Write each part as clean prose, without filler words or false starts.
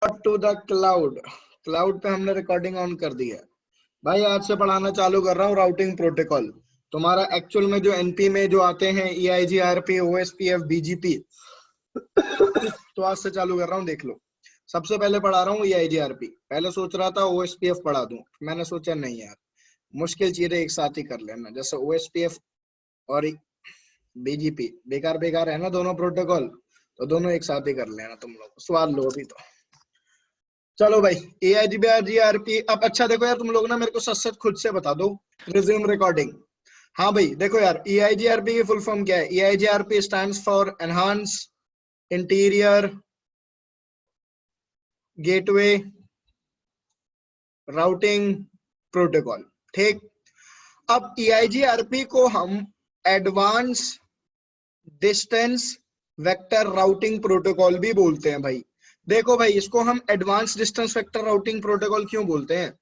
To the cloud. Cloud पे हमने recording on कर दी है भाई। आज से पढ़ाना चालू कर रहा हूँ राउटिंग प्रोटोकॉल। तुम्हारा एक्चुअल में जो एनपी में जो आते हैं EIGRP, OSPF, BGP, तो आज से चालू कर रहा हूँ, देख लो। सबसे पहले पढ़ा रहा हूँ EIGRP। पहले सोच रहा था OSPF पढ़ा दूं, मैंने सोचा नहीं यार, मुश्किल चीजें एक साथ ही कर लेना। जैसे OSPF और BGP बेकार बेकार है ना दोनों प्रोटोकॉल, तो दोनों एक साथ ही कर लेना तुम लोग। स्वाद लो अभी तो। चलो भाई, EIGRP। अब अच्छा देखो यार, तुम लोग ना मेरे को सच सच खुद से बता दो। Resume recording. हाँ भाई देखो यार, EIGRP की फुल फॉर्म क्या है? EIGRP stands for enhance interior gateway routing protocol. ठीक। अब EIGRP को हम advance distance vector routing protocol भी बोलते हैं भाई। देखो भाई, इसको हम advance distance vector routing protocol क्यों बोलते हैं?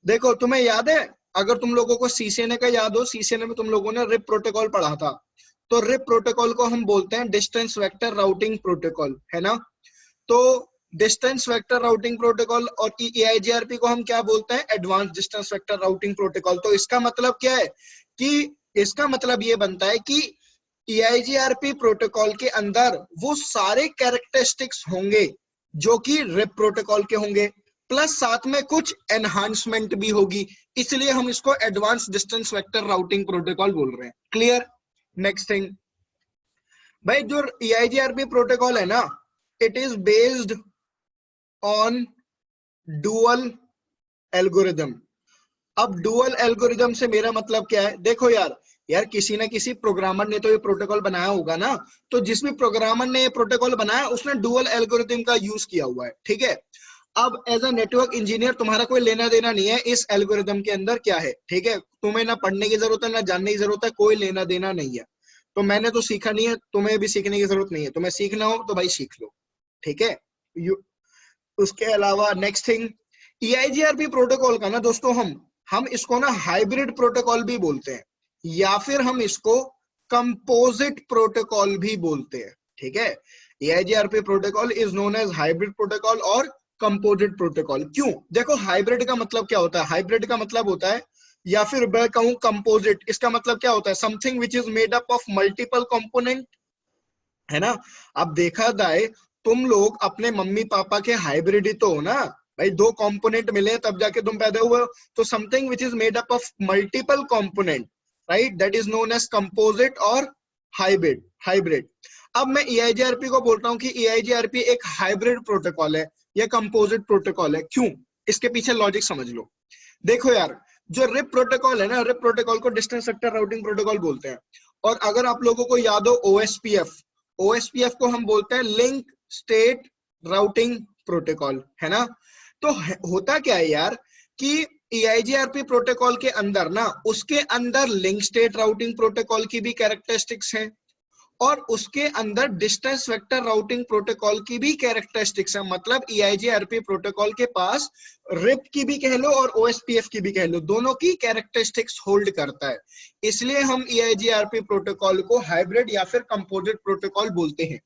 देखो, तुम्हें याद है, अगर तुम लोगों को सीसीएनए का याद हो, सीसीएनए में तुम लोगों ने रिप प्रोटोकॉल पढ़ा था, तो रिप प्रोटोकॉल को हम बोलते हैं डिस्टेंस वेक्टर राउटिंग प्रोटोकॉल, है ना? तो डिस्टेंस वेक्टर राउटिंग प्रोटोकॉल और EIGRP को हम क्या बोलते हैं? Advance distance vector routing protocol. तो इसका मतलब क्या है कि इसका मतलब ये बनता है कि EIGRP प्रोटोकॉल के अंदर वो सारे कैरेक्टरिस्टिक्स होंगे जो कि रिप प्रोटोकॉल के होंगे, प्लस साथ में कुछ एनहांसमेंट भी होगी। इसलिए हम इसको advance distance vector routing protocol बोल रहे हैं। क्लियर? नेक्स्ट थिंग भाई, जो EIGRP प्रोटोकॉल है ना, it is based on dual algorithm. अब डुअल एल्गोरिदम से मेरा मतलब क्या है? देखो यार किसी ना किसी प्रोग्रामर ने तो ये प्रोटोकॉल बनाया होगा ना, तो जिस भी प्रोग्रामर ने ये प्रोटोकॉल बनाया उसने डुअल एल्गोरिदम का यूज किया हुआ है। ठीक है। अब एज अ नेटवर्क इंजीनियर तुम्हारा कोई लेना देना नहीं है इस एल्गोरिदम के अंदर क्या है। ठीक है, तुम्हें ना पढ़ने की जरूरत है ना जानने की जरूरत है, कोई लेना देना नहीं है। तो मैंने तो सीखा नहीं है, तुम्हें भी सीखने की जरूरत नहीं है। तुम्हें सीखना हो तो भाई सीख लो। ठीक है। उसके अलावा नेक्स्ट थिंग, EIGRP प्रोटोकॉल का ना दोस्तों, हम इसको ना हाइब्रिड प्रोटोकॉल भी बोलते हैं, या फिर हम इसको कंपोजिट प्रोटोकॉल भी बोलते हैं। ठीक है। EIGRP protocol is known as hybrid protocol और कंपोजिट प्रोटोकॉल। क्यों? देखो, हाइब्रिड का मतलब क्या होता है? हाइब्रिड का मतलब होता है, या फिर मैं कहूं कंपोजिट, इसका मतलब क्या होता है? Something which is made up of multiple component, है ना? अब देखा जाए, तुम लोग अपने मम्मी पापा के हाइब्रिड ही तो हो ना भाई। दो कंपोनेंट मिले तब जाके तुम पैदा हुए। तो something which is made up of multiple component, right, that is known as composite और हाइब्रिड। हाइब्रिड। अब मैं EIGRP को बोलता हूं कि EIGRP एक हाइब्रिड प्रोटोकॉल है या कंपोजिट प्रोटोकॉल है। क्यों? इसके पीछे लॉजिक समझ लो। देखो यार, जो रिप प्रोटोकॉल है ना, रिप प्रोटोकॉल को डिस्टेंस वेक्टर राउटिंग प्रोटोकॉल बोलते हैं। और अगर आप लोगों को याद हो OSPF को हम बोलते हैं लिंक स्टेट राउटिंग प्रोटोकॉल, है ना? तो होता क्या है यार कि EIGRP प्रोटोकॉल के अंदर ना, उसके अंदर लिंक स्टेट राउटिंग प्रोटोकॉल की भी कैरेक्टरिस्टिक्स हैं, और उसके अंदर डिस्टेंस वेक्टर राउटिंग प्रोटोकॉल की भी कैरेक्टरिस्टिक्स है। मतलब EIGRP प्रोटोकॉल के पास रिप की भी कह लो और OSPF की भी कह लो, दोनों की कैरेक्टरिस्टिक्स होल्ड करता है। इसलिए हम EIGRP प्रोटोकॉल को हाइब्रिड या फिर कंपोजिट प्रोटोकॉल बोलते हैं।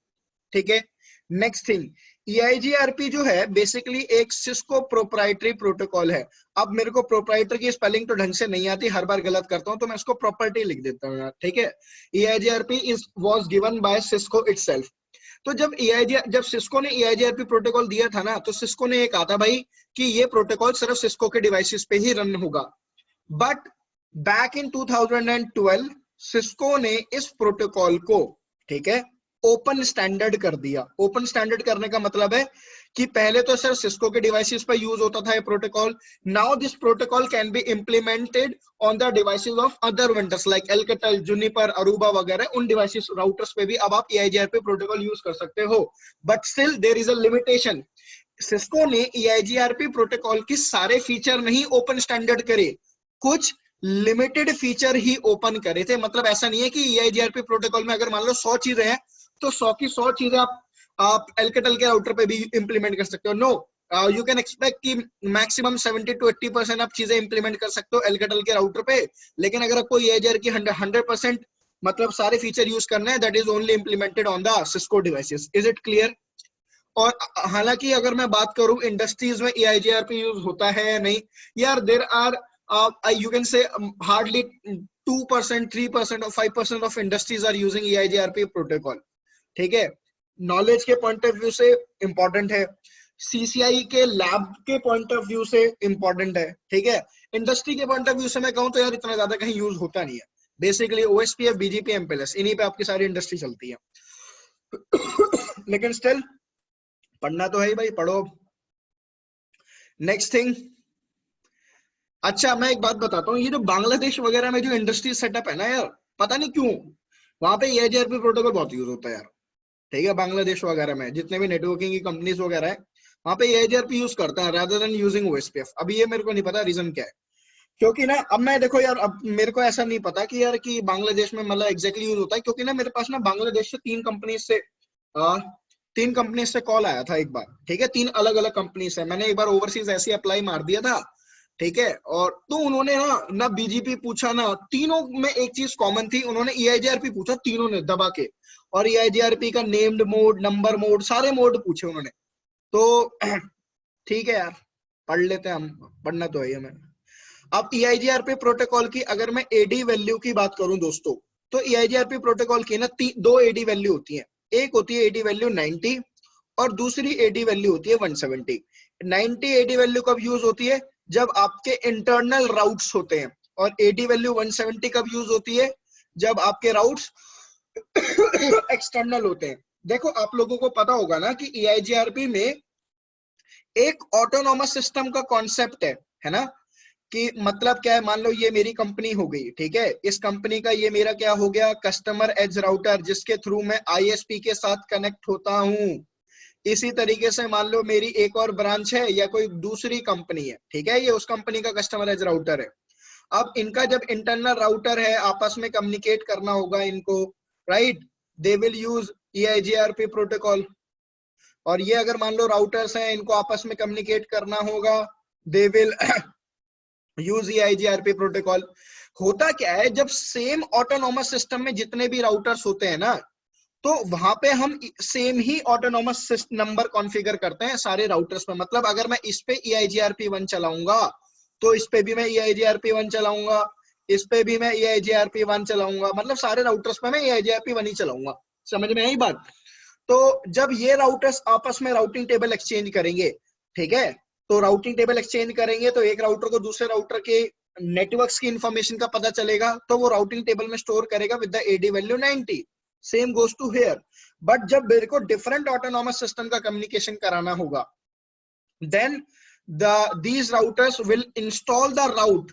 ठीक है। नेक्स्ट थिंग, EIGRP जो है बेसिकली एक सिस्को प्रोप्राइटरी प्रोटोकॉल है। अब मेरे को प्रोप्राइटरी की स्पेलिंग तो ढंग से नहीं आती, हर बार गलत करता हूं, तो मैं इसको प्रॉपर्टी लिख देता हूं यार। ठीक है। EIGRP was given by Cisco itself. तो जब सिस्को ने EIGRP प्रोटोकॉल दिया था ना, तो सिस्को ने ये कहा था भाई कि ये प्रोटोकॉल सिर्फ सिस्को के डिवाइसेस पे ही रन होगा। बट बैक इन 2012 सिस्को ने इस प्रोटोकॉल को, ठीक है, ओपन स्टैंडर्ड कर दिया। ओपन स्टैंडर्ड करने का मतलब है कि पहले तो सिर्फ सिस्को के डिवाइसेस पर यूज होता था ये protocol. Now this protocol can be implemented on the devices of other vendors like Alcatel, Juniper, Aruba वगैरह। उन डिवाइसेस राउटर्स पे भी अब आप EIGRP प्रोटोकॉल यूज कर सकते हो। But still there is a limitation. Cisco ने EIGRP प्रोटोकॉल के सारे फीचर नहीं ओपन स्टैंडर्ड करे, कुछ लिमिटेड फीचर ही ओपन करे थे। मतलब ऐसा नहीं है कि EIGRP प्रोटोकॉल में अगर मान लो 100 चीजें हैं तो 100 की 100 चीजें आप एल्केटेल के राउटर पे भी इंप्लीमेंट कर सकते हो। नो, यू कैन एक्सपेक्ट कि मैक्सिमम 70 to 80% आप चीजें इंप्लीमेंट कर सकते हो एल्केटेल के राउटर पे। लेकिन अगर आपको EIGRP की 100% मतलब सारे फीचर यूज करना है, that is only implemented on the Cisco devices. Is it clear? और हालांकि अगर मैं बात करूं इंडस्ट्रीज में EIGRP यूज होता है या नहीं, यार there are you can say hardly 2%, 3% और 5% of industries are using EIGRP protocol. ठीक है, नॉलेज के पॉइंट ऑफ व्यू से इंपॉर्टेंट है, CCI के लैब के पॉइंट ऑफ व्यू से इंपॉर्टेंट है। ठीक है, इंडस्ट्री के पॉइंट ऑफ व्यू से मैं कहूं तो यार इतना ज्यादा कहीं यूज होता नहीं है। बेसिकली OSPF, BGP, MPLS इन्हीं पे आपकी सारी इंडस्ट्री चलती है। लेकिन स्टिल पढ़ना तो है ही भाई, पढ़ो। नेक्स्ट थिंग, अच्छा मैं एक बात बताता हूँ, ये जो बांग्लादेश वगैरह में जो इंडस्ट्री सेटअप है ना यार, पता नहीं क्यों वहां पे EIGRP प्रोटोकॉल बहुत यूज होता है यार। ठीक है, बांग्लादेश वगैरह में जितने भी नेटवर्किंग की कंपनीज वगैरह है वहां पे EIGRP यूज करते हैं रादर देन यूजिंग OSPF। अभी ये मेरे को नहीं पता रीजन क्या है, क्योंकि ना अब मैं देखो यार, अब मेरे को ऐसा नहीं पता कि यार कि बांग्लादेश में मतलब एग्जैक्टली यूज होता है, क्योंकि ना मेरे पास ना बांग्लादेश से 3 कंपनी से कॉल आया था एक बार। ठीक है, 3 अलग अलग कंपनी से मैंने एक बार ओवरसीज ऐसे अप्लाई मार दिया था। ठीक है, और तो उन्होंने ना BGP पूछा ना, तीनों में एक चीज कॉमन थी, उन्होंने EIGRP पूछा तीनों ने दबा के, और EIGRP का नेम्ड मोड, नंबर मोड, सारे मोड पूछे उन्होंने। तो ठीक है यार, पढ़ लेते हैं हम, पढ़ना तो है हमें। अब EIGRP प्रोटोकॉल की अगर मैं AD वैल्यू की बात करूं दोस्तों, तो EIGRP प्रोटोकॉल की ना 2 AD वैल्यू होती है। एक होती है AD वैल्यू 90 और दूसरी AD वैल्यू होती है 170। 90 AD वैल्यू कब यूज होती है? जब आपके इंटरनल राउट्स होते हैं, और AD वैल्यू 170 कब यूज होती है? जब आपके राउट्स एक्सटर्नल होते हैं। देखो आप लोगों को पता होगा ना कि EIGRP में एक ऑटोनॉमस सिस्टम का कॉन्सेप्ट है ना, कि मतलब क्या है, मान लो ये मेरी कंपनी हो गई। ठीक है, इस कंपनी का ये मेरा क्या हो गया, कस्टमर एज राउटर, जिसके थ्रू मैं ISP के साथ कनेक्ट होता हूं। इसी तरीके से मान लो मेरी एक और ब्रांच है या कोई दूसरी कंपनी है। ठीक है, ये उस कंपनी का कस्टमर एज राउटर है। अब इनका जब इंटरनल राउटर है, आपस में कम्युनिकेट करना होगा इनको, right, they will use EIGRP protocol. और ये अगर मान लो राउटर्स हैं, इनको आपस में कम्युनिकेट करना होगा, they will use EIGRP protocol. होता क्या है, जब सेम ऑटोनॉमस सिस्टम में जितने भी राउटर्स होते हैं ना, तो वहां पे हम सेम ही ऑटोनॉमस नंबर कॉन्फ़िगर करते हैं सारे राउटर्स पे। मतलब अगर मैं इस पे EIGRP1 चलाऊंगा तो इस पे भी मैं EIGRP1 चलाऊंगा, इस पे भी मैं EIGRP1 चलाऊंगा, मतलब सारे राउटर्स पे मैं EIGRP1 ही चलाऊंगा। समझ में आई बात? तो जब ये राउटर्स आपस में राउटिंग टेबल एक्सचेंज करेंगे, ठीक है, तो राउटिंग टेबल एक्सचेंज करेंगे तो एक राउटर को दूसरे राउटर के नेटवर्क्स की इंफॉर्मेशन का पता चलेगा, तो वो राउटिंग टेबल में स्टोर करेगा with the AD value 90। Same goes to here. But जब मेरे को डिफरेंट ऑटोनॉमस सिस्टम का कम्युनिकेशन कराना होगा, then these routers will install the route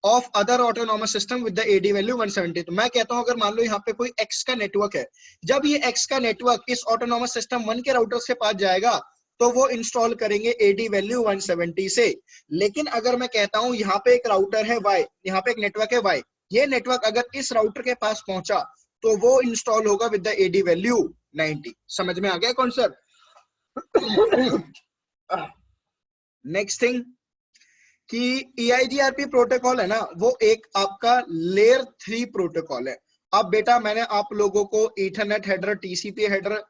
of other autonomous system with the AD value 170। तो मैं कहता हूं अगर मान लो यहाँ पे कोई X का नेटवर्क है, जब ये X का नेटवर्क इस ऑटोनॉमस सिस्टम 1 के राउटर्स के पास जाएगा तो वो इंस्टॉल करेंगे AD वैल्यू 170 से। लेकिन अगर मैं कहता हूं यहाँ पे एक राउटर है Y, यहाँ पे एक नेटवर्क है Y, ये नेटवर्क अगर इस राउटर के पास पहुंचा तो वो इंस्टॉल होगा विद द AD वैल्यू 90। समझ में आ गया कॉन्सेप्ट? नेक्स्ट थिंग कि EIGRP प्रोटोकॉल है ना, वो एक आपका लेयर 3 प्रोटोकॉल है। अब बेटा मैंने आप लोगों को Ethernet header, TCP header,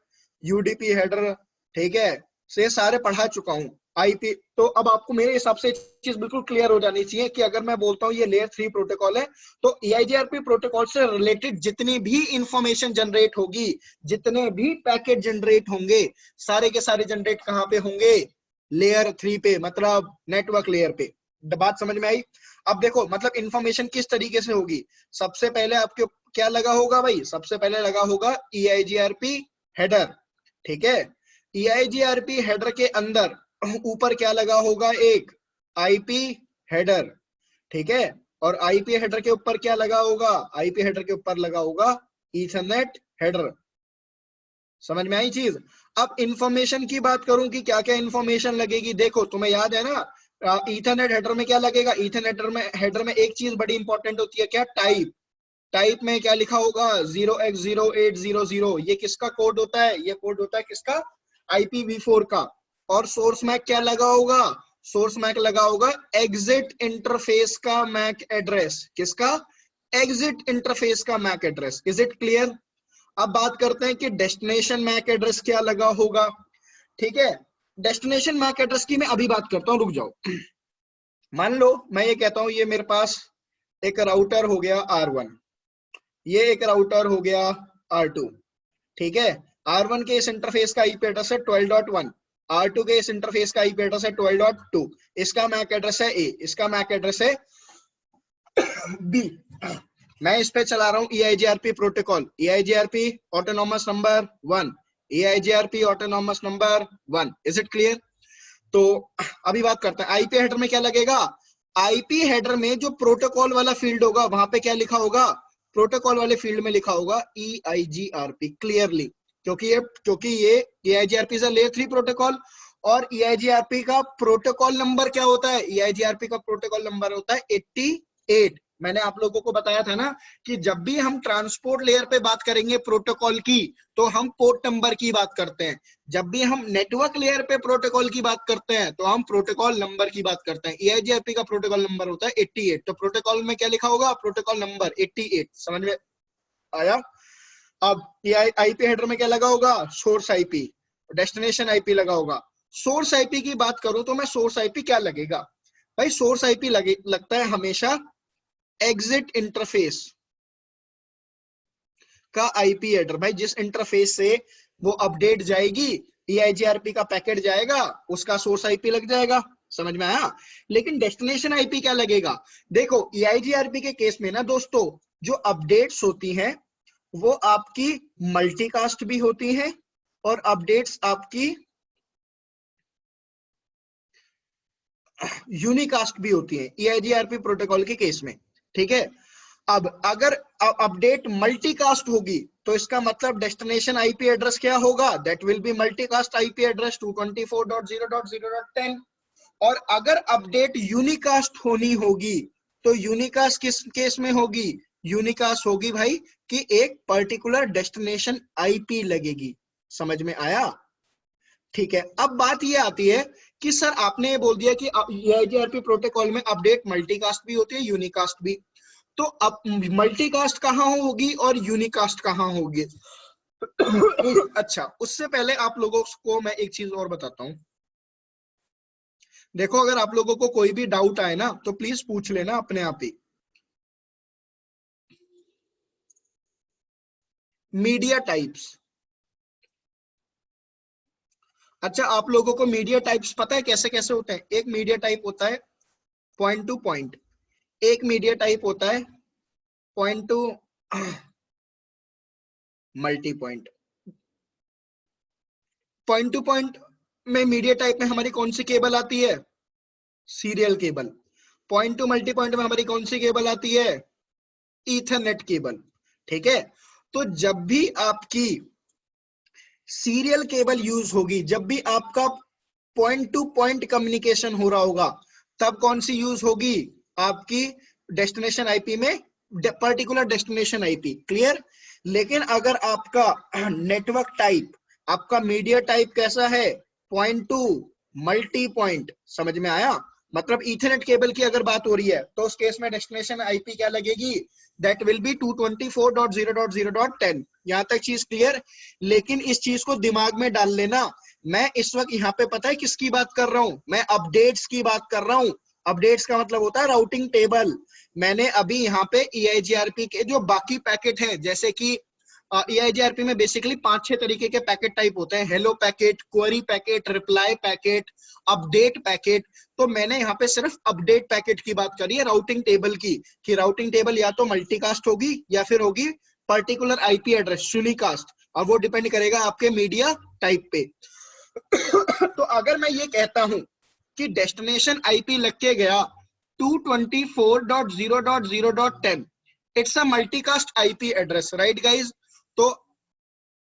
UDP header, ठीक है, से सारे पढ़ा चुका हूं। IP तो अब आपको मेरे हिसाब से चीज बिल्कुल क्लियर हो जानी चाहिए कि अगर मैं बोलता हूं ये लेयर 3 प्रोटोकॉल है, तो EIGRP प्रोटोकॉल से रिलेटेड जितनी भी इंफॉर्मेशन जनरेट होगी, जितने भी पैकेट जनरेट होंगे, सारे के सारे जनरेट कहां पे होंगे? लेयर 3 पे, मतलब नेटवर्क लेयर पे। बात समझ में आई? अब देखो मतलब इंफॉर्मेशन किस तरीके से होगी। सबसे पहले आपके क्या लगा होगा भाई? सबसे पहले लगा होगा EIGRP हेडर। ठीक है, EIGRP हेडर के अंदर ऊपर क्या लगा होगा? एक IP हेडर। ठीक है, और IP हेडर के ऊपर क्या लगा होगा? IP हेडर के ऊपर लगा होगा ईथरनेट हेडर। समझ में आई चीज? अब इंफॉर्मेशन की बात करूं कि क्या क्या इंफॉर्मेशन लगेगी, देखो तुम्हें याद है ना, ईथरनेट हेडर में क्या लगेगा? ईथरनेट हेडर में एक चीज बड़ी इंपॉर्टेंट होती है, क्या? टाइप। टाइप में क्या लिखा होगा? 0x0800। ये किसका कोड होता है? ये कोड होता है किसका? IPv4 का। और सोर्स मैक क्या लगा होगा? सोर्स मैक लगा होगा एग्जिट इंटरफेस का मैक एड्रेस। किसका? एग्जिट इंटरफेस का MAC address. Is it clear? अब बात करते हैं कि डेस्टिनेशन मैक एड्रेस क्या लगा होगा। ठीक है। डेस्टिनेशन मैक एड्रेस की मैं अभी बात करता हूँ, रुक जाओ। मान लो मैं ये कहता हूँ ये मेरे पास एक राउटर हो गया R1, ये एक राउटर हो गया R2, ठीक है। R1 के इस इंटरफेस का आईपी एड्रेस है 12.1, R2 के इस इंटरफेस का आईपी एड्रेस है 12.2, इसका मैक एड्रेस है A, इसका मैक एड्रेस है B। मैं इस पे चला रहा हूँ EIGRP protocol, EIGRP autonomous number 1, EIGRP autonomous number 1। Is it clear? तो अभी बात करते हैं आईपी हेडर में क्या लगेगा। आईपी हेडर में जो प्रोटोकॉल वाला फील्ड होगा वहां पे क्या लिखा होगा, प्रोटोकॉल वाले फील्ड में लिखा होगा EIGRP क्लियरली, क्योंकि ये EIGRP is a layer 3 protocol. और EIGRP का प्रोटोकॉल नंबर क्या होता है, EIGRP का प्रोटोकॉल नंबर होता है 88। मैंने आप लोगों को बताया था ना कि जब भी हम ट्रांसपोर्ट लेयर पे बात करेंगे प्रोटोकॉल की तो हम पोर्ट नंबर की बात करते हैं, जब भी हम नेटवर्क लेयर पे प्रोटोकॉल की बात करते हैं तो हम प्रोटोकॉल नंबर की बात करते हैं। EIGRP का प्रोटोकॉल नंबर होता है 88, तो प्रोटोकॉल में क्या लिखा होगा, प्रोटोकॉल नंबर 88। समझ में आया? अब आईपी हेडर में क्या लगा होगा, सोर्स आईपी, डेस्टिनेशन आईपी लगा होगा। सोर्स आईपी की बात करूं तो मैं सोर्स आईपी क्या लगेगा भाई, सोर्स आईपी लगता है हमेशा एग्जिट इंटरफेस का आईपी हेडर। भाई जिस इंटरफेस से वो अपडेट जाएगी, EIGRP का पैकेट जाएगा, उसका सोर्स आईपी लग जाएगा। समझ में आया? लेकिन डेस्टिनेशन आईपी क्या लगेगा, देखो EIGRP के केस में ना दोस्तों, जो अपडेट्स होती हैं वो आपकी मल्टीकास्ट भी होती हैं और अपडेट्स आपकी यूनिकास्ट भी होती हैं EIGRP प्रोटोकॉल के केस में, ठीक है। अब अगर अपडेट मल्टीकास्ट होगी तो इसका मतलब डेस्टिनेशन आईपी एड्रेस क्या होगा, that will be multicast IP address 224.0.0.10। और अगर अपडेट यूनिकास्ट होनी होगी तो यूनिकास्ट किस केस में होगी, यूनिकास्ट होगी भाई कि एक पर्टिकुलर डेस्टिनेशन आईपी लगेगी। समझ में आया? ठीक है। अब बात ये आती है कि सर आपने ये बोल दिया कि EIGRP प्रोटोकॉल में अपडेट मल्टीकास्ट भी होती है यूनिकास्ट भी, तो अब मल्टीकास्ट कहाँ होगी और यूनिकास्ट कहाँ होगी? अच्छा, उससे पहले आप लोगों को मैं एक चीज और बताता हूं। देखो अगर आप लोगों को कोई भी डाउट आए ना तो प्लीज पूछ लेना अपने आप ही। मीडिया टाइप्स, अच्छा आप लोगों को मीडिया टाइप्स पता है कैसे कैसे होते हैं? एक मीडिया टाइप होता है पॉइंट टू पॉइंट, एक मीडिया टाइप होता है point two multi point. Point two point में मीडिया टाइप में हमारी कौन सी केबल आती है, serial cable. Point two multi point में हमारी कौन सी केबल आती है, ईथरनेट केबल, ठीक है। तो जब भी आपकी सीरियल केबल यूज होगी, जब भी आपका पॉइंट टू पॉइंट कम्युनिकेशन हो रहा होगा, तब कौन सी यूज होगी, आपकी डेस्टिनेशन आईपी में पर्टिकुलर डेस्टिनेशन आईपी। क्लियर? लेकिन अगर आपका नेटवर्क टाइप, आपका मीडिया टाइप कैसा है, पॉइंट टू मल्टी पॉइंट। समझ में आया? मतलब इथरनेट केबल की अगर बात हो रही है तो उस केस में डेस्टिनेशन आईपी क्या लगेगी, दैट विल बी 224.0.0.10। यहां तक चीज क्लियर? लेकिन इस चीज को दिमाग में डाल लेना, मैं इस वक्त यहाँ पे पता है किसकी बात कर रहा हूं, मैं अपडेट्स की बात कर रहा हूं। अपडेट्स का मतलब होता है राउटिंग टेबल। मैंने अभी यहाँ पे EIGRP के जो बाकी पैकेट हैं, जैसे कि EIGRP में बेसिकली 5-6 तरीके के पैकेट टाइप होते हैं, hello packet, query packet, reply packet, update packet. तो मैंने यहाँ पे सिर्फ अपडेट पैकेट की बात करी है राउटिंग टेबल की, कि राउटिंग टेबल या तो मल्टीकास्ट होगी या फिर होगी पर्टिकुलर आईपी एड्रेस यूनिकास्ट, और वो डिपेंड करेगा आपके मीडिया टाइप पे। तो अगर मैं ये कहता हूं कि डेस्टिनेशन आईपी लग के गया 224.0.0.10, it's a multicast IP address, right guys? तो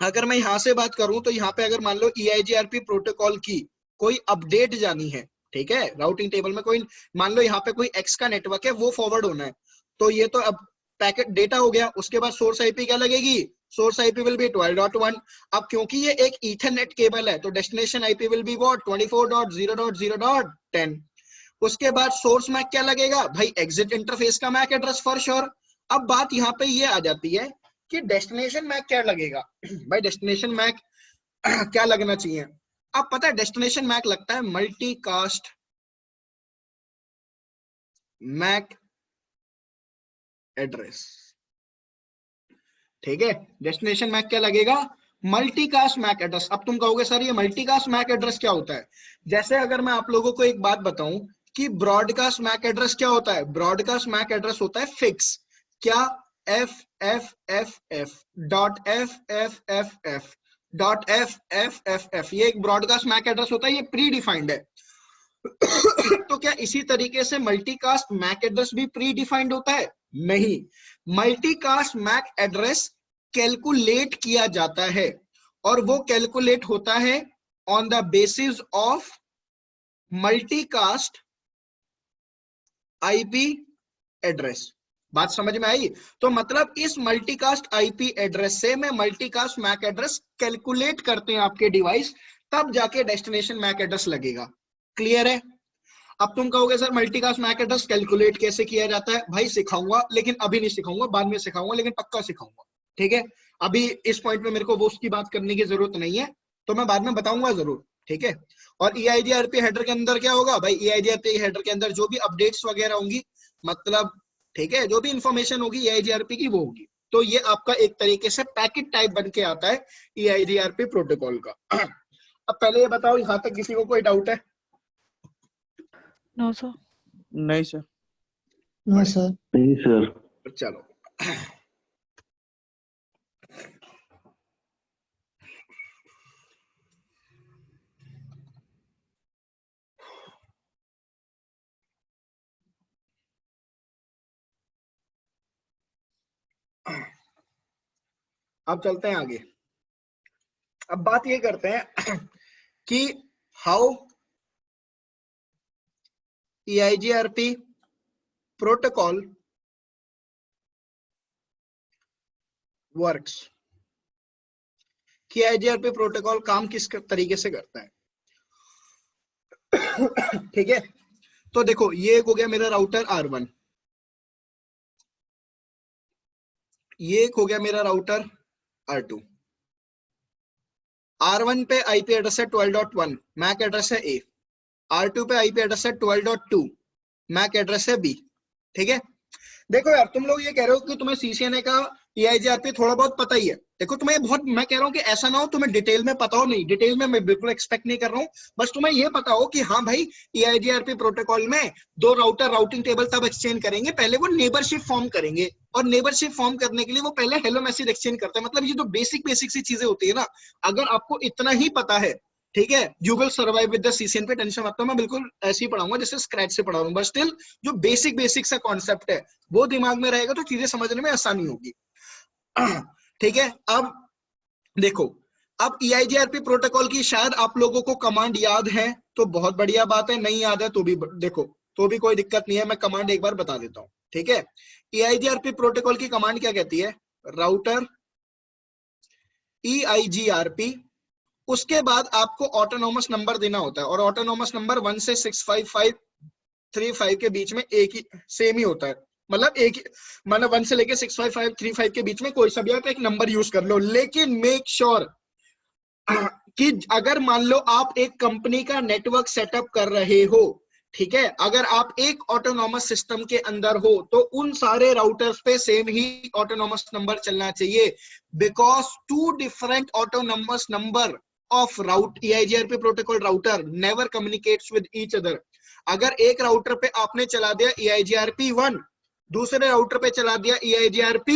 अगर मैं यहां से बात करूं तो यहाँ पे अगर मान लो EIGRP प्रोटोकॉल की कोई अपडेट जानी है, ठीक है, राउटिंग टेबल में कोई, मान लो यहाँ पे कोई X का नेटवर्क है, वो फॉरवर्ड होना है, तो ये तो अब पैकेट डेटा हो गया। उसके बाद सोर्स आईपी क्या लगेगी, सोर्स आईपी विल बी 12.1। अब क्योंकि ये एक ईथरनेट केबल है तो destination IP will be what, 24.0.0.10। उसके बाद सोर्स मैक क्या लगेगा भाई, एग्जिट इंटरफेस का मैक एड्रेस फॉर श्योर। अब बात यहाँ पे ये आ जाती है कि डेस्टिनेशन मैक क्या लगेगा। भाई डेस्टिनेशन मैक क्या लगना चाहिए, अब पता है डेस्टिनेशन मैक लगता है मल्टीकास्ट मैक एड्रेस। ठीक है, डेस्टिनेशन मैक क्या लगेगा? Multicast MAC address. अब तुम कहोगे सर ये मल्टीकास्ट मैक एड्रेस क्या होता है? जैसे अगर मैं आप लोगों को एक बात बताऊं कि ब्रॉडकास्ट मैक एड्रेस क्या होता है? ब्रॉडकास्ट मैक एड्रेस होता है फिक्स। क्या? F F F F dot F F F F dot F F F F, ये एक ब्रॉडकास्ट मैक एड्रेस होता है, ये प्री डिफाइंड है। तो क्या इसी तरीके से मल्टीकास्ट मैक एड्रेस भी प्री डिफाइंड होता है? नहीं, मल्टीकास्ट मैक एड्रेस कैलकुलेट किया जाता है, और वो कैलकुलेट होता है on the basis of multicast IP address. बात समझ में आई? तो मतलब इस मल्टीकास्ट आईपी एड्रेस से मैं मल्टीकास्ट मैक एड्रेस कैलकुलेट करते हैं आपके डिवाइस, तब जाके डेस्टिनेशन मैक एड्रेस लगेगा। क्लियर है? अब तुम कहोगे sir multicast MAC address calculate कैसे किया जाता है? भाई सिखाऊंगा, लेकिन अभी नहीं सिखाऊंगा, बाद में सिखाऊंगा, लेकिन पक्का सिखाऊंगा। ठीक है, अभी इस पॉइंट में मेरे को वो उसकी बात करने की जरूरत नहीं है, तो मैं बाद में बताऊंगा जरूर। ठीक है, और EIGRP हेडर के अंदर क्या होगा भाई? EIGRP हेडर के अंदर जो भी अपडेट्स वगैरह होंगी, मतलब ठीक है, जो भी इंफॉर्मेशन होगी EIGRP की वो होगी। तो ये आपका एक तरीके से पैकेट टाइप बन के आता है EIGRP प्रोटोकॉल का। अब पहले ये बताओ, यहाँ तक किसी को कोई डाउट है? No sir. नहीं सर। No sir. नहीं सर। चलो, अब चलते हैं आगे। अब बात ये करते हैं कि हाउ EIGRP प्रोटोकॉल वर्क्स, कि EIGRP प्रोटोकॉल काम किस तरीके से करता है। ठीक है, तो देखो ये एक हो गया मेरा राउटर R1, ये एक हो गया मेरा राउटर R2। R1 पे आईपी एड्रेस है 12.1, मैक एड्रेस है A। R2 पे आईपी एड्रेस है 12.2, मैक एड्रेस है B। ठीक है, देखो यार तुम लोग ये कह रहे हो कि तुम्हें CCNA का EIGRP थोड़ा बहुत पता ही है। देखो तुम्हें बहुत, मैं कह रहा हूँ कि ऐसा ना हो तुम्हें डिटेल में पता हो, नहीं डिटेल में मैं बिल्कुल एक्सपेक्ट नहीं कर रहा हूँ, बस तुम्हें ये पता हो कि हाँ भाई EIGRP प्रोटोकॉल में दो राउटर राउटिंग टेबल तब एक्सचेंज करेंगे, पहले वो नेबरशिप फॉर्म करेंगे, और नेबरशिप फॉर्म करने के लिए वो पहले हेलो मैसेज एक्सचेंज करते हैं। मतलब ये जो बेसिक सी चीजें होती है ना, अगर आपको इतना ही पता है, ठीक है, you will survive with the CCN पे, टेंशन मत लो, मैं बिल्कुल ऐसे ही पढ़ाऊंगा जैसे स्क्रैच से पढ़ा रहा हूँ, बट स्टिल जो बेसिक सा कॉन्सेप्ट है वो दिमाग में रहेगा तो चीजें समझने में आसानी होगी। ठीक है, अब देखो, अब EIGRP प्रोटोकॉल की शायद आप लोगों को कमांड याद है तो बहुत बढ़िया बात है, नहीं याद है तो भी देखो, तो भी कोई दिक्कत नहीं है, मैं कमांड एक बार बता देता हूं। ठीक है, EIGRP प्रोटोकॉल की कमांड क्या कहती है? राउटर EIGRP, उसके बाद आपको ऑटोनोमस नंबर देना होता है, और ऑटोनोमस नंबर 1 से 65535 के बीच में एक ही सेम ही होता है, मतलब एक ही, मतलब 1 से लेके 65535 के बीच में कोई सा भी आप एक नंबर यूज कर लो, लेकिन मेक श्योर कि अगर मान लो आप एक कंपनी का नेटवर्क सेटअप कर रहे हो, ठीक है, अगर आप एक ऑटोनॉमस सिस्टम के अंदर हो तो उन सारे राउटर्स पे सेम ही ऑटोनॉमस नंबर चलना चाहिए, because two different autonomous number of route EIGRP protocol router never communicates with each other. अगर एक राउटर पे आपने चला दिया EIGRP 1, दूसरे राउटर पे चला दिया EIGRP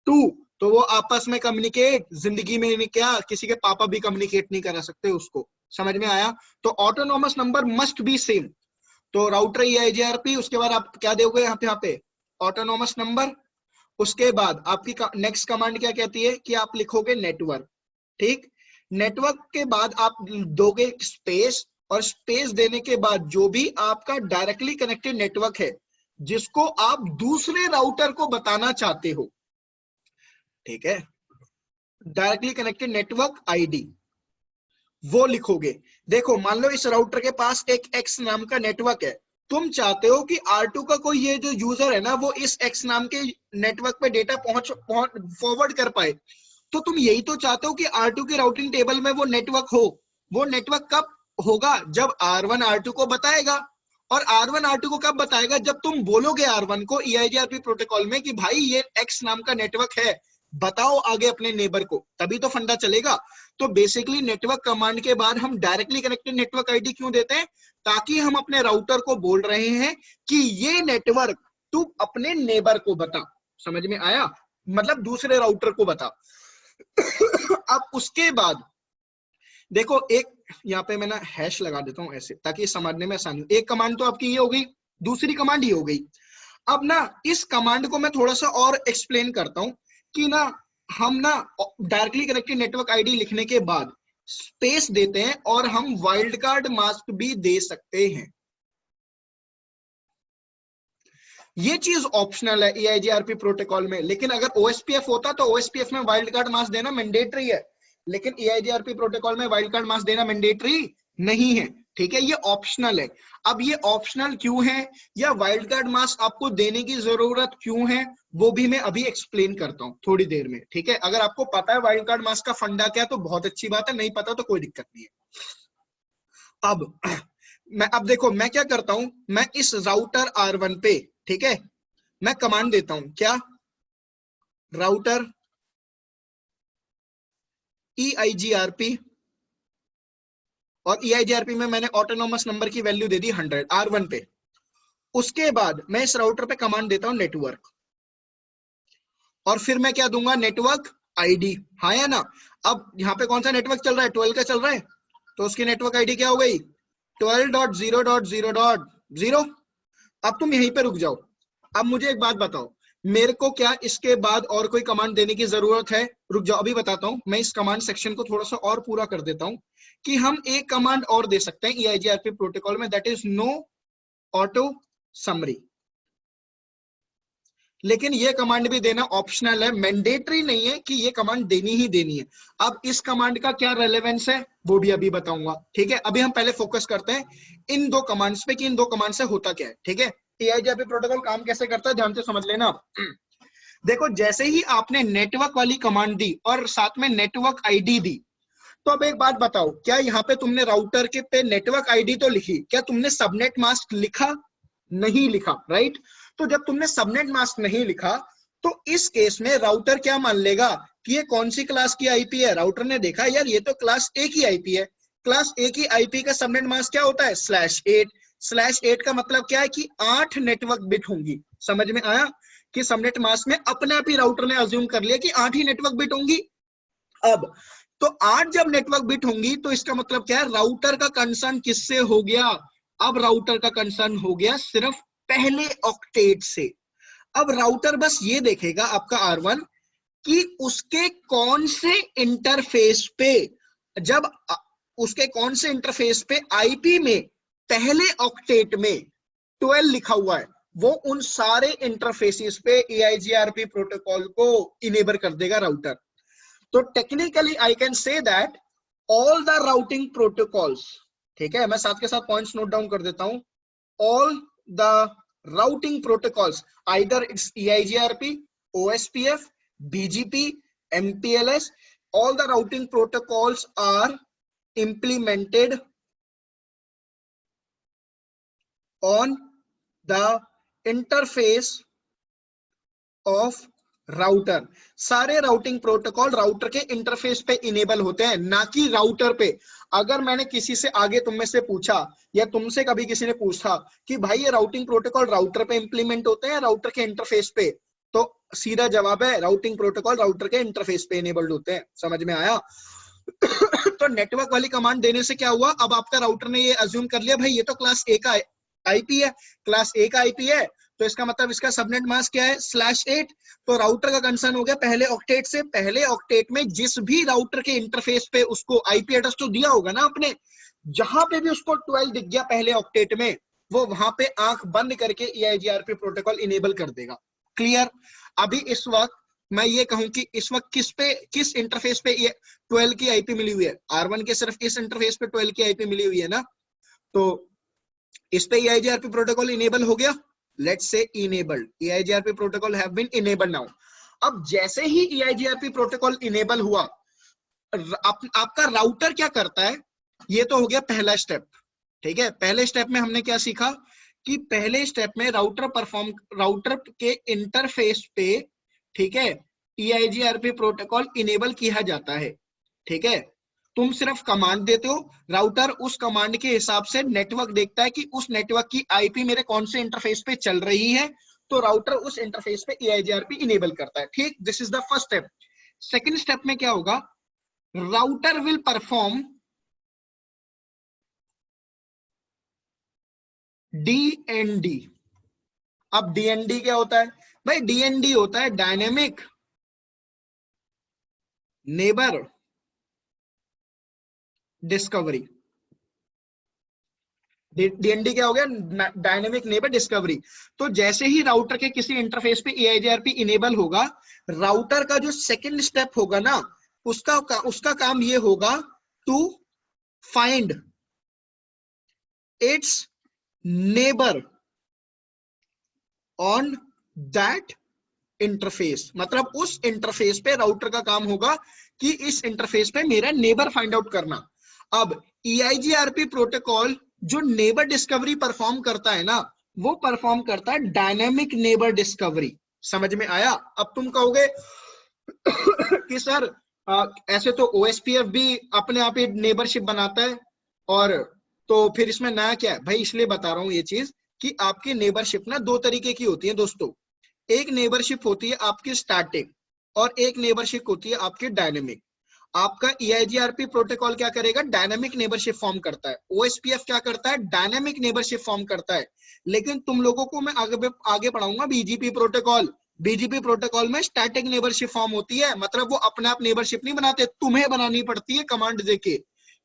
2, तो वो आपस में कम्युनिकेट जिंदगी में नहीं, क्या किसी के पापा भी कम्युनिकेट नहीं करा सकते उसको। समझ में आया? तो autonomous number must be same. तो राउटर EIGRP, उसके बाद आप क्या दोगे यहाँ पे ऑटोनॉमस नंबर, उसके बाद आपकी नेक्स्ट कमांड क्या कहती है कि आप लिखोगे नेटवर्क। ठीक, नेटवर्क के बाद आप दोगे स्पेस, और स्पेस देने के बाद जो भी आपका डायरेक्टली कनेक्टेड नेटवर्क है जिसको आप दूसरे राउटर को बताना चाहते हो, ठीक है, डायरेक्टली कनेक्टेड नेटवर्क आईडी वो लिखोगे। देखो मान लो इस राउटर के पास एक X नाम का नेटवर्क है, तुम चाहते हो कि R2 का कोई ये जो यूजर है ना वो इस X नाम के नेटवर्क पे डेटा फॉरवर्ड कर पाए, तो तुम यही तो चाहते हो कि R2 के राउटिंग टेबल में वो नेटवर्क हो, वो नेटवर्क कब होगा? जब R1 R2 को बताएगा। और R1 R2 को कब बताएगा? जब तुम बोलोगे R1 को EIGRP प्रोटोकॉल में कि भाई ये X नाम का नेटवर्क है, बताओ आगे अपने नेबर को, तभी तो फंडा चलेगा। तो बेसिकली नेटवर्क कमांड के बाद हम डायरेक्टली कनेक्टेड नेटवर्क आईडी क्यों देते हैं? ताकि हम अपने राउटर को बोल रहे हैं कि ये नेटवर्क तू अपने नेबर को बता। समझ में आया? मतलब दूसरे राउटर को बता। अब उसके बाद देखो, एक यहाँ पे मैं ना हैश लगा देता हूं ऐसे, ताकि समझने में आसानी हो। एक कमांड तो आपकी ये हो गई, दूसरी कमांड ये हो गई। अब ना इस कमांड को मैं थोड़ा सा और एक्सप्लेन करता हूं कि ना हम ना डायरेक्टली कनेक्टेड नेटवर्क आईडी लिखने के बाद स्पेस देते हैं और हम वाइल्ड कार्ड मास्क भी दे सकते हैं। ये चीज ऑप्शनल है EIGRP प्रोटोकॉल में, लेकिन अगर OSPF होता तो OSPF में वाइल्ड कार्ड मास्क देना मैंडेटरी है, लेकिन EIGRP प्रोटोकॉल में वाइल्ड कार्ड मास्क देना मैंडेटरी नहीं है। ठीक है, ये ऑप्शनल है। अब ये ऑप्शनल क्यों है या वाइल्ड कार्ड मास्क आपको देने की जरूरत क्यों है, वो भी मैं अभी एक्सप्लेन करता हूं थोड़ी देर में। ठीक है, अगर आपको पता है वाइल्ड कार्ड मास्क का फंडा क्या तो बहुत अच्छी बात है, नहीं पता तो कोई दिक्कत नहीं है। अब देखो मैं क्या करता हूं, मैं इस राउटर R1 पे, ठीक है, मैं कमांड देता हूं, क्या? राउटर EIGRP, और EIGRP में मैंने ऑटोनॉमस नंबर की वैल्यू दे दी 100 R1 पे। उसके बाद मैं इस राउटर पे कमांड देता हूं नेटवर्क, और फिर मैं क्या दूंगा? Network ID. हाँ या ना? अब यहाँ पे कौन सा नेटवर्क चल रहा है? 12 का चल रहा है, तो उसकी नेटवर्क आईडी क्या हो गई? 12.0.0.0। अब तुम यहीं पे रुक जाओ। अब मुझे एक बात बताओ, मेरे को क्या इसके बाद और कोई कमांड देने की जरूरत है? रुक जाओ, अभी बताता हूं। मैं इस कमांड सेक्शन को थोड़ा सा और पूरा कर देता हूं कि हम एक कमांड और दे सकते हैं EIGRP प्रोटोकॉल में, that is no auto summary. लेकिन ये कमांड भी देना ऑप्शनल है, मैंडेटरी नहीं है कि ये कमांड देनी ही देनी है। अब इस कमांड का क्या रेलेवेंस है वो भी अभी बताऊंगा। ठीक है, अभी हम पहले फोकस करते हैं इन दो कमांड्स पे कि इन दो कमांड से होता क्या है। ठीक है, EIGRP प्रोटोकॉल काम कैसे करता है ध्यान से समझ लेना। देखो, जैसे ही आपने नेटवर्क वाली कमांड दी और साथ में नेटवर्क आईडी दी, तो अब एक बात बताओ, क्या यहाँ पे तुमने राउटर के पे नेटवर्क आईडी तो लिखी, क्या तुमने सबनेट मास्क लिखा? नहीं लिखा, राइट? तो जब तुमने सबनेट मास्क नहीं लिखा तो इस केस में राउटर क्या मान लेगा कि ये कौन सी क्लास की आईपी है? राउटर ने देखा यार ये तो क्लास A की आईपी है, क्लास A की आईपी का सबनेट मास्क क्या होता है? /8। /8 का मतलब क्या है कि 8 नेटवर्क बिट होंगी। समझ में आया कि सबनेट मास्क में अपने आप ही राउटर ने अज्यूम कर लिया कि 8 ही नेटवर्क बिट होंगी। अब तो 8 जब नेटवर्क बिट होंगी तो इसका मतलब क्या है? राउटर का कंसर्न किससे हो गया? अब राउटर का कंसर्न हो गया सिर्फ पहले ऑक्टेट से। अब राउटर बस ये देखेगा आपका R1 कि उसके कौन से इंटरफेस पे, जब उसके कौन से इंटरफेस पे आईपी में पहले ऑक्टेट में 12 लिखा हुआ है, वो उन सारे इंटरफेसेस पे EIGRP प्रोटोकॉल को इनेबल कर देगा राउटर। तो technically I can say that all the routing protocols, ठीक है, मैं साथ के साथ पॉइंट्स नोट डाउन कर देता हूं, all the routing protocols, either it's EIGRP, OSPF, BGP, MPLS, all the routing protocols are implemented on the interface of router. सारे राउटिंग प्रोटोकॉल राउटर के इंटरफेस पे इनेबल होते हैं, ना कि राउटर पे। अगर मैंने किसी से आगे तुम में से पूछा या तुमसे कभी किसी ने पूछा कि भाई ये राउटिंग प्रोटोकॉल राउटर पे इंप्लीमेंट होते हैं राउटर के इंटरफेस पे, तो सीधा जवाब है राउटिंग प्रोटोकॉल राउटर के इंटरफेस पे इनेबल्ड होते हैं। समझ में आया? तो नेटवर्क वाली कमांड देने से क्या हुआ? अब आपका राउटर ने ये अज्यूम कर लिया भाई ये तो क्लास A का आईपी है, क्लास A का आईपी है, तो इसका मतलब इसका सबनेट मास्क क्या है? /8। तो राउटर का कंसर्न हो गया पहले ऑक्टेट से। पहले ऑक्टेट में जिस भी राउटर के इंटरफेस पे उसको आईपी एड्रेस तो दिया होगा ना आपने, जहां पे भी उसको 12 दिख गया पहले ऑक्टेट में, वो वहां पे आंख बंद करके EIGRP प्रोटोकॉल इनेबल कर देगा। क्लियर? अभी इस वक्त मैं ये कहूं कि इस वक्त किस इंटरफेस पे ये 12 की आईपी मिली हुई है? R1 के सिर्फ इस इंटरफेस पे 12 की आईपी मिली हुई है ना, तो इस पे EIGRP प्रोटोकॉल इनेबल हो गया। Let's say enabled, EIGRP protocol have been enabled now। अब जैसे ही EIGRP प्रोटोकॉल इनेबल हुआ, आपका राउटर क्या करता है? ये तो हो गया पहला स्टेप, ठीक है। पहले स्टेप में हमने क्या सीखा कि पहले स्टेप में राउटर के इंटरफेस पे, ठीक है, EIGRP प्रोटोकॉल इनेबल किया जाता है, ठीक है। तुम सिर्फ कमांड देते हो, राउटर उस कमांड के हिसाब से नेटवर्क देखता है कि उस नेटवर्क की आईपी मेरे कौन से इंटरफेस पे चल रही है, तो राउटर उस इंटरफेस पे EIGRP इनेबल करता है, ठीक। This is the first step. Second step में क्या होगा, राउटर विल परफॉर्म DND। अब DND क्या होता है भाई, DND होता है डायनेमिक नेबर डिस्कवरी। DND क्या हो गया, डायनेमिक नेबर डिस्कवरी। तो जैसे ही राउटर के किसी इंटरफेस पे EIGRP इनेबल होगा, राउटर का जो सेकंड स्टेप होगा ना, उसका काम ये होगा to find its neighbour on that interface. मतलब उस इंटरफेस पे राउटर का काम होगा कि इस इंटरफेस पे मेरा नेबर फाइंड आउट करना। अब EIGRP प्रोटोकॉल जो नेबर डिस्कवरी परफॉर्म करता है ना, वो परफॉर्म करता है डायनेमिक नेबर डिस्कवरी। समझ में आया? अब तुम कहोगे कि सर ऐसे तो OSPF भी अपने आप ही नेबरशिप बनाता है, और तो फिर इसमें नया क्या है भाई? इसलिए बता रहा हूं ये चीज कि आपकी नेबरशिप ना दो तरीके की होती है दोस्तों। एक नेबरशिप होती है आपकी स्टैटिक, और एक नेबरशिप होती है आपकी डायनेमिक। आपका EIGRP प्रोटोकॉल क्या करेगा, डायनेमिक नेबरशिप फॉर्म करता है। OSPF क्या करता है, डायनेमिक नेबरशिप फॉर्म करता है। लेकिन तुम लोगों को मैं आगे पढ़ाऊंगा BGP प्रोटोकॉल। BGP प्रोटोकॉल में स्टैटिक नेबरशिप फॉर्म होती है, मतलब वो अपने आप नेबरशिप नहीं बनाते, तुम्हें बनानी पड़ती है कमांड देके,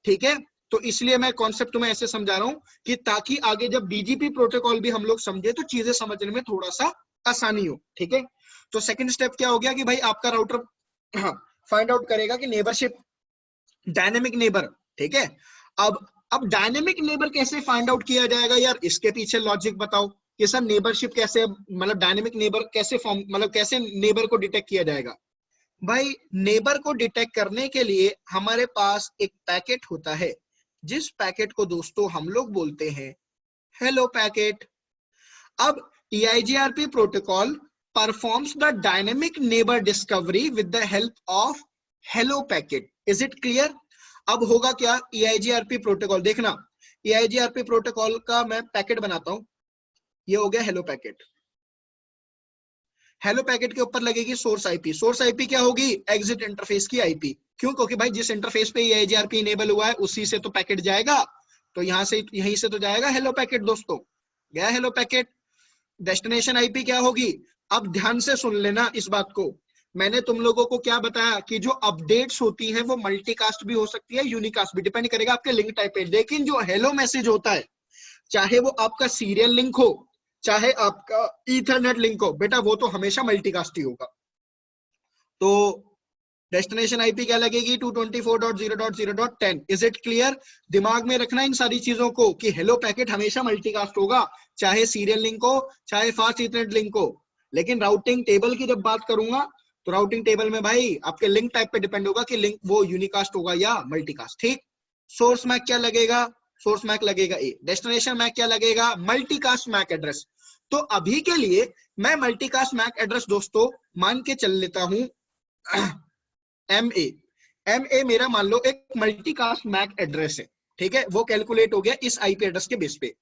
ठीक है। तो इसलिए मैं कॉन्सेप्ट तुम्हें ऐसे समझा रहा हूं कि ताकि आगे जब BGP प्रोटोकॉल भी हम लोग समझे तो चीजें समझने में थोड़ा सा आसानी हो, ठीक है। तो सेकंड स्टेप क्या हो गया कि भाई आपका राउटर फाइंड आउट करेगा कि नेबरशिप डायनेमिक नेबर, ठीक है। अब डायनेमिक नेबर कैसे फाइंड आउट किया जाएगा यार, इसके पीछे लॉजिक बताओ कि सर नेबरशिप कैसे, मतलब डायनेमिक नेबर कैसे फॉर्म, मतलब कैसे नेबर को डिटेक्ट किया जाएगा। भाई नेबर को डिटेक्ट करने के लिए हमारे पास एक पैकेट होता है, जिस पैकेट को दोस्तों हम लोग बोलते हैं हेलो पैकेट। अब EIGRP protocol performs the dynamic neighbor discovery with the help of hello packet. Is it clear? अब होगा क्या, EIGRP प्रोटोकॉल देखना, EIGRP प्रोटोकॉल का मैं पैकेट बनाता हूं, ये हो गया हेलो पैकेट। हेलो पैकेट के ऊपर लगेगी सोर्स आईपी। सोर्स आईपी क्या होगी, एग्जिट इंटरफेस की आईपी। क्यों? क्योंकि भाई जिस इंटरफेस पे EIGRP इनेबल हुआ है उसी से तो पैकेट जाएगा, तो यहीं से तो जाएगा हेलो पैकेट दोस्तों। गया हेलो पैकेट। डेस्टिनेशन आईपी क्या होगी, अब ध्यान से सुन लेना इस बात को। मैंने तुम लोगों को क्या बताया कि जो अपडेट्स होती है वो मल्टीकास्ट भी हो सकती है, यूनिकास्ट भी, डिपेंड करेगा आपके लिंक टाइप पे। लेकिन जो हेलो मैसेज होता है, चाहे वो आपका सीरियल लिंक हो, चाहे आपका ईथरनेट लिंक हो, बेटा वो तो हमेशा मल्टीकास्ट ही होगा। तो डेस्टिनेशन आईपी क्या लगेगी, 224.0.0.10। Is it clear? दिमाग में रखना इन सारी चीजों को कि हेलो पैकेट हमेशा मल्टीकास्ट होगा, चाहे सीरियल लिंक हो, चाहे फास्ट ईथरनेट लिंक हो। लेकिन राउटिंग टेबल की जब बात करूंगा तो राउटिंग टेबल में भाई आपके लिंक टाइप पे डिपेंड होगा कि लिंक वो यूनिकास्ट होगा या मल्टीकास्ट, ठीक। सोर्स मैक क्या लगेगा, सोर्स मैक लगेगा ए। डेस्टिनेशन मैक क्या लगेगा, मल्टीकास्ट मैक एड्रेस। तो अभी के लिए मैं मल्टीकास्ट मैक एड्रेस दोस्तों मान के चल लेता हूं MA मेरा मान लो एक मल्टीकास्ट मैक एड्रेस है, ठीक है। वो कैलकुलेट हो गया इस आईपी एड्रेस के बेस पे।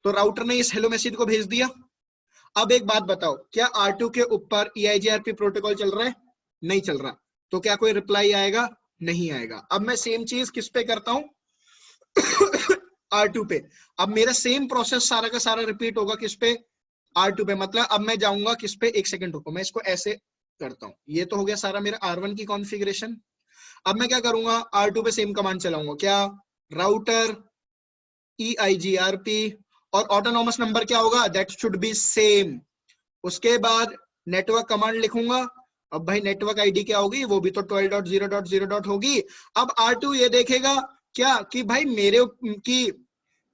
तो राउटर ने इस हेलो मैसेज को भेज दिया। अब एक बात बताओ, क्या R2 के ऊपर EIGRP प्रोटोकॉल चल रहा है? नहीं चल रहा। तो क्या कोई रिप्लाई आएगा? नहीं आएगा। अब मैं सेम चीज किस पे करता हूं R2 पे। अब मेरा सेम प्रोसेस सारा का सारा रिपीट होगा किस पे, R2 पे। मतलब अब मैं जाऊंगा किस पे, एक सेकंड रुको, मैं इसको ऐसे करता हूं। ये तो हो गया सारा मेरा R1 की कॉन्फ़िगरेशन। अब मैं क्या करूंगा, R2 पे सेम कमांड चलाऊंगा, क्या, राउटर EIGRP, और ऑटोनॉमस नंबर क्या होगा, दैट शुड बी सेम। उसके बाद नेटवर्क कमांड लिखूंगा। अब भाई नेटवर्क आईडी क्या होगी, वो भी तो 12.0.0. होगी। अब R2 ये देखेगा क्या कि भाई मेरे की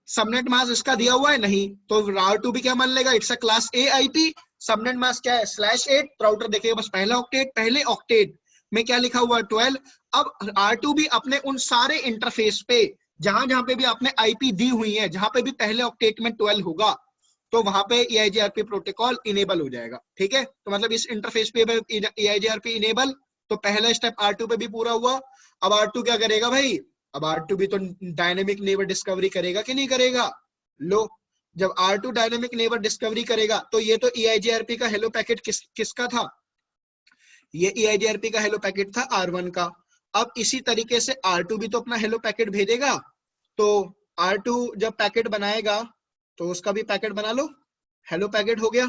सबनेट मास्क इसका दिया हुआ है, नहीं, तो R2 भी क्या मान लेगा, it's a class A IP। Subnet mask क्या है, /8। राउटर देखेगा बस पहला ऑक्टेट, पहले ऑक्टेट में क्या लिखा हुआ है, 12। अब R2 भी अपने उन सारे इंटरफेस पे जहां जहां पे भी आपने आईपी दी हुई है, जहां पे भी पहले ऑक्टेट में 12 होगा तो वहां पे EIGRP प्रोटोकॉल इनेबल हो जाएगा। ठीक है, तो मतलब इस इंटरफेस पे EIGRP इनेबल, तो पहला स्टेप R2 पे भी पूरा हुआ। अब R2 क्या करेगा भाई, अब R2 भी तो डायनेमिक नेबर डिस्कवरी करेगा कि नहीं करेगा। लो, जब R2 डायनेमिक नेबर डिस्कवरी करेगा तो ये तो EIGRP का हेलो पैकेट किसका था, ये EIGRP का हेलो पैकेट था R1 का। अब इसी तरीके से R2 भी तो अपना हेलो पैकेट भेजेगा, तो R2 जब पैकेट बनाएगा तो उसका भी पैकेट बना लो, हेलो पैकेट हो गया।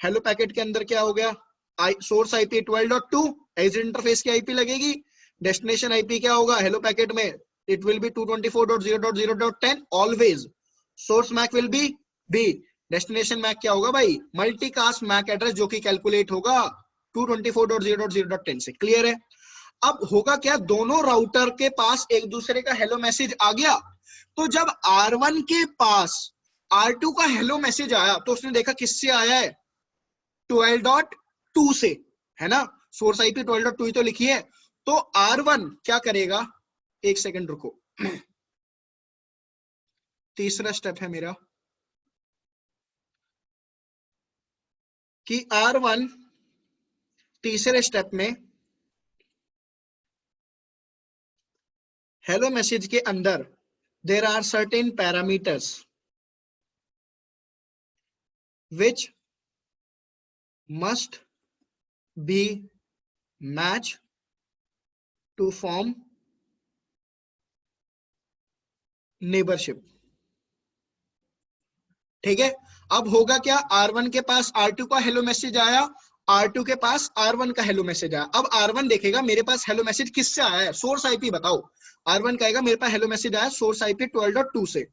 हेलो पैकेट के अंदर क्या हो गया, सोर्स आईपी 12.2 एज इंटरफेस की आईपी लगेगी, डेस्टिनेशन आईपी क्या होगा हेलो पैकेट में, it will be 224.0.0.10 always, source MAC will be be, destination MAC क्या होगा भाई, मल्टीकास्ट मैक एड्रेस जो कि कैलकुलेट होगा 224.0.0.10 से। क्लियर है। अब होगा क्या, दोनों राउटर के पास एक दूसरे का हेलो मैसेज आ गया, तो जब R1 के पास R2 का हेलो मैसेज आया तो उसने देखा किससे आया है, 12.2 से, है ना, सोर्स आईपी 12.2 ही तो लिखी है। तो R1 क्या करेगा, एक सेकंड रुको, तीसरा स्टेप है मेरा कि R1 तीसरे स्टेप में हेलो मैसेज के अंदर there are certain parameters which must be matched to form neighborship। ठीक है, अब होगा क्या, R1 के पास R2 का हेलो मैसेज आया, R2 के पास R1 का हेलो मैसेज आया। अब R1 देखेगा मेरे पास हेलो मैसेज किससे आया है, सोर्स आईपी बताओ। R1 कहेगा मेरे पास हेलो मैसेज आया सोर्स आईपी 12.2 से।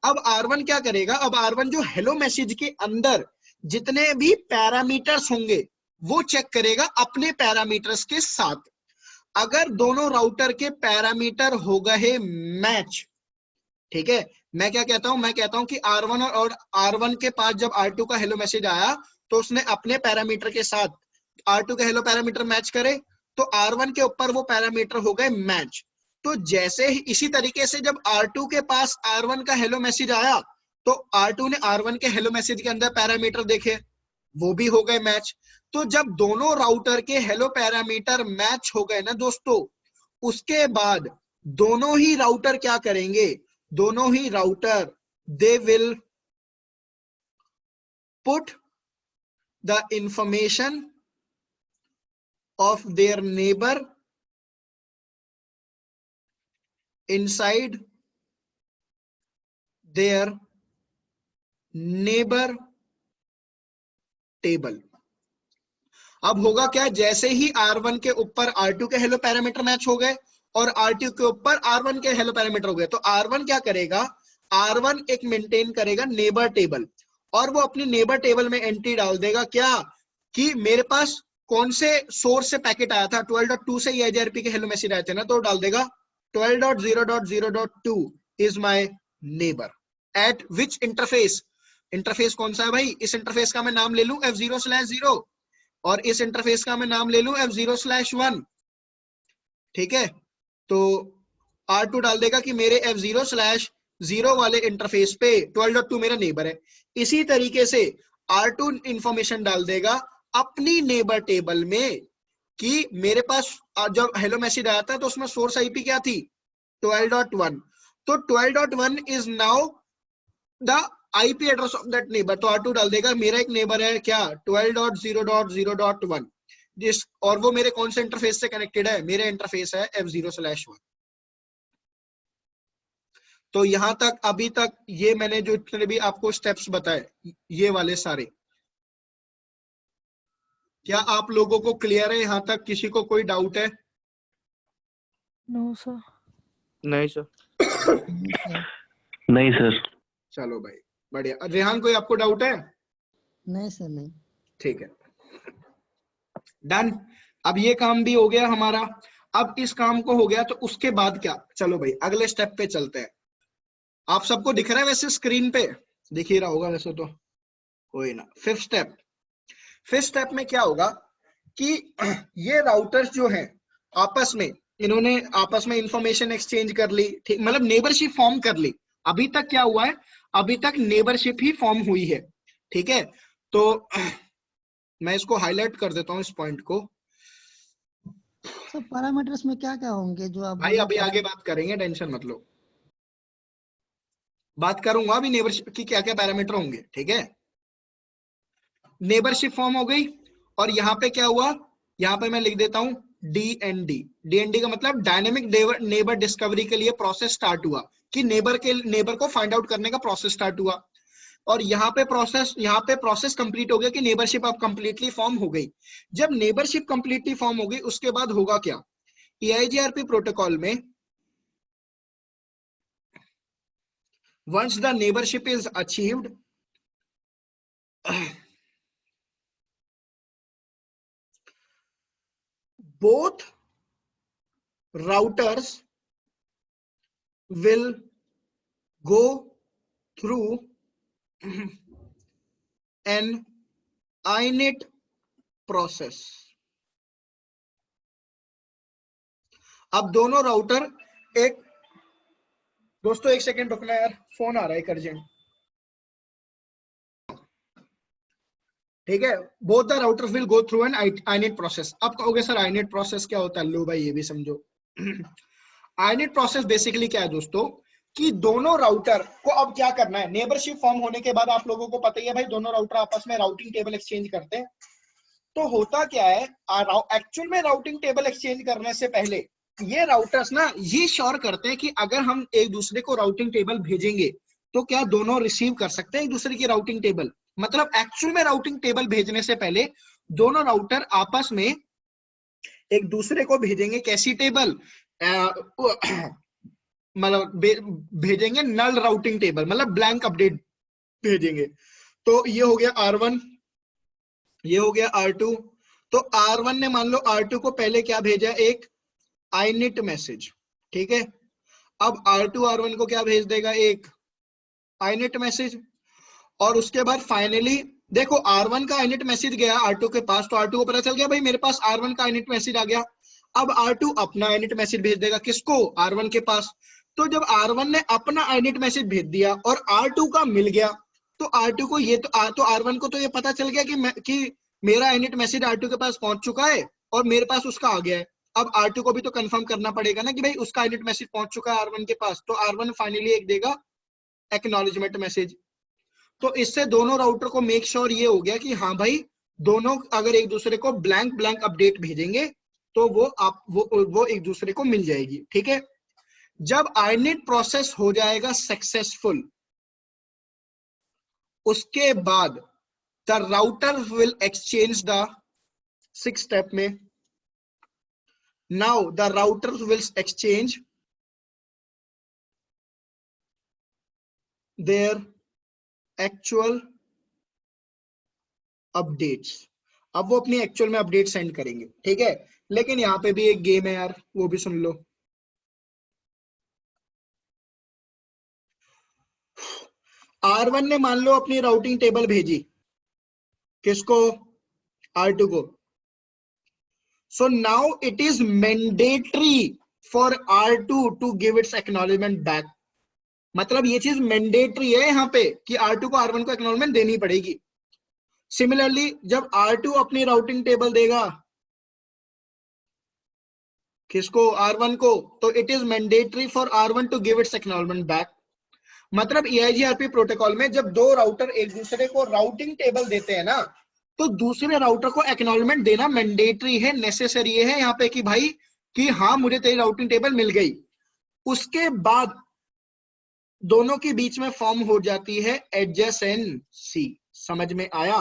अब R1 क्या करेगा, अब R1 जो हेलो मैसेज के अंदर जितने भी पैरामीटर्स होंगे वो चेक करेगा अपने पैरामीटर्स के साथ। अगर दोनों राउटर के पैरामीटर हो गए मैच, ठीक है, मैं क्या कहता हूं, मैं कहता हूं कि R1 और R1 के पास जब R2 का हेलो मैसेज आया तो उसने अपने पैरामीटर के साथ R2 के हेलो पैरामीटर मैच करे, तो R1 के ऊपर वो पैरामीटर हो गए मैच। तो जैसे ही इसी तरीके से जब R2 के पास R1 का हेलो मैसेज आया तो R2 ने R1 के हेलो मैसेज के अंदर पैरामीटर देखे, वो भी हो गए मैच। तो जब दोनों राउटर के हेलो पैरामीटर मैच हो गए ना दोस्तों, उसके बाद दोनों ही राउटर क्या करेंगे, दोनों ही router they will put the information of their neighbor inside their neighbor table। अब होगा क्या, जैसे ही R1 के ऊपर R2 के हेलो पैरामीटर मैच हो गए और R2 के ऊपर R1 के हेलो पैरामीटर हो गए, तो R1 क्या करेगा, R1 एक मेंटेन करेगा नेबर टेबल, और वो अपनी नेबर टेबल में एंट्री डाल देगा क्या, कि मेरे पास कौन से सोर्स से पैकेट आया था, 12.2 से EIGRP के हेलो मैसेज आए थे ना, तो डाल देगा 12.0.0.2 is my neighbour eight which interface, interface कौन सा है भाई, इस इंटरफेस का मैं नाम ले लूं F0/0 और इस इंटरफेस का मैं नाम ले लूं F0/1। ठीक है, तो R2 डाल देगा कि मेरे F0/0 वाले इंटरफेस पे 12.2 मेरा नेबर है। इसी तरीके से R2 इंफॉर्मेशन डाल देगा अपनी नेबर टेबल में कि मेरे पास जब हेलो मैसेज आया था तो उसमें सोर्स आईपी क्या थी 12.1, तो 12.1 is now the IP address of that neighbour. तो R2 डाल देगा मेरा एक नेबर है क्या 12.0.0.1 जिस, और वो मेरे कौन से इंटरफेस से कनेक्टेड है, मेरे इंटरफेस है F0/1। तो यहां तक अभी तक ये मैंने जो इतने भी आपको स्टेप्स बताए ये वाले सारे, क्या आप लोगों को क्लियर है यहां तक, किसी को कोई डाउट है? No, sir. नहीं सर। नहीं सर। चलो भाई बढ़िया। रेहान कोई आपको डाउट है? नहीं सर नहीं। ठीक है, डन। अब ये काम भी हो गया हमारा। अब इस काम को हो गया तो उसके बाद क्या, चलो भाई अगले स्टेप पे चलते हैं। आप सबको दिख रहा है वैसे स्क्रीन पे, दिख ही रहा होगा वैसे तो, कोई ना। फिफ्थ स्टेप में क्या होगा कि ये राउटर्स जो हैं आपस में इन्होंने आपस में इंफॉर्मेशन एक्सचेंज कर ली, ठीक, मतलब नेबरशिप फॉर्म कर ली। अभी तक क्या हुआ है, अभी तक नेबरशिप ही फॉर्म हुई है, ठीक है। तो मैं इसको हाईलाइट कर देता हूं इस पॉइंट को। सर पैरामीटर्स में क्या क्या होंगे जो आप भाई बोले अभी आगे बात करेंगे, टेंशन मत लो, बात करूंगा अभी नेबरशिप की क्या क्या पैरामीटर होंगे, ठीक है। नेबरशिप फॉर्म हो गई, और यहां पे क्या हुआ, यहां पे मैं लिख देता हूं डीएनडी। डीएनडी का मतलब डायनेमिक नेबर डिस्कवरी के लिए प्रोसेस स्टार्ट हुआ, कि नेबर को फाइंड आउट करने का प्रोसेस स्टार्ट हुआ। और यहाँ पे प्रोसेस कंप्लीट हो गया कि नेबरशिप अब कंप्लीटली फॉर्म हो गई। जब नेबरशिप कंप्लीटली फॉर्म हो गई, उसके बाद होगा क्या, EIGRP प्रोटोकॉल में once the neighborship is achieved, both routers will go through an init process. अब दोनों राउटर एक, दोस्तों एक सेकेंड रुकना यार, फोन आ रहा है एक अर्जेंट, ठीक है। Both the routers will go through an init process. अब कहोगे सर आईनेट प्रोसेस क्या होता है, लो भाई ये भी समझो। आईनेट प्रोसेस बेसिकली क्या है दोस्तों, कि दोनों राउटर को अब क्या करना है, नेबरशिप फॉर्म होने के बाद आप लोगों को पता ही है भाई, दोनों राउटर आपस में राउटिंग टेबल एक्सचेंज करते हैं। तो होता क्या है, एक्चुअल में राउटिंग टेबल एक्सचेंज करने से पहले ये राउटर्स ना ये श्योर करते हैं कि अगर हम एक दूसरे को राउटिंग टेबल भेजेंगे तो क्या दोनों रिसीव कर सकते हैं एक दूसरे की राउटिंग टेबल। मतलब एक्चुअल में राउटिंग टेबल भेजने से पहले दोनों राउटर आपस में एक दूसरे को भेजेंगे कैसी टेबल, मतलब भेजेंगे नल राउटिंग टेबल, मतलब ब्लैंक अपडेट भेजेंगे। तो ये हो गया R1, ये हो गया R2। तो R1 ने मान लो R2 को पहले क्या भेजा, एक आईनिट मैसेज, ठीक है। अब R2 R1 को क्या भेज देगा, एक आईनिट मैसेज। और उसके बाद फाइनली देखो R1 का आईनिट मैसेज गया R2 के पास, तो R2 को पता चल गया भाई मेरे पास R1 का आईनिट मैसेज आ गया। अब R2 अपना आईनिट मैसेज भेज देगा किसको, R1 के पास। तो जब R1 ने अपना आईनिट मैसेज भेज दिया और R2 का मिल गया, तो R2 को ये तो R1 को तो ये पता चल गया कि मेरा आईनिट मैसेज R2 के पास पहुंच चुका है और मेरे पास उसका आ गया है। अब R2 को भी तो कंफर्म करना पड़ेगा ना कि भाई उसका आईनिट मैसेज पहुंच चुका है R1 के पास, तो R1 फाइनली एक देगा एक्नॉलेजमेंट मैसेज। तो इससे दोनों राउटर को मेक श्योर ये हो गया कि हाँ भाई दोनों अगर एक दूसरे को ब्लैंक अपडेट भेजेंगे तो वो एक दूसरे को मिल जाएगी, ठीक है। जब आईनिट प्रोसेस हो जाएगा सक्सेसफुल, उसके बाद the router will exchange the 6 step में, now the router will exchange their actual updates. अब वो अपनी एक्चुअल में अपडेट सेंड करेंगे, ठीक है। लेकिन यहाँ पे भी एक गेम है यार, वो भी सुन लो। R1 ने मान लो अपनी राउटिंग टेबल भेजी किसको, R2 को। So now it is mandatory for R2 to give its acknowledgement back. मतलब ये चीज मैंडेटरी है यहाँ पे कि R2 को R1 को एक्नॉलेजमेंट देनी पड़ेगी। सिमिलरली जब R2 अपनी राउटिंग टेबल देगा किसको, R1 को, तो it is mandatory for R1 to give its acknowledgement back. मतलब EIGRP प्रोटोकॉल में जब दो राउटर एक दूसरे को राउटिंग टेबल देते हैं ना, तो दूसरे राउटर को एक्नॉलेजमेंट देना मैंडेटरी है, नेसेसरी है यहाँ पे कि भाई कि हाँ मुझे तेरी राउटिंग टेबल मिल गई। उसके बाद दोनों के बीच में फॉर्म हो जाती है एडजेसेंसी। समझ में आया।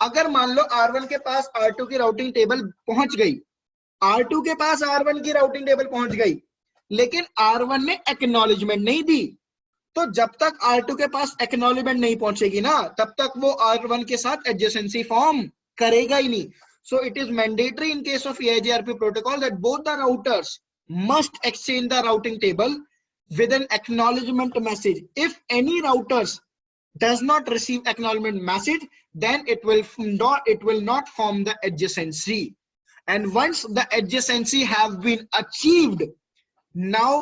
अगर मान लो R1 के पास R2 की राउटिंग टेबल पहुंच गई, R2 के पास R1 की राउटिंग टेबल पहुंच गई, लेकिन R1 ने एक्नॉलेजमेंट नहीं दी, तो जब तक R2 के पास एक्नॉलेजमेंट नहीं पहुंचेगी ना, तब तक वो R1 के साथ एडजेसेंसी फॉर्म करेगा ही नहीं। So it is mandatory in case of EIGRP protocol that both the routers must exchange the routing table with an acknowledgement message. If any routers does not receive acknowledgement message, then it will not form the adjacency. and once the adjacency have been achieved, now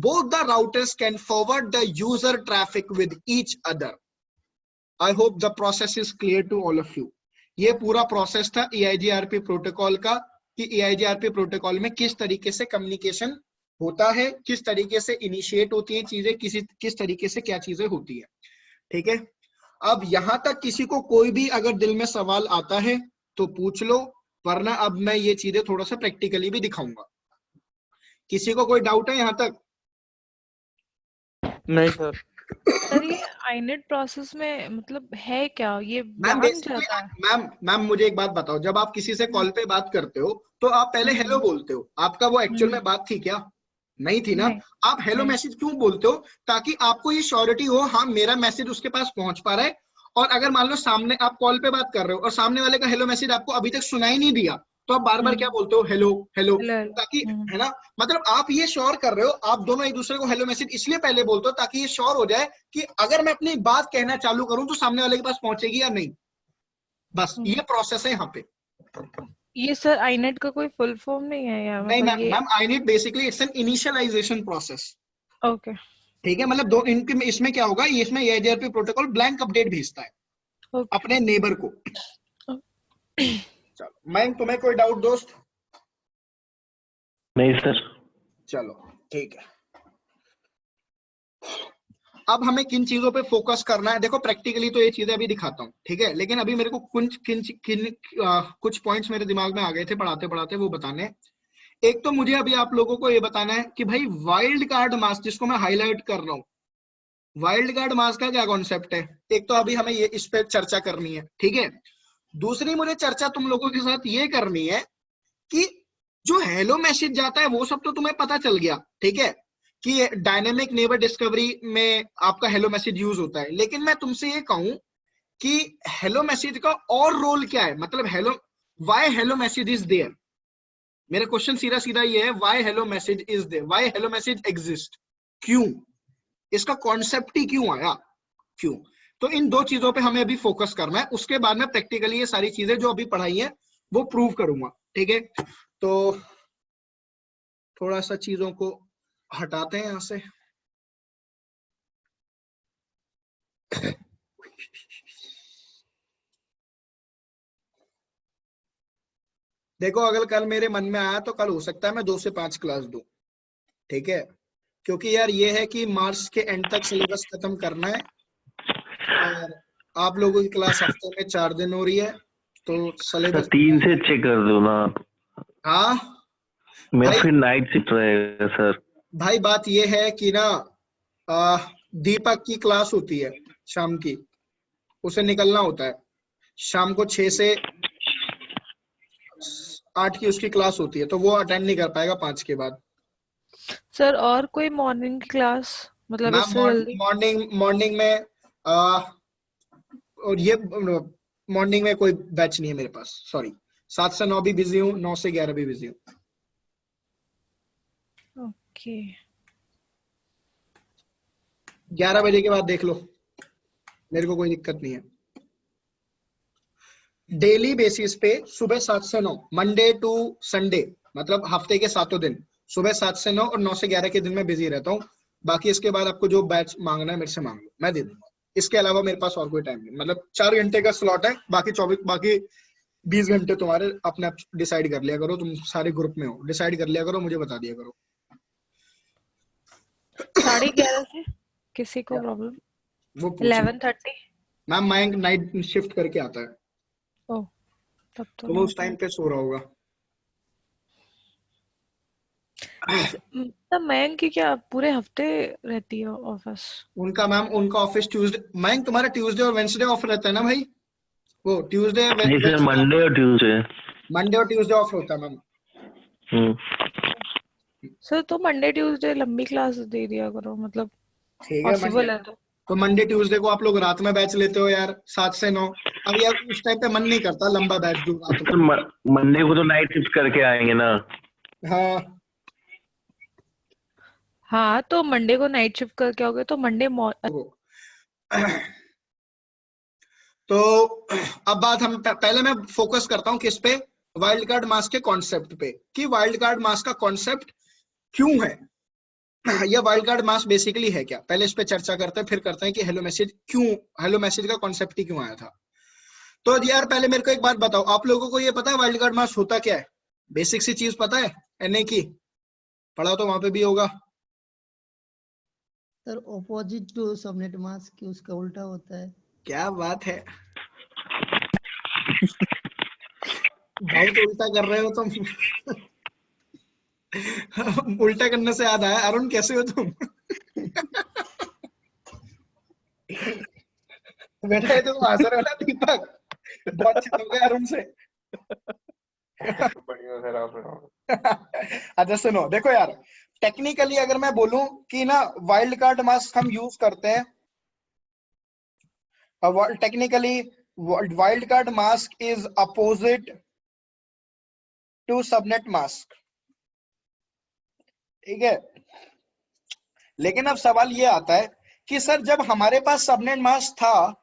both the routers can forward the user traffic with each other. I hope the process is clear to all of you. ये पूरा process था EIGRP protocol का कि EIGRP protocol में किस तरीके से communication होता है, किस तरीके से इनिशिएट होती हैं चीजें, किस तरीके से क्या चीजें होती है। ठीक है, अब यहां तक किसी को कोई भी अगर दिल में सवाल आता है तो पूछ लो, वरना अब मैं ये चीजें थोड़ा सा प्रैक्टिकली भी दिखाऊंगा। किसी को कोई डाउट है यहां तक? नहीं सर। सर ये आईनेट प्रोसेस में मतलब है क्या, ये मैम भाग जाता है? मैम मुझे एक बात बताओ, जब आप किसी से कॉल पे बात करते हो तो आप पहले हेलो बोलते हो, आपका वो एक्चुअल में बात थी क्या? नहीं थी ना। नहीं, आप हेलो नहीं। मैसेज क्यों बोलते हो? ताकि आपको ये श्योरिटी हो, हाँ मेरा मैसेज उसके पास पहुंच पा रहा है। और अगर मान लो सामने आप कॉल पे बात कर रहे हो और सामने वाले का हेलो मैसेज आपको अभी तक सुनाई नहीं दिया, तो आप बार बार क्या बोलते हो? Hello hello. हेलो। ताकि, है ना, मतलब आप ये श्योर कर रहे हो, आप दोनों एक दूसरे को हेलो मैसेज इसलिए पहले बोलते हो ताकि ये श्योर हो जाए कि अगर मैं अपनी बात कहना चालू करूं तो सामने वाले के पास पहुंचेगी या नहीं। बस ये प्रोसेस है यहाँ पे। ये सर आईनेट का कोई फुल फॉर्म नहीं है या नहीं मतलब ये? Ma'am, init basically it's an initialization process. Okay. ठीक है, मतलब दो इनके इसमें क्या होगा, इसमें EIGRP प्रोटोकॉल ब्लैंक अपडेट भेजता है ओके। अपने नेबर को। चलो मैं, तुम्हें कोई डाउट दोस्त? नहीं सर। चलो ठीक है, अब हमें किन चीजों पे फोकस करना है? देखो प्रैक्टिकली तो ये चीजें अभी दिखाता हूँ, ठीक है, लेकिन अभी मेरे को कुछ पॉइंट्स मेरे दिमाग में आ गए थे पढ़ाते पढ़ाते, वो बताने हैं। एक तो मुझे अभी आप लोगों को ये बताना है कि भाई वाइल्ड कार्ड मास्क, जिसको मैं हाईलाइट कर रहा हूँ, वाइल्ड कार्ड मास्क का क्या कॉन्सेप्ट है? एक तो अभी हमें ये इस पे चर्चा करनी है, ठीक है। दूसरी मुझे चर्चा तुम लोगों के साथ ये करनी है कि जो हेलो मैसेज जाता है वो सब तो तुम्हें पता चल गया, ठीक है, कि डायनेमिक नेबर डिस्कवरी में आपका हेलो मैसेज यूज होता है। लेकिन मैं तुमसे ये कहूं कि हेलो मैसेज का और रोल क्या है, मतलब hello, why hello message is there. मेरा क्वेश्चन सीधा सीधा ये है, why hello message is there, why hello message exist, क्यों, इसका कॉन्सेप्ट ही क्यों आया, क्यों। तो इन दो चीजों पे हमें अभी फोकस करना है, उसके बाद में प्रैक्टिकली ये सारी चीजें जो अभी पढ़ाई है वो प्रूव करूंगा, ठीक है। तो थोड़ा सा चीजों को हटाते हैं यहां से। देखो अगर कल मेरे मन में आया तो कल हो सकता है मैं 2 से 5 क्लास दूं, ठीक है, क्योंकि यार ये है कि मार्च के एंड तक सिलेबस खत्म करना है और आप लोगों की क्लास हफ्ते में 4 दिन हो रही है, तो सिलेबस 3 से चेक कर दो ना। हाँ मेरा भाई, फिर नाइट शिफ्ट रहेगा सर। भाई बात ये है कि ना दीपक की क्लास होती है शाम की, उसे निकलना होता है शाम को 6 से 8 की उसकी क्लास होती है, तो वो अटेंड नहीं कर पाएगा 5 के बाद। सर और कोई मॉर्निंग क्लास मतलब मैम इससे जल्दी? मॉर्निंग में और ये मॉर्निंग में कोई बैच नहीं है मेरे पास, सॉरी। 7 से 9 भी बिजी हूँ, 9 से 11 भी बिजी हूँ। ओके। 11 बजे के बाद देख लो, मेरे को कोई दिक्कत नहीं है। डेली बेसिस पे सुबह 7 से 9, मंडे टू संडे, मतलब हफ्ते के 7 दिन, सुबह 7 से 9 और 9 से 11 के दिन में बिजी रहता हूँ। बाकी इसके बाद आपको जो बैच मांगना है मेरे से मांग लो, मैं दे दूंगा। इसके अलावा मेरे पास और कोई टाइम नहीं, मतलब 4 घंटे का स्लॉट है, बाकी 20 घंटे तुम्हारे अपने आप डिसाइड कर लिया करो, तुम सारे ग्रुप में हो, डिसाइड कर लिया करो, मुझे बता दिया करो। 11:30 से किसी को प्रॉब्लम? वो 11:30? मैम मयंक नाइट शिफ्ट करके आता है, ओह तब तो तो वो उस टाइम पे सो रहा होगा। तब मयंक की क्या पूरे हफ्ते रहती है ऑफिस? उनका मैम, उनका ऑफिस ट्यूसडे, मयंक तुम्हारा ट्यूसडे और वेंसडे ऑफ रहता है ना भाई? वो ट्यूसडे नहीं सर, मंडे और ट्यूसडे। मंडे और ट्यूसडे ऑफ होता है मैम। सर तो मंडे ट्यूसडे लंबी क्लास दे दिया करो, मतलब ठीक है, पॉसिबल है तो मंडे ट्यूसडे को आप लोग रात में बैच लेते हो यार 7 से 9। अब यार उस टाइम पे मन नहीं करता लंबा बैच दूं रात सर में। मंडे को तो नाइट शिफ्ट करके आएंगे ना। हाँ हाँ, तो मंडे को नाइट शिफ्ट करके आओगे तो मंडे तो अब बात हम पहले मैं फोकस करता हूँ किस पे, वाइल्ड कार्ड मास्क के कॉन्सेप्ट पे कि वाइल्ड कार्ड मास्क का कॉन्सेप्ट क्यों है, या वाइल्ड कार्ड मास्क बेसिकली है क्या। पहले इस पे चर्चा करते हैं, फिर करते हैं कि हेलो मैसेज क्यों, हेलो मैसेज का कॉन्सेप्ट ही क्यों आया था। तो यार पहले मेरे को एक बात बताओ, आप लोगों को ये पता है वाइल्ड कार्ड मास्क होता क्या है? बेसिक सी चीज पता है एनए की, पढ़ा तो वहां पे भी होगा। Sir opposite to subnet mask, उसका उल्टा होता है। क्या बात है बहुत उल्टा कर रहे हो तुम। उल्टा करने से याद आया, अरुण कैसे हो तुम? बेटा ये तो हंस रहे हो ना दीपक, बहुत चिढ़ हो गए अरुण से। बढ़िया सर आप। अच्छा सुनो, देखो यार टेक्निकली अगर मैं बोलूं कि ना वाइल्ड कार्ड मास्क हम यूज करते हैं, technically wild card mask is opposite to subnet mask, ठीक है। लेकिन अब सवाल ये आता है कि सर जब हमारे पास सबनेट मास्क था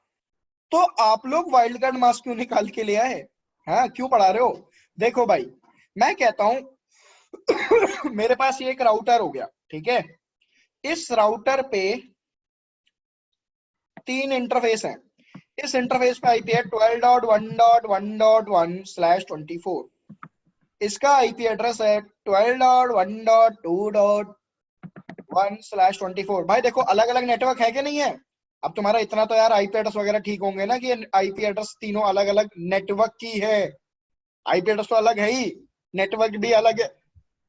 तो आप लोग वाइल्ड कार्ड मास्क क्यों निकाल के ले आए? हाँ क्यों पढ़ा रहे हो? देखो भाई मैं कहता हूं मेरे पास ये एक राउटर हो गया, ठीक है। इस राउटर पे 3 इंटरफेस हैं। इस इंटरफेस पे आईपी है 12.1.1.1/24। इसका आईपी एड्रेस है 12.1.2.1/24। भाई देखो अलग अलग नेटवर्क है कि नहीं है? अब तुम्हारा इतना तो यार आईपी एड्रेस वगैरह ठीक होंगे ना कि आईपी एड्रेस तीनों अलग अलग नेटवर्क की है। आईपी एड्रेस तो अलग है ही, नेटवर्क भी अलग है,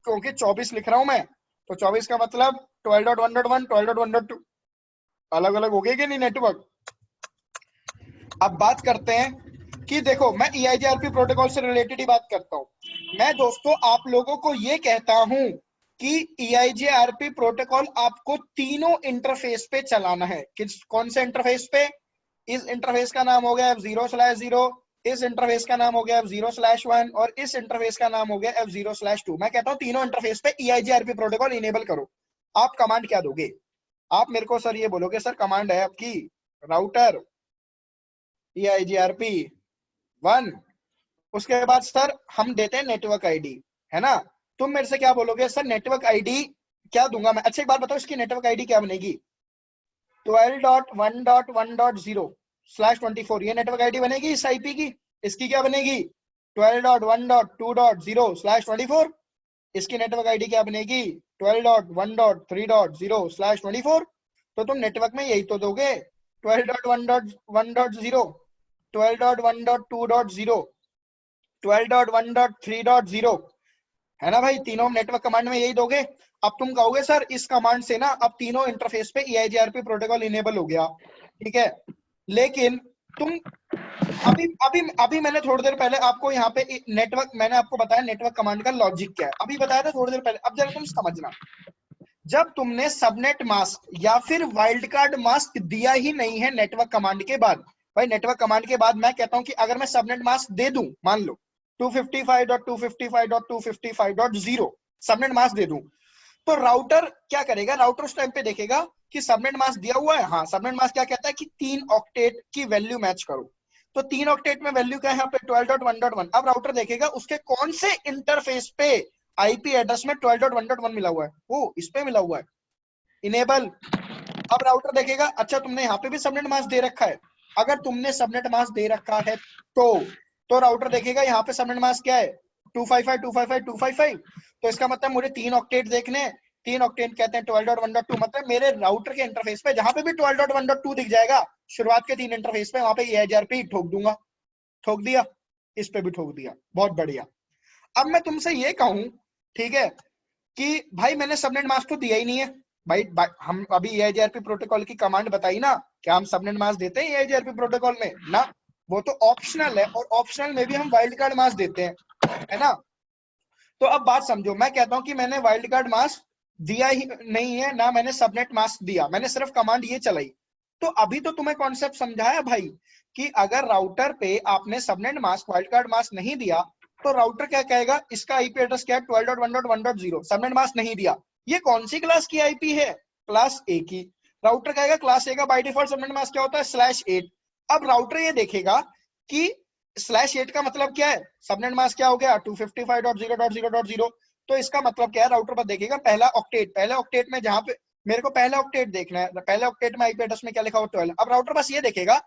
क्योंकि 24 लिख रहा हूं मैं, तो 24 का मतलब 12.1.1 12.1.2 अलग अलग हो गए कि नहीं नेटवर्क। अब बात करते हैं कि देखो मैं EIGRP प्रोटोकॉल से रिलेटेड ही बात करता हूं। मैं दोस्तों आप लोगों को ये कहता हूं कि EIGRP प्रोटोकॉल आपको तीनों इंटरफेस पे चलाना है। किस कौन से इंटरफेस पे? इस इंटरफेस का नाम हो गया F0/0, इस इंटरफेस का नाम हो गया F0/1 और इस इंटरफेस का नाम हो गया F0/2। मैं कहता हूं तीनों इंटरफेस पे EIGRP प्रोटोकॉल इनेबल करो। आप कमांड क्या दोगे? आप मेरे को सर ये बोलोगे सर कमांड है आपकी राउटर EIGRP1, उसके बाद सर हम देते हैं नेटवर्क आईडी, है ना। तुम मेरे से क्या बोलोगे सर नेटवर्क आईडी क्या दूंगा मैं? अच्छा एक बात बताओ इसकी नेटवर्क आईडी क्या बनेगी? 12.1.1.0/24 ये नेटवर्क आईडी बनेगी इस आईपी की। इसकी क्या बनेगी? 12.1.2.0/24। इसकी नेटवर्क आईडी क्या बनेगी? 12.1.3.0/24। तो तुम नेटवर्क में यही तो दोगे 12.1.1.0, 12.1.2.0, 12.1.3.0, है ना भाई। तीनों नेटवर्क कमांड में यही दोगे। अब तुम कहोगे सर इस कमांड से ना अब तीनों इंटरफेस पे EIGRP प्रोटोकॉल इनेबल हो गया, ठीक है। लेकिन तुम अभी अभी अभी मैंने थोड़ी देर पहले आपको यहाँ पे नेटवर्क, मैंने आपको बताया नेटवर्क कमांड का लॉजिक क्या है, अभी बताया था थोड़ी देर पहले। अब जरा तुम समझना, जब तुमने सबनेट मास्क या फिर वाइल्ड कार्ड मास्क दिया ही नहीं है नेटवर्क कमांड के बाद, भाई नेटवर्क कमांड के बाद मैं कहता हूं कि अगर मैं सबनेट मास्क दे दूं, मान लो 255.255.255.0 सबनेट मास्क दे दूं, तो राउटर क्या करेगा? राउटर उस टाइम पे देखेगा कि सबनेट मास्क दिया हुआ है, हाँ सबनेट मास्क क्या कहता है कि 3 ऑक्टेट की वैल्यू मैच करो। तो 3 ऑक्टेट में वैल्यू क्या है यहाँ पे? 12.1.1। अब राउटर देखेगा उसके कौन से इंटरफेस पे आईपी एड्रेस में 12.1.1 मिला हुआ है, वो इस पे मिला हुआ है, इनेबल। अब राउटर देखेगा अच्छा तुमने यहाँ पे भी सबनेट मास्क दे रखा है, अगर तुमने सबनेट मास्क दे रखा है तो राउटर देखेगा यहाँ पे सबनेट मास्क क्या है? 255.255.255। तो इसका मतलब मुझे 3 ऑक्टेट देखने हैं। 3 ऑक्टेट कहते हैं 12.1.2, मतलब मेरे राउटर के इंटरफेस पे जहां पे भी 12.1.2 दिख जाएगा शुरुआत के 3 इंटरफेस पे, वहां पे EIGRP ठोक दूंगा। ठोक दिया, इस पे भी ठोक दिया, बहुत बढ़िया। अब मैं तुमसे ये कहूं, ठीक है, कि भाई मैंने सबनेट मास्क तो दिया ही नहीं है। भाई हम अभी EIGRP प्रोटोकॉल की कमांड बताई ना, क्या हम सबनेट मास्क देते हैं EIGRP प्रोटोकॉल में? ना, वो तो ऑप्शनल है, और ऑप्शनल में भी हम वाइल्ड कार्ड मास्क देते हैं, है ना। तो अब बात समझो, मैं कहता हूं कि मैंने वाइल्ड कार्ड मास्क दिया ही नहीं है, ना मैंने सबनेट मास्क दिया, मैंने सिर्फ कमांड ये चलाई। तो अभी तो तुम्हें कॉन्सेप्ट समझाया भाई कि अगर राउटर पे आपने subnet mask wild card mask नहीं दिया तो राउटर क्या कहेगा? इसका आईपी एड्रेस क्या है? 12.1.1.0। सबनेट मास्क नहीं दिया, ये कौन सी क्लास की आईपी है? क्लास ए की। राउटर कहेगा क्लास ए का बाय डिफॉल्ट सबनेट मास्क क्या होता है? /8। अब राउटर ये देखेगा कि /8 का मतलब क्या है, सबनेट मास्क क्या हो गया 255.0.0.0। तो इसका मतलब क्या है, राउटर पर देखेगा पहला ऑक्टेट, पहले ऑक्टेट में जहां पे मेरे को पहला ऑक्टेट देखना है, पहले ऑक्टेट में आईपी एड्रेस में क्या लिखा हुआ 12। अब राउटर बस ये देखेगा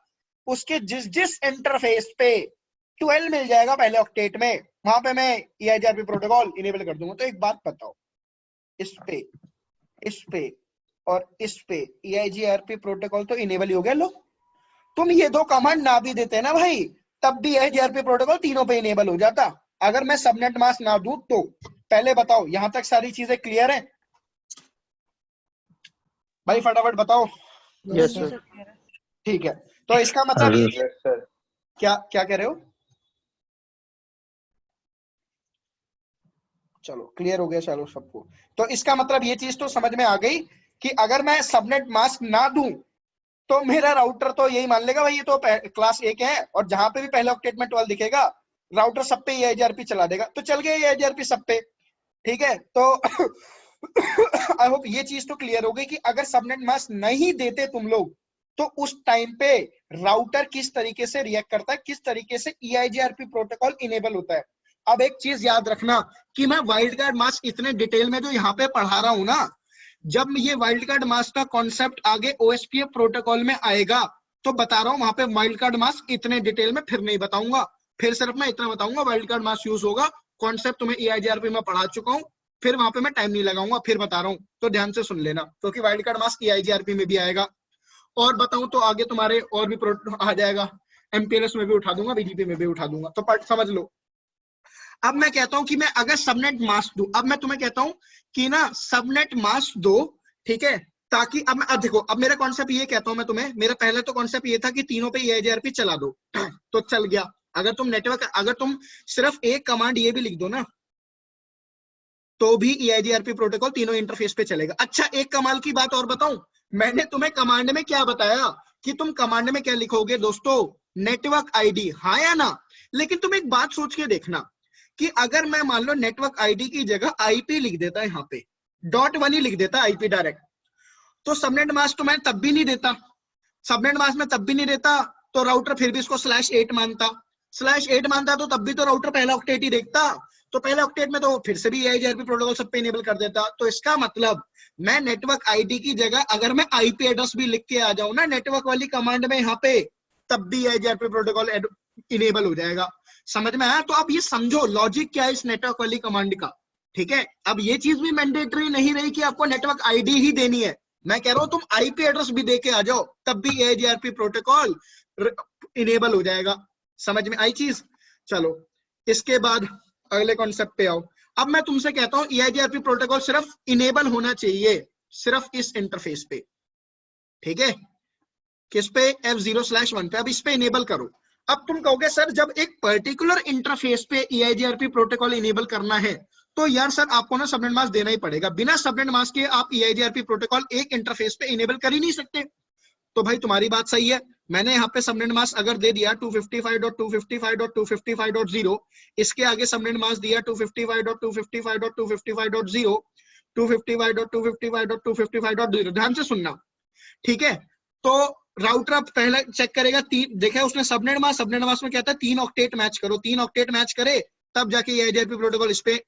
उसके जिस जिस इंटरफेस पे 12 मिल जाएगा पहले ऑक्टेट में, वहां पे मैं EIGRP प्रोटोकॉल इनेबल कर दूंगा। तो एक बात बताओ, इस पे और इस पे EIGRP प्रोटोकॉल तो इनेबल ही हो गया। लो तुम ये दो कमांड ना भी देते ना भाई, तब भी EIGRP प्रोटोकॉल तीनों पे इनेबल हो जाता। अगर मैं सबनेट मास्क ना दूं तो। पहले बताओ यहां तक सारी चीजें क्लियर है भाई, फटाफट बताओ। यस ये सर। सब कह रहा है। ठीक है, तो इसका मतलब ये सर क्या क्या कह रहे हो? चलो क्लियर हो गया, चलो सबको। तो इसका मतलब ये चीज तो समझ में आ गई कि अगर मैं सबनेट मास्क ना दूं तो मेरा राउटर तो यही मान लेगा भाई ये तो क्लास 1 है, और जहां पे भी पहले ऑक्टेट में 12 दिखेगा राउटर सब पे EIGRP चला देगा। तो चल गया EIGRP सब पे, ठीक है। तो आई होप ये चीज तो क्लियर हो गई कि अगर सबनेट मास्क नहीं देते तुम लोग तो उस टाइम पे राउटर किस तरीके से रिएक्ट करता है, किस तरीके से EIGRP प्रोटोकॉल इनेबल होता है। अब एक चीज याद रखना कि मैं वाइल्ड कार्ड मास्क इतने डिटेल में जो यहाँ पे पढ़ा रहा हूं ना, जब ये वाइल्ड कार्ड मास्क का कॉन्सेप्ट आगे OSPF प्रोटोकॉल में आएगा तो बता रहा हूं वहां पे वाइल्ड कार्ड मास्क इतने डिटेल में फिर नहीं बताऊंगा। फिर सिर्फ मैं इतना बताऊंगा वाइल्ड कार्ड मास्क यूज होगा, कॉन्सेप्ट तुम्हें EIGRP में पढ़ा चुका हूं, फिर वहां पे मैं टाइम नहीं लगाऊंगा, फिर बता रहा हूं। तो ध्यान से सुन लेना, क्योंकि वाइल्ड कार्ड मास्क EIGRP में भी आएगा। और बताऊं तो आगे तुम्हारे और भी आ जाएगा, MPLS में भी उठा दूंगा, BGP में भी उठा दूंगा। तो समझ लो। अब मैं कहता हूं कि मैं अगर सबनेट मास्क दूं, अब मैं तुम्हें कहता हूं कि ना सबनेट मास्क दो, ठीक है, ताकि अब देखो, अब मेरा कॉन्सेप्ट ये कहता हूं मैं तुम्हें, मेरा पहले तो कॉन्सेप्ट ये था कि तीनों पे EIGRP चला दो तो चल गया। अगर तुम नेटवर्क, अगर तुम सिर्फ एक कमांड ये भी लिख दो ना तो भी EIGRP प्रोटोकॉल तीनों इंटरफेस पे चलेगा। अच्छा एक कमाल की बात और बताऊं, मैंने तुम्हें कमांड में क्या बताया कि तुम कमांड में क्या लिखोगे दोस्तों, नेटवर्क आईडी, हाँ या ना। लेकिन तुम एक बात सोच के देखना कि अगर मैं मान लो नेटवर्क आईडी की जगह IP लिख देता, यहाँ पे .1 ही लिख देता IP डायरेक्ट, तो सबनेट मास्क तो मैं तब भी नहीं देता, सबनेट मास्क में तब भी नहीं देता, तो राउटर फिर भी इसको /8 मानता, /8 मानता तो तब भी तो राउटर पहला ऑक्टेट ही देखता, तो पहले ऑक्टेट में तो फिर से भी EIGRP प्रोटोकॉल सब पे इनेबल कर देता। तो इसका मतलब मैं नेटवर्क आईडी की जगह अगर मैं IP एड्रेस भी लिख के आ जाऊं ना नेटवर्क वाली कमांड में यहाँ पे, तब भी EIGRP प्रोटोकॉल इनेबल हो जाएगा। समझ में आया? तो अब ये समझो लॉजिक क्या है इस नेटवर्क वाली कमांड का, ठीक है। अब ये चीज भी मैंडेटरी नहीं रही कि आपको नेटवर्क आईडी ही देनी है, मैं कह रहा हूं तुम IP एड्रेस भी देके आ जाओ तब भी EIGRP प्रोटोकॉल इनेबल हो जाएगा। समझ में आई चीज? चलो इसके बाद अगले कॉन्सेप्ट पे आओ। अब मैं तुमसे कहता हूं EIGRP प्रोटोकॉल सिर्फ इनेबल होना चाहिए सिर्फ इस इंटरफेस पे, ठीक है, किस पे, F0/1 पे। अब इस पे इनेबल करो। अब तुम कहोगे सर जब एक पर्टिकुलर इंटरफेस पे EIGRP प्रोटोकॉल इनेबल करना है तो यार सर आपको ना सबनेट मास्क देना ही पड़ेगा, बिना सबनेट मास्क के आप EIGRP प्रोटोकॉल एक इंटरफेस पे इनेबल कर ही नहीं सकते। तो भाई तुम्हारी बात सही है, मैंने यहाँ पे सबनेट मास्क अगर दे दिया 255.255.255.0, इसके आगे सबनेट मास्क दिया 255.255.255.0, 255.255.255.0, ध्यान से सुनना, ठीक है। तो राउटर अब पहले चेक करेगा, देखा उसने सबनेट मास्क में कहता है 3 ऑक्टेट मैच करो, 3 ऑक्टेट मैच करे तब जाके EIGRP प्रोटोकॉल इस पे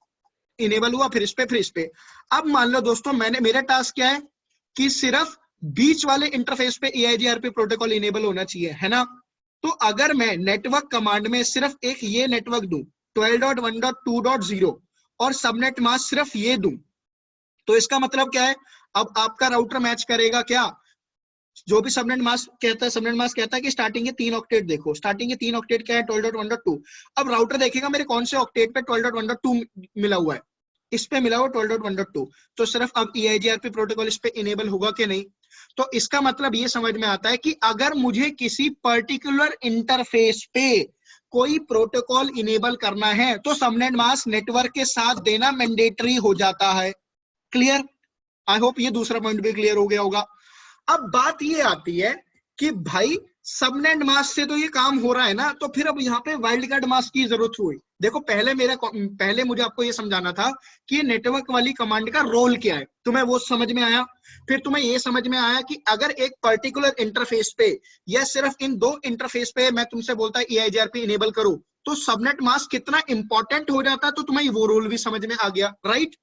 इनेबल हुआ, फिर इस पे, फिर इस पे। अब मान लो दोस्तों मेरा टास्क क्या है कि सिर्फ बीच वाले इंटरफेस पे EIGRP प्रोटोकॉल इनेबल होना चाहिए, है ना। तो अगर मैं नेटवर्क कमांड में सिर्फ एक ये नेटवर्क दूं 12.1.2.0 और सबनेट मास्क सिर्फ ये दूं, तो इसका मतलब क्या है, अब आपका राउटर मैच करेगा क्या, जो भी सबनेट मास्क कहता है, सबनेट मास्क कहता है कि स्टार्टिंग के 3 ऑक्टेट देखो, स्टार्टिंग के 3 ऑक्टेट क्या है 12.1.2। अब राउटर देखेगा मेरे कौन से ऑक्टेट पे 12.1.2 मिला हुआ है, इस पे मिला हुआ 12.1.2, तो सिर्फ अब EIGRP प्रोटोकॉल इस पे इनेबल होगा कि नहीं। तो इसका मतलब ये समझ में आता है कि अगर मुझे किसी पर्टिकुलर इंटरफेस पे कोई प्रोटोकॉल इनेबल करना है तो सबनेट मास्क नेटवर्क के साथ देना मैंडेटरी हो जाता है। क्लियर? आई होप ये दूसरा पॉइंट भी क्लियर हो गया होगा। अब बात ये आती है कि भाई सबनेट मास्क से तो ये काम हो रहा है ना, तो फिर अब यहाँ पे वाइल्ड कार्ड मास्क की जरूरत हुई। देखो पहले मुझे आपको ये समझाना था कि ये नेटवर्क वाली कमांड का रोल क्या है, तुम्हें वो समझ में आया। फिर तुम्हें ये समझ में आया कि अगर एक पर्टिकुलर इंटरफेस पे या सिर्फ इन 2 इंटरफेस पे मैं तुमसे बोलता EIGRP इनेबल करो तो सबनेट मास्क कितना इंपॉर्टेंट हो जाता, तो तुम्हें वो रोल भी समझ में आ गया, राइट।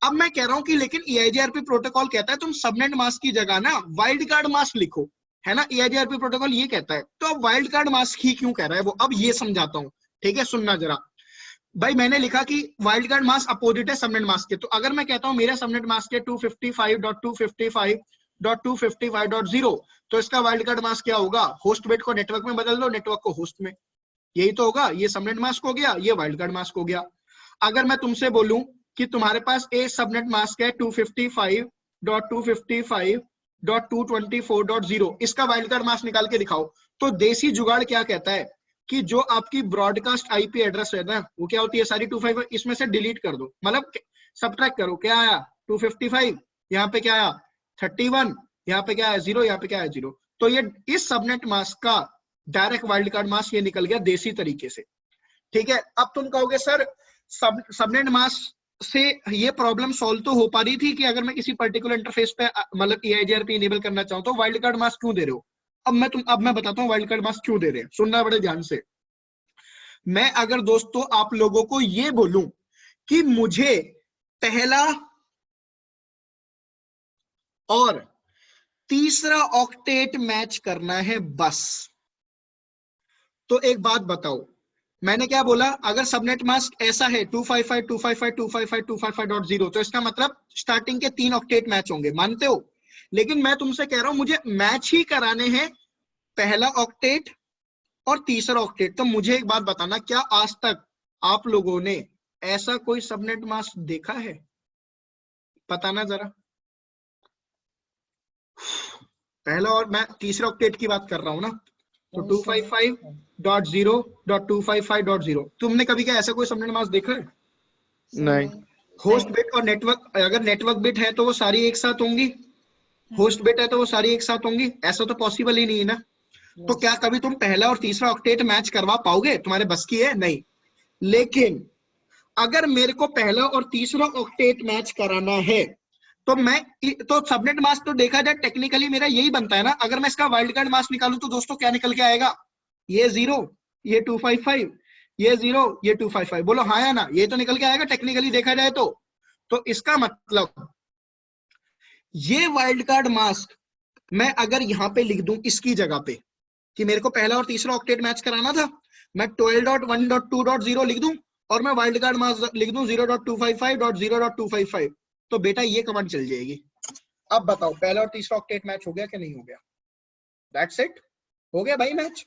अब मैं कह रहा हूं कि लेकिन EIGRP प्रोटोकॉल कहता है तुम सबनेट मास्क की जगह ना वाइल्ड कार्ड मास्क लिखो, है ना। EIGRP प्रोटोकॉल ये कहता है, तो अब वाइल्ड कार्ड मास्क ही क्यों कह रहा है वो, अब ये समझाता हूं, ठीक है। सुनना जरा भाई, मैंने लिखा कि वाइल्ड कार्ड मास्क अपोजिट है सबनेट मास्क के, तो अगर मैं कहता हूं मेरा सबनेट मास्क है 255.255.255.0, तो इसका वाइल्ड कार्ड मास्क क्या होगा, होस्ट बिट को नेटवर्क में बदल दो, नेटवर्क को होस्ट में, यही तो होगा। ये सबनेट मास्क हो गया, ये वाइल्ड कार्ड मास्क हो गया। अगर मैं तुमसे बोलूं कि तुम्हारे पास एक सबनेट मास्क है 255.255.224.0, इसका वाइल्ड कार्ड मास्क निकाल के दिखाओ, तो देसी जुगाड़ क्या कहता है कि जो आपकी ब्रॉडकास्ट आईपी एड्रेस है ना, वो क्या होती है सारी 255, इसमें से डिलीट कर दो, मतलब सबट्रैक्ट करो, क्या आया 255, यहाँ पे क्या आया 31, यहाँ पे क्या आया 0, यहाँ पे क्या आया 0, तो ये इस सबनेट मास्क का डायरेक्ट वाइल्ड कार्ड मास्क ये निकल गया देसी तरीके से, ठीक है। अब तुम कहोगे सर सबनेट मास्क से ये प्रॉब्लम सॉल्व तो हो पा रही थी कि अगर मैं किसी पर्टिकुलर इंटरफेस पे मतलब EIGRP इनेबल करना चाहूं तो वाइल्ड कार्ड मास्क क्यों दे रहे हो। अब मैं बताता हूं वाइल्ड कार्ड मास्क क्यों दे रहे हैं, सुनना बड़े ध्यान से। मैं अगर दोस्तों आप लोगों को ये बोलूं कि मुझे पहला और तीसरा ऑक्टेट मैच करना है बस, तो एक बात बताओ, मैंने क्या बोला, अगर सबनेट मास्क ऐसा है 255.255.255.255.0, तो इसका मतलब स्टार्टिंग के 3 ऑक्टेट मैच होंगे, मानते हो। लेकिन मैं तुमसे कह रहा हूं मुझे मैच ही कराने हैं पहला ऑक्टेट और तीसरा ऑक्टेट, तो मुझे एक बात बताना, क्या आज तक आप लोगों ने ऐसा कोई सबनेट मास्क देखा है, बताना जरा। पहला और मैं तीसरा ऑक्टेट की बात कर रहा हूं ना, तो 255.0.255.0, तुमने कभी क्या ऐसा कोई सबनेट मास्क देखा है? नहीं। होस्ट बिट और नेटवर्क, अगर नेटवर्क बिट है तो वो सारी एक साथ होंगी, होस्ट बिट है तो वो सारी एक साथ होंगी, ऐसा तो पॉसिबल ही नहीं है ना। तो क्या कभी तुम पहला और तीसरा ऑक्टेट मैच करवा पाओगे, तुम्हारे बस की है? नहीं। लेकिन अगर मेरे को पहला और तीसरा ऑक्टेट मैच कराना है तो सबनेट मास्क तो देखा जाए टेक्निकली मेरा यही बनता है ना। अगर मैं इसका वाइल्ड कार्ड मास्क निकालूं तो दोस्तों क्या निकल के आएगा, ये 0, ये 255, ये 0, ये 255, बोलो हाँ या ना, ये तो निकल के आएगा टेक्निकली देखा जाए तो इसका मतलब ये वाइल्ड कार्ड मास्क मैं अगर यहां पे लिख दूं इसकी जगह पे कि मेरे को पहला और तीसरा ऑक्टेट मैच कराना था, मैं 12.1.2.0 लिख दूं और मैं वाइल्ड कार्ड मास्क लिख दूं 0.255.0.255, तो बेटा ये कमांड चल जाएगी। अब बताओ पहला और तीसरा ऑक्टेट मैच हो गया कि नहीं हो गया? दैट्स इट, हो गया भाई मैच।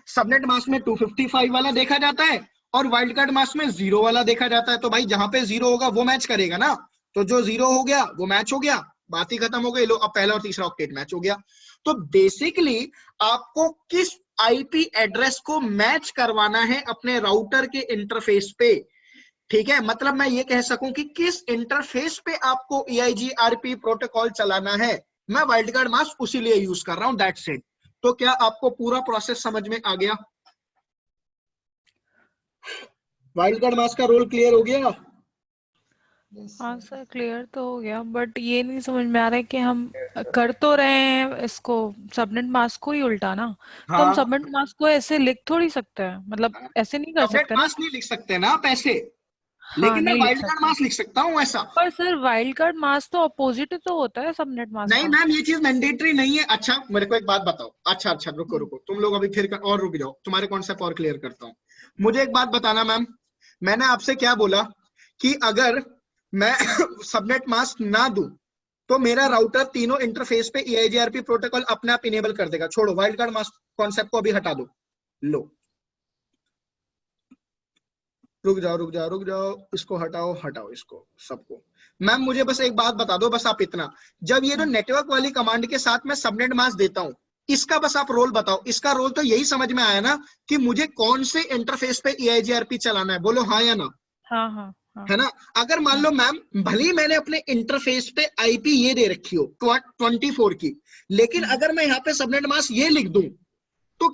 सबनेट मास्क में 255 वाला देखा जाता है और वाइल्ड कार्ड मास्क में 0 वाला देखा जाता है, तो भाई जहां पे 0 होगा वो मैच करेगा ना, तो जो 0 हो गया वो मैच हो गया, बात ही खत्म हो गई। लो अब पहला और तीसरा ऑक्टेट मैच हो गया। तो बेसिकली आपको किस आईपी एड्रेस को मैच करवाना है अपने राउटर के इंटरफेस पे, ठीक है। मतलब मैं ये कह सकूं कि किस इंटरफेस पे आपको EIGRP प्रोटोकॉल चलाना है, मैं वाइल्ड कार्ड मास्क उसी लिए यूज कर रहा हूं, दैट्स इट। तो क्या आपको पूरा प्रोसेस समझ में आ गया? वाइल्ड कार्ड मास्क का रोल क्लियर हो गया? हाँ सर, क्लियर तो हो गया, बट ये नहीं समझ में आ रहा है कि हम कर तो रहे हैं इसको सबनेट मास्क को ही उल्टा ना, तो हम हाँ, सबनेट मास्क को ऐसे लिख थोड़ी सकते हैं, मतलब ऐसे नहीं कर सबनेट सकते ना। मास्क नहीं लिख सकते ना आप ऐसे, हाँ, लेकिन मैं नहीं लिख वाइल्ड कार्ड सकते, मास्क लिख सकता हूँ ऐसा। पर सर वाइल्ड कार्ड मास्क तो अपोजिट तो होता है सबनेट मास्क नहीं का। मैम, ये चीज मैंडेटरी नहीं है। अच्छा मेरे को एक बात बताओ, अच्छा रुको तुम लोग अभी फिर और रुक जाओ, तुम्हारे कॉन्सेप्ट और क्लियर करता हूँ। मुझे एक बात बताना मैम, मैंने आपसे क्या बोला कि अगर मैं सबनेट मास्क ना दूं तो मेरा राउटर तीनों इंटरफेस पे EIGRP प्रोटोकॉल अपने आप इनेबल कर देगा। छोड़ो वाइल्ड कार्ड मास्क कॉन्सेप्ट को अभी हटा दो। लो रुक जाओ, इसको हटाओ इसको सबको। मैम मुझे बस एक बात बता दो, बस आप इतना, जब ये जो नेटवर्क वाली कमांड के साथ मैं सबनेट मास्क देता हूं, इसका बस आप रोल बताओ। इसका रोल तो यही समझ में आया ना कि मुझे कौन से इंटरफेस पे EIGRP चलाना है, बोलो हाँ या ना। हाँ हाँ हाँ। है ना। अगर मान लो मैम भले ही मैंने अपने इंटरफेस पे आईपी ये दे रखी हो 24 की, लेकिन अगर मैं यहाँ पे सबनेट मास्क ये लिख दूं तो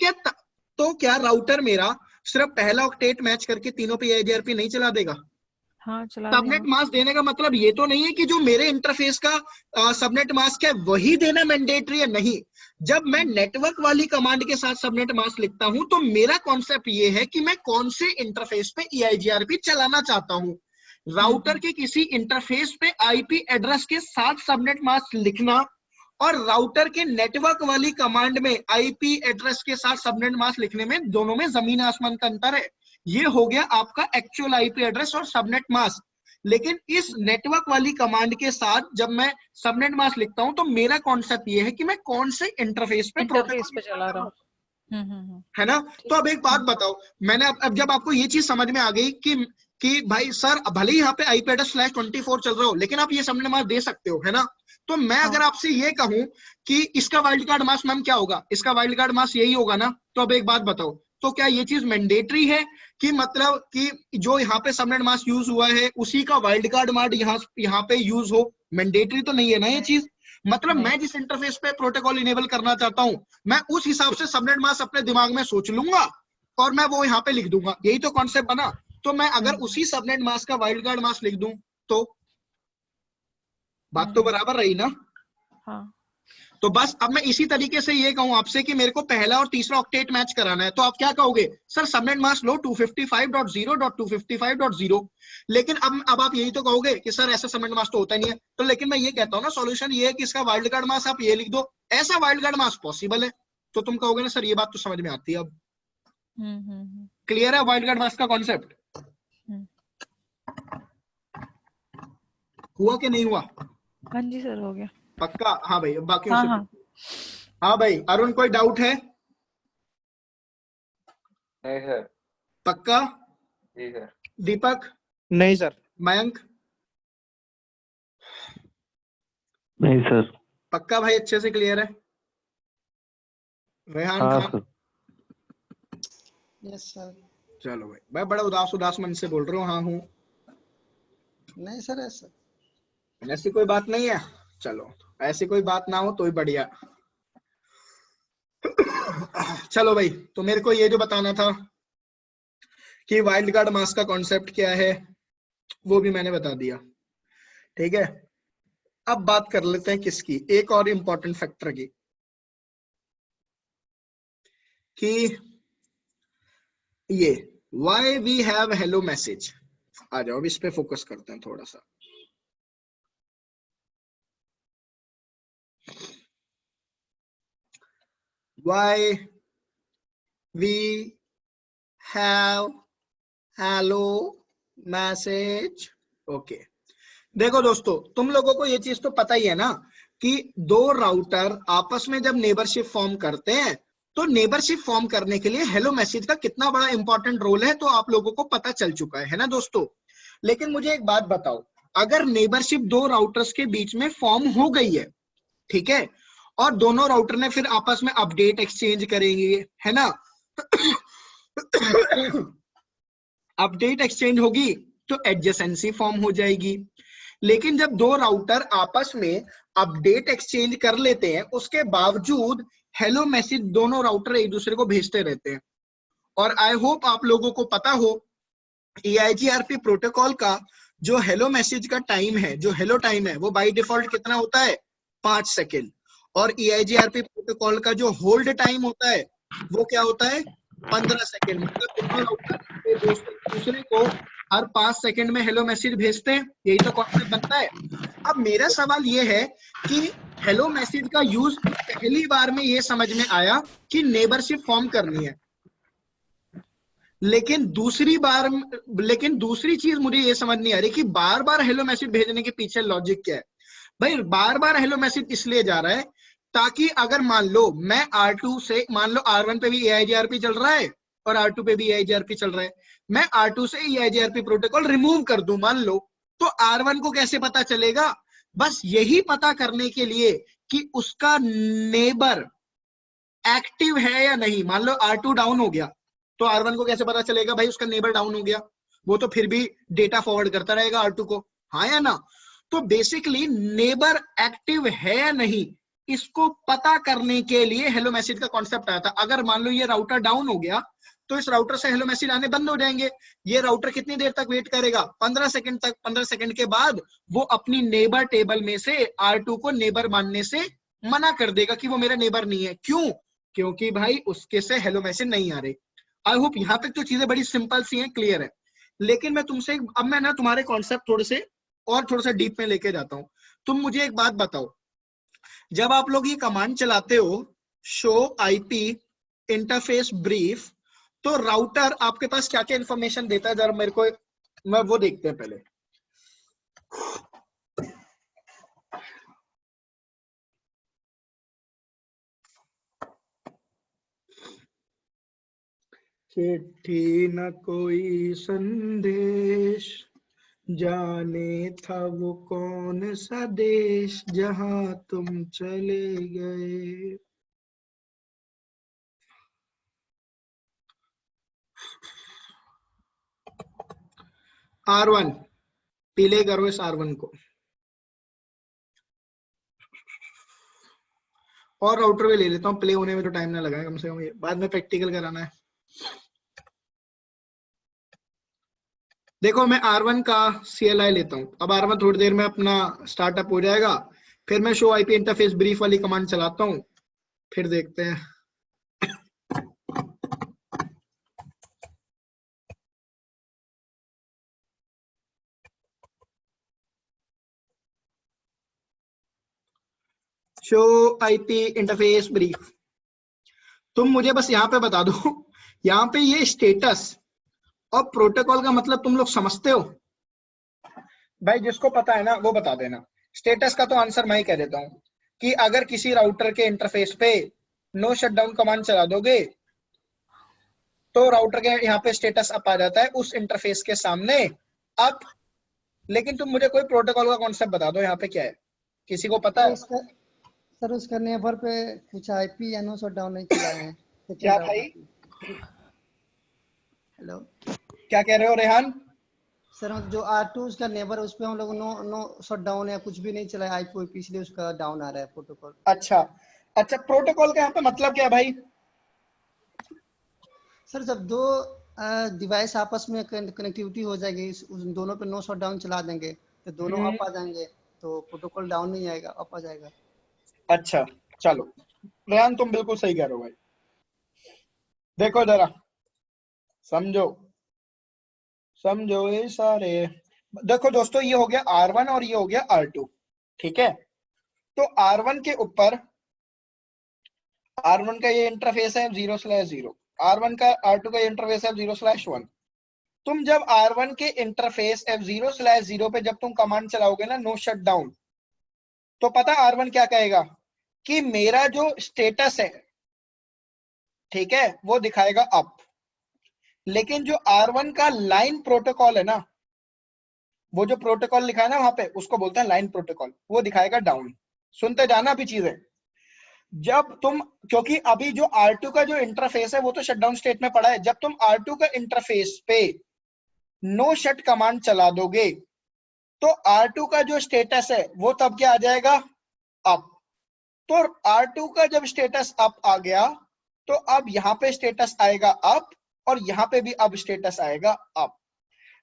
क्या राउटर मेरा सिर्फ पहला ऑक्टेट मैच करके तीनों पे EIGRP नहीं चला देगा? हाँ चला सबनेट देगा। मास्क देने का मतलब ये तो नहीं है कि जो मेरे इंटरफेस का सबनेट मास्क है वही देना मैंडेटरी है, नहीं। जब मैं नेटवर्क वाली कमांड के साथ सबनेट मास्क लिखता हूं तो मेरा कॉन्सेप्ट ये है कि मैं कौन से इंटरफेस पे EIGRP चलाना चाहता हूं। राउटर के किसी इंटरफेस पे IP एड्रेस के साथ सबनेट मास्क लिखना और राउटर के नेटवर्क वाली कमांड में IP एड्रेस के साथ सबनेट मास्क लिखने में दोनों में जमीन आसमान का अंतर है। ये हो गया आपका एक्चुअल IP एड्रेस और सबनेट मास्क। लेकिन इस नेटवर्क वाली कमांड के साथ जब मैं सबनेट मास्क लिखता हूं तो मेरा कॉन्सेप्ट ये है कि मैं कौन से इंटरफेस पे इंटरफेस पे चला रहा प्रोटोकॉल, हूँ। है ना। तो अब एक बात बताओ, मैंने अब जब आपको ये चीज समझ में आ गई कि भाई सर भले ही यहाँ पे IP एड्रेस /24 चल रहा हो लेकिन आप ये सबनेट मास्क दे सकते हो, है ना। तो मैं अगर आपसे ये कहूं कि इसका वाइल्ड कार्ड मास्क मैम क्या होगा, इसका वाइल्ड कार्ड मास्क यही होगा ना। तो अब एक बात बताओ, तो क्या ये चीज मैंडेटरी है कि मतलब कि जो यहाँ पे सबनेट मास्क यूज हुआ है उसी का वाइल्ड कार्ड मास्क यहाँ पे यूज हो? मैंडेटरी तो नहीं है ना ये चीज। मतलब मैं जिस इंटरफेस पे प्रोटोकॉल इनेबल करना चाहता हूं मैं उस हिसाब से सबनेट मास्क अपने दिमाग में सोच लूंगा और मैं वो यहाँ पे लिख दूंगा, यही तो कॉन्सेप्ट बना। तो मैं अगर उसी सबनेट मास्क का वाइल्ड कार्ड मास्क लिख दूं तो बात तो बराबर रही ना। हाँ। तो बस अब मैं इसी तरीके से ये कहूं आपसे कि मेरे को पहला और तीसरा ऑक्टेट मैच कराना है तो आप क्या कहोगे, सर सबनेट मास्क लो 255.0.255.0। लेकिन अब आप यही तो कहोगे कि सर ऐसा सबनेट मास्क तो होता नहीं है। तो लेकिन मैं ये कहता हूं ना, सॉल्यूशन ये है कि इसका वाइल्ड कार्ड मास्क आप ये लिख दो, ऐसा वाइल्ड कार्ड मास्क पॉसिबल है। तो तुम कहोगे ना सर ये बात तो समझ में आती है अब। क्लियर है वाइल्ड कार्ड मास्क का कॉन्सेप्ट? हुआ कि नहीं हुआ? हाँ जी सर हो गया पक्का? हाँ भाई बाकी हाँ हाँ। हाँ भाई अरुण कोई डाउट है? नहीं सर। पक्का? जी सर। दीपक? नहीं सर। मयंक? नहीं सर। पक्का भाई अच्छे से क्लियर है? रेहान हाँ खान? सर। Yes sir. चलो भाई, मैं बड़ा उदास मन से बोल रहा हूँ हाँ हूँ। नहीं सर ऐसा ऐसी कोई बात नहीं है, चलो ऐसी कोई बात ना हो तो ही बढ़िया। चलो भाई, तो मेरे को ये जो बताना था कि वाइल्ड कार्ड मास्क का कॉन्सेप्ट क्या है वो भी मैंने बता दिया, ठीक है। अब बात कर लेते हैं किसकी, एक और इंपॉर्टेंट फैक्टर की, कि ये why we have hello message. आ जाओ अब इस पे फोकस करते हैं थोड़ा सा। Why we have hello message? Okay देखो दोस्तों, तुम लोगों को ये चीज तो पता ही है ना कि दो राउटर आपस में जब नेबरशिप फॉर्म करते हैं तो नेबरशिप फॉर्म करने के लिए हेलो मैसेज का कितना बड़ा इंपॉर्टेंट रोल है तो आप लोगों को पता चल चुका है ना दोस्तों। लेकिन मुझे एक बात बताओ, अगर नेबरशिप दो राउटर्स के बीच में फॉर्म हो गई है, ठीक है, और दोनों राउटर ने फिर आपस में अपडेट एक्सचेंज करेंगे, है ना। अपडेट एक्सचेंज होगी तो एडजेसेंसी फॉर्म हो जाएगी। लेकिन जब दो राउटर आपस में अपडेट एक्सचेंज कर लेते हैं उसके बावजूद हेलो मैसेज दोनों राउटर एक दूसरे को भेजते रहते हैं। और आई होप आप लोगों को पता हो EIGRP प्रोटोकॉल का जो हेलो मैसेज का टाइम है, जो हेलो टाइम है, वो बाय डिफॉल्ट कितना होता है, 5 सेकेंड। और EIGRP प्रोटोकॉल का जो होल्ड टाइम होता है वो क्या होता है, 15 सेकेंड। मतलब दोनों राउटर एक दूसरे को हर 5 सेकेंड में हेलो मैसेज भेजते हैं, यही तो कॉन्सेप्ट बनता है। अब मेरा सवाल ये है कि हेलो मैसेज का यूज पहली बार में ये समझ में आया कि नेबरशिप फॉर्म करनी है, लेकिन दूसरी चीज मुझे ये समझ नहीं आ रही कि बार बार हेलो मैसेज भेजने के पीछे लॉजिक क्या है। भाई बार बार हेलो मैसेज इसलिए जा रहा है ताकि अगर मान लो मैं R2 से, मान लो R1 पे भी EIGRP चल रहा है और R2 पे भी EIGRP चल रहा है, मैं R2 से EIGRP प्रोटोकॉल रिमूव कर दूं मान लो, तो R1 को कैसे पता चलेगा? बस यही पता करने के लिए कि उसका नेबर एक्टिव है या नहीं। मान लो R2 डाउन हो गया तो R1 को कैसे पता चलेगा भाई उसका नेबर डाउन हो गया? वो तो फिर भी डेटा फॉरवर्ड करता रहेगा R2 को, हाँ या ना। तो बेसिकली नेबर एक्टिव है या नहीं इसको पता करने के लिए हेलो मैसेज का कॉन्सेप्ट आया था। अगर मान लो ये राउटर डाउन हो गया तो इस राउटर से हेलो मैसेज आने बंद हो जाएंगे। ये राउटर कितनी देर तक वेट करेगा? 15 सेकंड तक। 15 सेकंड के बाद वो अपनी नेबर टेबल में से R2 को नेबर मानने से मना कर देगा कि वो मेरा नेबर नहीं है। क्यों? क्योंकि भाई उसके से हेलो मैसेज नहीं आ रहे। आई होप यहाँ तक तो चीजें बड़ी सिंपल सी हैं, क्लियर है। लेकिन मैं तुमसे अब मैं ना तुम्हारे कॉन्सेप्ट थोड़े से और थोड़ा सा डीप में लेके जाता हूँ। तुम मुझे एक बात बताओ, जब आप लोग ये कमांड चलाते हो शो आईपी इंटरफेस ब्रीफ, तो राउटर आपके पास क्या क्या इंफॉर्मेशन देता है? जरा मेरे को मैं वो देखते हैं पहले। चिट्ठी न कोई संदेश, जाने था वो कौन सा देश जहां तुम चले गए। R1 प्ले करो इस R1 को, और राउटर भी ले लेता हूँ, प्ले होने में तो टाइम ना लगाए, कम से कम ये बाद में प्रैक्टिकल कराना है। देखो मैं R1 का CLI लेता हूँ। अब R1 थोड़ी देर में अपना स्टार्टअप हो जाएगा, फिर मैं शो आईपी इंटरफेस ब्रीफ वाली कमांड चलाता हूँ, फिर देखते हैं। शो आईपी इंटरफेस ब्रीफ, तुम मुझे बस यहाँ पे बता दो, यहाँ पे ये स्टेटस और प्रोटोकॉल का मतलब तुम लोग समझते हो? भाई जिसको पता है ना वो बता देना। स्टेटस का तो आंसर मैं ही कह देता हूँ कि अगर किसी राउटर के इंटरफेस पे नो शटडाउन कमांड चला दोगे तो राउटर के यहाँ पे स्टेटस अप आ जाता है उस इंटरफेस के सामने अप। लेकिन तुम मुझे कोई प्रोटोकॉल का कॉन्सेप्ट बता दो, यहाँ पे क्या है, किसी को पता है? सर उसका नेबर पे कुछ आईपी या नो शटडाउन नहीं चलाए हैं। क्या भाई? हेलो, क्या कह रहे हो रेहान? सर जो R2 उसका नेबर, उस पे हम लोग नो शटडाउन या कुछ भी नहीं चलाए आईपी, इसलिए उसका डाउन आ रहा है प्रोटोकॉल। अच्छा अच्छा, प्रोटोकॉल का यहाँ पे मतलब क्या है भाई? सर जब दो डिवाइस आपस में कनेक्टिविटी हो जाएगी, उस दोनों पे नो शटडाउन चला देंगे तो दोनों अप आ जाएंगे, तो प्रोटोकॉल डाउन नहीं आएगा, अप आ जाएगा। अच्छा चलो रेहान, तुम बिल्कुल सही कह रहे हो भाई। देखो जरा समझो समझो ये सारे। देखो दोस्तों, ये हो गया R1 और ये हो गया R2, ठीक है? तो R1 के ऊपर R1 का ये इंटरफेस है 0/0, R1 का R2 का ये इंटरफेस है 0/1। तुम जब R1 के इंटरफेस F0/0 पे जब तुम कमांड चलाओगे ना नो शट डाउन, तो पता R1 क्या कहेगा कि मेरा जो स्टेटस है, ठीक है, वो दिखाएगा अप। लेकिन जो R1 का लाइन प्रोटोकॉल है ना, वो जो प्रोटोकॉल लिखा है ना वहां पे, उसको बोलते हैं लाइन प्रोटोकॉल, वो दिखाएगा डाउन। सुनते जाना अभी चीजें। जब तुम, क्योंकि अभी जो R2 का जो इंटरफेस है वो तो शटडाउन स्टेट में पड़ा है, जब तुम R2 का इंटरफेस पे नो शट कमांड चला दोगे तो R2 का जो स्टेटस है वो तब क्या आ जाएगा? अप। तो R2 का जब स्टेटस अप आ गया तो अब यहां पे स्टेटस आएगा अप और यहां पे भी अब स्टेटस आएगा अप।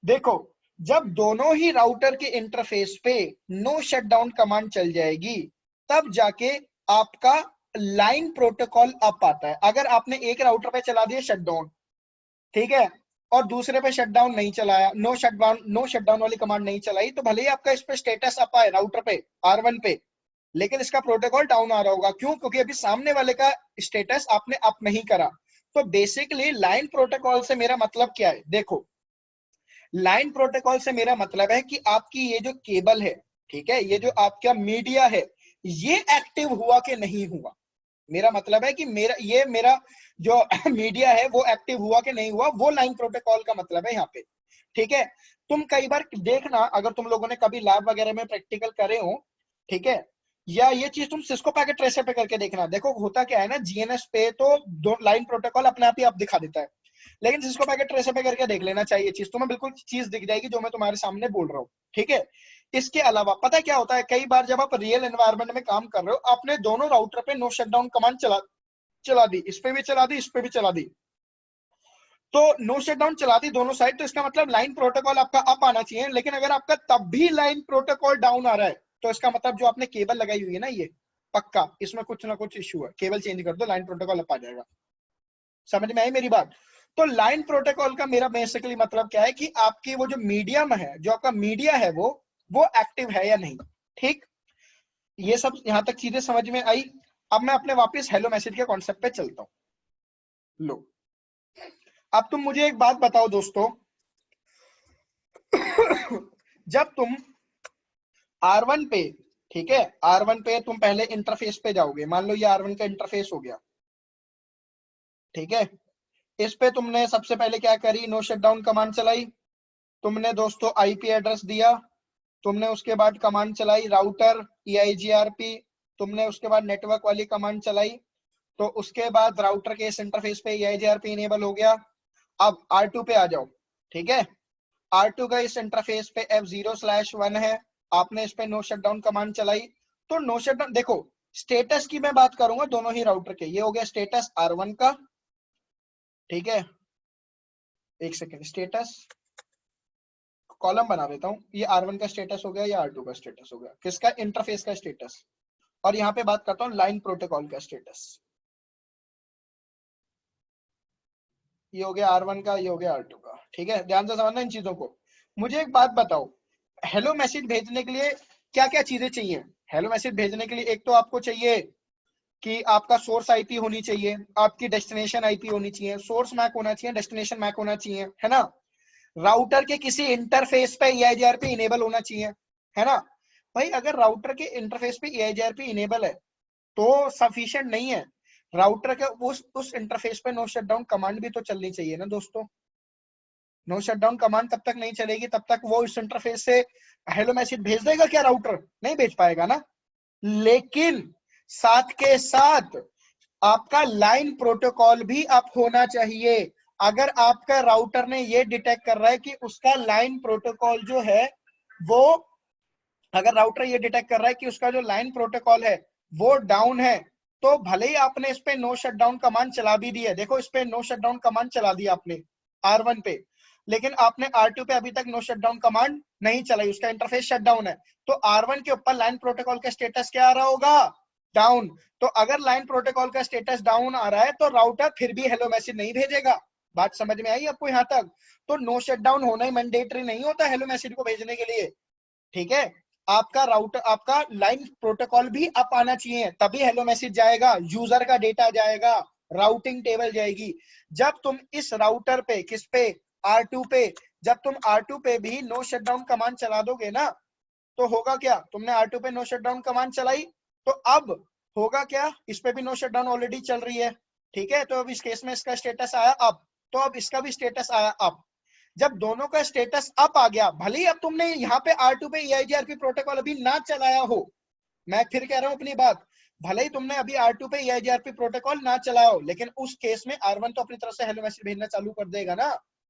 देखो जब दोनों ही राउटर के इंटरफेस पे नो शटडाउन कमांड चल जाएगी तब जाके आपका लाइन प्रोटोकॉल अप आता है। अगर आपने एक राउटर पे चला दिया शटडाउन, ठीक है, और दूसरे पे शटडाउन नहीं चलाया, नो शटडाउन वाली कमांड नहीं चलाई, तो भले ही आपका इस पे स्टेटस अप आए राउटर पे R1 पे, लेकिन इसका प्रोटोकॉल डाउन आ रहा होगा। क्यों? क्योंकि अभी सामने वाले का स्टेटस आपने अप नहीं करा। तो बेसिकली लाइन प्रोटोकॉल से मेरा मतलब क्या है? देखो लाइन प्रोटोकॉल से मेरा मतलब है कि आपकी ये जो केबल है, ठीक है, ये जो आपका मीडिया है, ये एक्टिव हुआ कि नहीं हुआ। मेरा मतलब है कि मेरा जो मीडिया है वो एक्टिव हुआ कि नहीं हुआ, वो लाइन प्रोटोकॉल का मतलब है यहाँ पे, ठीक है? तुम कई बार देखना, अगर तुम लोगों ने कभी लैब वगैरह में प्रैक्टिकल करे हो, ठीक है, या ये चीज तुम सिस्को पैकेट ट्रेसर पे करके देखना। देखो होता क्या है ना, जीएनएस पे तो दो लाइन प्रोटोकॉल अपने आप ही आप दिखा देता है, लेकिन सिस्को पैकेट ट्रेसर पे करके देख लेना चाहिए चीज, तुम्हें बिल्कुल चीज दिख जाएगी जो मैं तुम्हारे सामने बोल रहा हूँ, ठीक है? इसके अलावा पता क्या होता है, कई बार जब आप रियल एनवायरनमेंट में काम कर रहे हो, आपने दोनों राउटर पे नो शटडाउन कमांड चला दी, इस पे भी चला दी, इस पे भी चला दी, तो नो शटडाउन चला दी दोनों साइड, तो इसका मतलब लाइन प्रोटोकॉल आपका अप आना चाहिए। लेकिन अगर आपका तब भी लाइन प्रोटोकॉल डाउन आ रहा है, तो इसका मतलब जो आपने केबल लगाई हुई है ना, ये पक्का इसमें कुछ ना कुछ इश्यू है, केबल चेंज कर दो, लाइन प्रोटोकॉल अप आ जाएगा। समझ में आई मेरी बात? तो लाइन प्रोटोकॉल का मेरा बेसिकली मतलब क्या है कि आपकी वो जो मीडियम है, जो आपका मीडिया है, वो एक्टिव है या नहीं। ठीक, ये सब यहां तक चीजें समझ में आई। अब मैं अपने वापस हेलो मैसेज के कॉन्सेप्ट पे चलता हूं। लो, अब तुम मुझे एक बात बताओ दोस्तों, जब तुम R1 पे, ठीक है, R1 पे तुम पहले इंटरफेस पे जाओगे, मान लो ये R1 का इंटरफेस हो गया, ठीक है। इस पे तुमने सबसे पहले क्या करी, नो शटडाउन कमांड चलाई, तुमने दोस्तों आईपी एड्रेस दिया, तुमने उसके बाद कमांड चलाई राउटर EIGRP, तुमने उसके बाद नेटवर्क वाली कमांड चलाई, तो उसके बाद राउटर के इस इंटरफेस पे EIGRP इनेबल हो गया। अब R2 पे आ जाओ, ठीक है, R2 का इस इंटरफेस पे F0/1 है, आपने इस पे नो शटडाउन कमांड चलाई, तो नो शटडाउन, देखो स्टेटस की मैं बात करूंगा दोनों ही राउटर के, ये हो गया स्टेटस R1 का, ठीक है, एक सेकेंड, स्टेटस कॉलम बना देता हूं, ये R1 का स्टेटस हो गया, या R2 का स्टेटस हो गया, किसका, इंटरफेस का स्टेटस। और यहाँ पे बात करता हूँ लाइन प्रोटोकॉल का स्टेटस, ये हो गया R1 का, ये हो गया R2 का, ठीक है। ध्यान से समझना इन चीजों को। मुझे एक बात बताओ, हेलो मैसेज भेजने के लिए क्या क्या चीजें चाहिए? हेलो मैसेज भेजने के लिए एक तो आपको चाहिए कि आपका सोर्स आईपी होनी चाहिए, आपकी डेस्टिनेशन आईपी होनी चाहिए, सोर्स मैक होना चाहिए, डेस्टिनेशन मैक होना चाहिए, है ना। राउटर के किसी इंटरफेस पे EIGRP इनेबल होना चाहिए, है ना भाई। अगर राउटर के इंटरफेस पे EIGRP इनेबल है तो सफिशिएंट नहीं है, राउटर के उस इंटरफेस पे नो शटडाउन कमांड भी तो चलनी चाहिए ना दोस्तों। नो शटडाउन कमांड तब तक नहीं चलेगी तब तक वो इस इंटरफेस से हेलो मैसेज भेज देगा क्या? राउटर नहीं भेज पाएगा ना। लेकिन साथ के साथ आपका लाइन प्रोटोकॉल भी अप होना चाहिए। अगर आपका राउटर ने ये डिटेक्ट कर रहा है कि उसका लाइन प्रोटोकॉल जो है वो, अगर राउटर ये डिटेक्ट कर रहा है कि उसका जो लाइन प्रोटोकॉल है वो डाउन है, तो भले ही आपने इस पे नो शटडाउन कमांड चला भी दी है, देखो इस पे नो शटडाउन कमांड चला दी आपने R1 पे, लेकिन आपने R2 पे अभी तक नो शटडाउन कमांड नहीं चलाई, उसका इंटरफेस शटडाउन है, तो R1 के ऊपर लाइन प्रोटोकॉल का स्टेटस क्या आ रहा होगा? डाउन। तो अगर लाइन प्रोटोकॉल का स्टेटस डाउन आ रहा है तो राउटर फिर भी हेलो मैसेज नहीं भेजेगा। बात समझ में आई आपको यहां तक? तो नो शटडाउन होना ही मैंडेटरी नहीं होता हेलो मैसेज को भेजने के लिए, ठीक है। आपका राउटर, आपका लाइन प्रोटोकॉल भी अप आना चाहिए, तभी हेलो मैसेज जाएगा, यूजर का डेटा जाएगा, राउटिंग टेबल जाएगी। जब तुम इस राउटर पे, किस पे, R2 पे, जब तुम R2 पे भी नो शटडाउन कमांड चला दोगे ना, तो होगा क्या? तुमने R2 पे नो शटडाउन कमांड चलाई, तो अब होगा क्या? इस पे भी नो शटडाउन ऑलरेडी चल रही है, ठीक है। तो अब इस केस में इसका स्टेटस आया अप, तो अब इसका भी स्टेटस आया अप। जब दोनों का स्टेटस अप आ गया, भले ही अब तुमने यहाँ पे R2 पे EIGRP प्रोटोकॉल अभी ना चलाया हो, मैं फिर कह रहा हूं अपनी बात, भले ही तुमने अभी R2 पे EIGRP प्रोटोकॉल ना चलाया हो, लेकिन उस केस में R1 तो अपनी तरफ से हेलो मैसेज भेजना चालू कर देगा ना।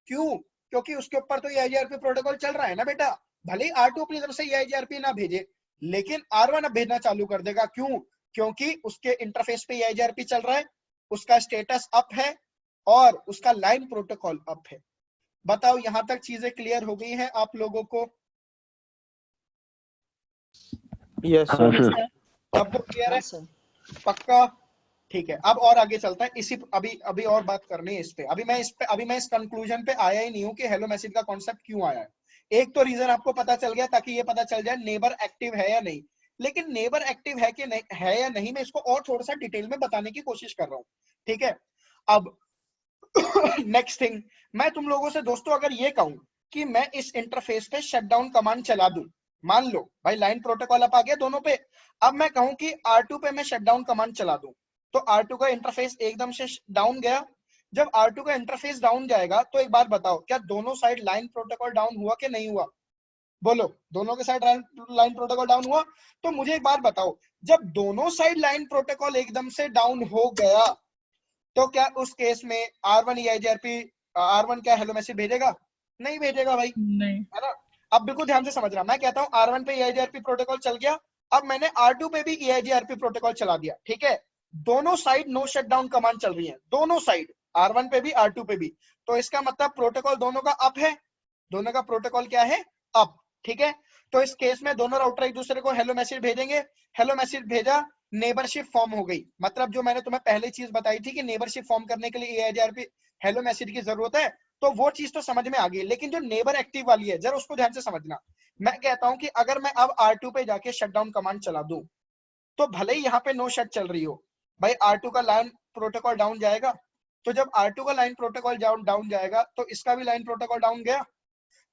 क्यों? क्योंकि उसके ऊपर तो EIGRP प्रोटोकॉल चल रहा है ना बेटा। भले ही R2 अपनी तरफ से EIGRP ना भेजे, लेकिन R1 अब भेजना चालू कर देगा। क्यों? क्योंकि उसके इंटरफेस पे EIGRP चल रहा है, उसका स्टेटस अप है और उसका लाइन प्रोटोकॉल अप है। बताओ यहां तक चीजें क्लियर हो गई हैं आप लोगों को? Yes sir. सबको क्लियर है? हाँ सर। पक्का? ठीक है, अब और आगे चलता है। इसी अभी और बात करनी है इस पे। अभी मैं इस कंक्लूजन पे आया ही नहीं हूं कि हेलो मैसेज का कॉन्सेप्ट क्यों आया है। एक तो रीजन आपको पता चल गया ताकि ये पता चल जाए नेबर एक्टिव है या नहीं, लेकिन नेबर एक्टिव है कि नहीं है या नहीं, मैं इसको और थोड़ा सा डिटेल में बताने की कोशिश कर रहा हूं, ठीक है। अब नेक्स्ट थिंग, मैं तुम लोगों से दोस्तों अगर ये कहूं कि मैं इस इंटरफेस पे शटडाउन कमांड चला दूं, मान लो भाई लाइन प्रोटोकॉल अप आ गया दोनों पे, अब मैं कहूं कि R2 पे मैं शटडाउन कमांड चला दूं, तो R2 का इंटरफेस एकदम से डाउन गया। जब R2 का इंटरफेस डाउन जाएगा तो एक बात बताओ, क्या दोनों साइड लाइन प्रोटोकॉल डाउन हुआ कि नहीं हुआ? बोलो, दोनों के साइड लाइन प्रोटोकॉल डाउन हुआ? तो मुझे एक बात बताओ, जब दोनों साइड लाइन प्रोटोकॉल एकदम से डाउन हो गया, तो क्या उस केस में R1 EIGRP R1 क्या हेलो मैसेज भेजेगा? नहीं भेजेगा भाई, नहीं। है ना। अब बिल्कुल ध्यान से समझ रहा, मैं कहता हूं R1 पे EIGRP प्रोटोकॉल चल गया, अब मैंने R2 पे भी EIGRP प्रोटोकॉल चला दिया, ठीक है। दोनों साइड नो शटडाउन कमांड चल रही है, दोनों साइड, R1 पे भी R2 पे भी। तो इसका मतलब प्रोटोकॉल दोनों का अप है, दोनों का प्रोटोकॉल क्या है, अप। ठीक है, तो इस केस में दोनों राउटर एक दूसरे को हेलो मैसेज भेजेंगे, हेलो मैसेज भेजा, नेबरशिप फॉर्म हो गई। मतलब जो मैंने तुम्हें पहले चीज बताई थी कि नेबरशिप फॉर्म करने के लिए AIGRP हेलो मैसेज की जरूरत है, तो वो चीज तो समझ में आ गई। लेकिन जो नेबर एक्टिव वाली है, जरा उसको ध्यान से समझना। मैं कहता हूं कि अगर मैं अब R2 पे जाके शटडाउन कमांड चला दूं, तो भले ही यहाँ पे नो शट चल रही हो, भाई R2 का लाइन प्रोटोकॉल डाउन जाएगा। तो जब R2 का लाइन प्रोटोकॉल डाउन जाएगा, तो इसका भी लाइन प्रोटोकॉल डाउन गया।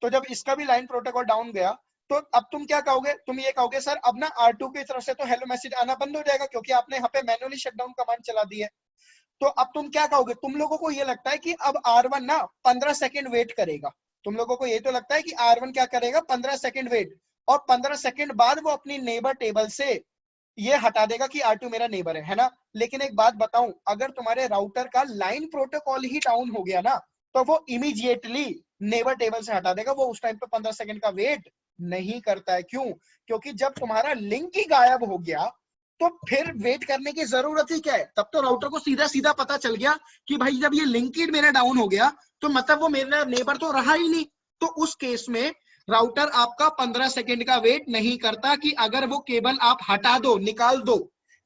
तो जब इसका भी लाइन प्रोटोकॉल डाउन गया, तो अब तुम क्या कहोगे, तुम ये कहोगे सर अब ना R2 की तरफ से तो हेलो मैसेज आना बंद हो जाएगा, क्योंकि आपने यहाँ पे मैनुअली शटडाउन कमांड चला दी है। तो अब तुम क्या कहोगे, तुम लोगों को ये लगता है कि अब R1 ना 15 सेकंड वेट करेगा। तुम लोगों को ये तो लगता है कि R1 क्या करेगा, 15 सेकंड वेट, और 15 सेकंड बाद वो अपनी नेबर टेबल से ये हटा देगा कि R2 मेरा नेबर है ना। लेकिन एक बात बताऊं, अगर तुम्हारे राउटर का लाइन प्रोटोकॉल ही डाउन हो गया ना, तो वो इमीडिएटली नेबर टेबल से हटा देगा। वो उस टाइम पे 15 सेकंड का वेट नहीं करता है। क्यों? क्योंकि जब तुम्हारा लिंक ही गायब हो गया, तो फिर वेट करने की जरूरत ही क्या है। तब तो राउटर को सीधा सीधा पता चल गया कि भाई जब ये लिंक ही मेरा डाउन हो गया, तो मतलब वो मेरा नेबर तो रहा ही नहीं। तो उस केस में राउटर आपका 15 सेकंड का वेट नहीं करता कि अगर वो केबल आप हटा दो, निकाल दो,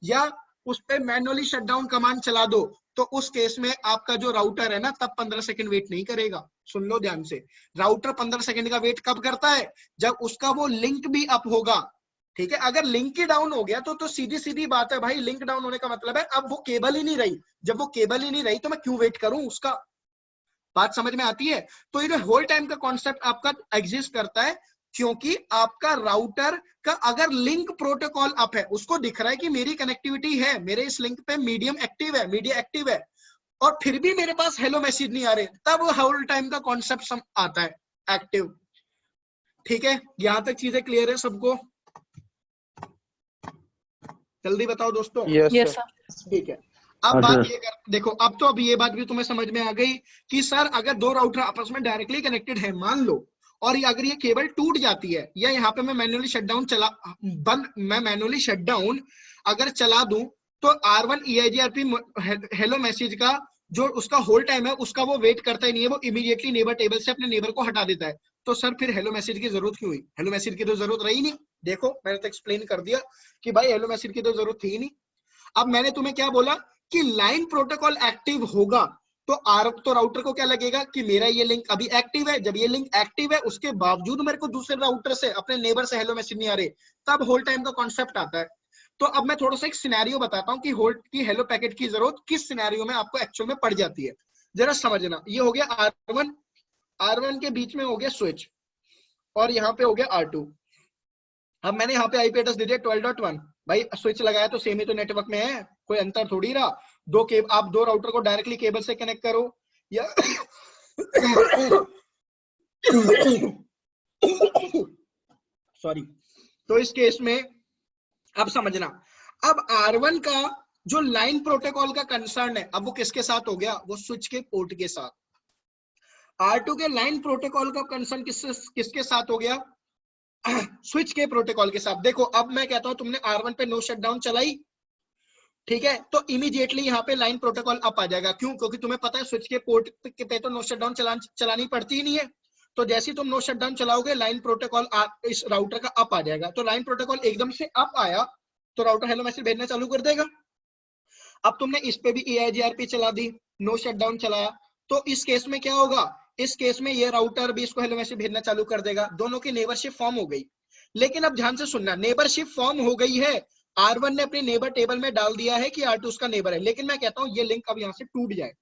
या उस पे मैनुअली शटडाउन कमांड चला दो, तो उस केस में आपका जो राउटर है ना, तब 15 सेकंड वेट नहीं करेगा। सुन लो ध्यान से, राउटर 15 सेकंड का वेट कब करता है, जब उसका वो लिंक भी अप होगा। ठीक है, अगर लिंक ही डाउन हो गया तो सीधी सीधी बात है भाई, लिंक डाउन होने का मतलब है अब वो केबल ही नहीं रही। जब वो केबल ही नहीं रही, तो मैं क्यों वेट करूं उसका। बात समझ में आती है? तो ये होल टाइम का कॉन्सेप्ट आपका एग्जिस्ट करता है, क्योंकि आपका राउटर का अगर लिंक प्रोटोकॉल अप है, उसको दिख रहा है कि मेरी कनेक्टिविटी है, मेरे इस लिंक पे मीडियम एक्टिव है, मीडिया एक्टिव है, और फिर भी मेरे पास हेलो मैसेज नहीं आ रहे, तब होल टाइम का कॉन्सेप्ट आता है एक्टिव। ठीक है, यहां तक चीजें क्लियर है सबको? जल्दी बताओ दोस्तों। Yes sir. ठीक है, अब बात ये देखो, अब तो अभी ये बात भी तुम्हें समझ में आ गई कि सर अगर दो राउटर आपस में डायरेक्टली कनेक्टेड है, मान लो, और अगर ये केबल टूट जाती है, या यहाँ पे मैं मैनुअली शटडाउन मैं मैनुअली शटडाउन अगर चला दूं, तो R1 EIGRP हेलो मैसेज का जो उसका होल टाइम है, उसका वो वेट करता ही नहीं है, वो इमीडिएटली नेबर टेबल से अपने नेबर को हटा देता है। तो सर फिर हेलो मैसेज की जरूरत क्यों हुई? हेलो मैसेज की तो जरूरत रही नहीं। देखो मैंने तो एक्सप्लेन कर दिया कि भाई हेलो मैसेज की तो जरूरत थी नहीं। अब मैंने तुम्हें क्या बोला कि लाइन प्रोटोकॉल एक्टिव होगा, तो राउटर को क्या लगेगा कि मेरा ये लिंक अभी एक्टिव है। जब ये लिंक एक्टिव है, उसके बावजूद मेरे को दूसरे राउटर से, अपने नेबर से हेलो मैसेज नहीं आ रहे, तब होल्ड टाइम का कॉन्सेप्ट आता है। तो अब मैं थोड़ा सा एक सिनेरियो बताता हूँ कि होल्ड की हेलो पैकेट की जरूरत किस सिनेरियो में आपको एक्चुअल में पड़ जाती है, जरा समझना। ये हो गया R1 के बीच में हो गया स्विच, और यहाँ पे हो गया R2। अब मैंने यहाँ पे आईपी एड्रेस दे दिया 12.1। भाई स्विच लगाया तो सेम ही तो नेटवर्क में है, कोई अंतर थोड़ी रहा। आप दो राउटर को डायरेक्टली केबल से कनेक्ट करो, या सॉरी। तो इस केस में अब समझना, अब R1 का जो लाइन प्रोटोकॉल का कंसर्न है, अब वो किसके साथ हो गया, वो स्विच के पोर्ट के साथ। R2 के लाइन प्रोटोकॉल का कंसर्न किसके साथ हो गया, स्विच के प्रोटोकॉल के साथ। देखो अब मैं कहता हूं तुमने R1 पे नो शटडाउन चलाई, ठीक है, तो इमीडिएटली यहाँ पे लाइन प्रोटोकॉल अप आ जाएगा। क्यों? क्योंकि तुम्हें पता है स्विच के पोर्ट पे तो नो शटडाउन चलानी पड़ती ही नहीं है। तो जैसे ही तुम नो शटडाउन चलाओगे, लाइन प्रोटोकॉल इस राउटर का अप आ जाएगा। तो लाइन प्रोटोकॉल एकदम से अप आया, तो राउटर हेलो मैसेज भेजना चालू कर देगा। अब तुमने इस पे भी EIGRP चला दी, नो शटडाउन चलाया, तो इस केस में क्या होगा, इस केस में ये राउटर भी इसको हेलो मैसेज भेजना चालू कर देगा। दोनों की नेबरशिप फॉर्म हो गई। लेकिन अब ध्यान से सुनना, नेबरशिप फॉर्म हो गई है, R1 ने अपने नेबर टेबल में डाल दिया है कि R2 उसका नेबर है। लेकिन मैं कहता हूं ये लिंक अब यहां से टूट जाए,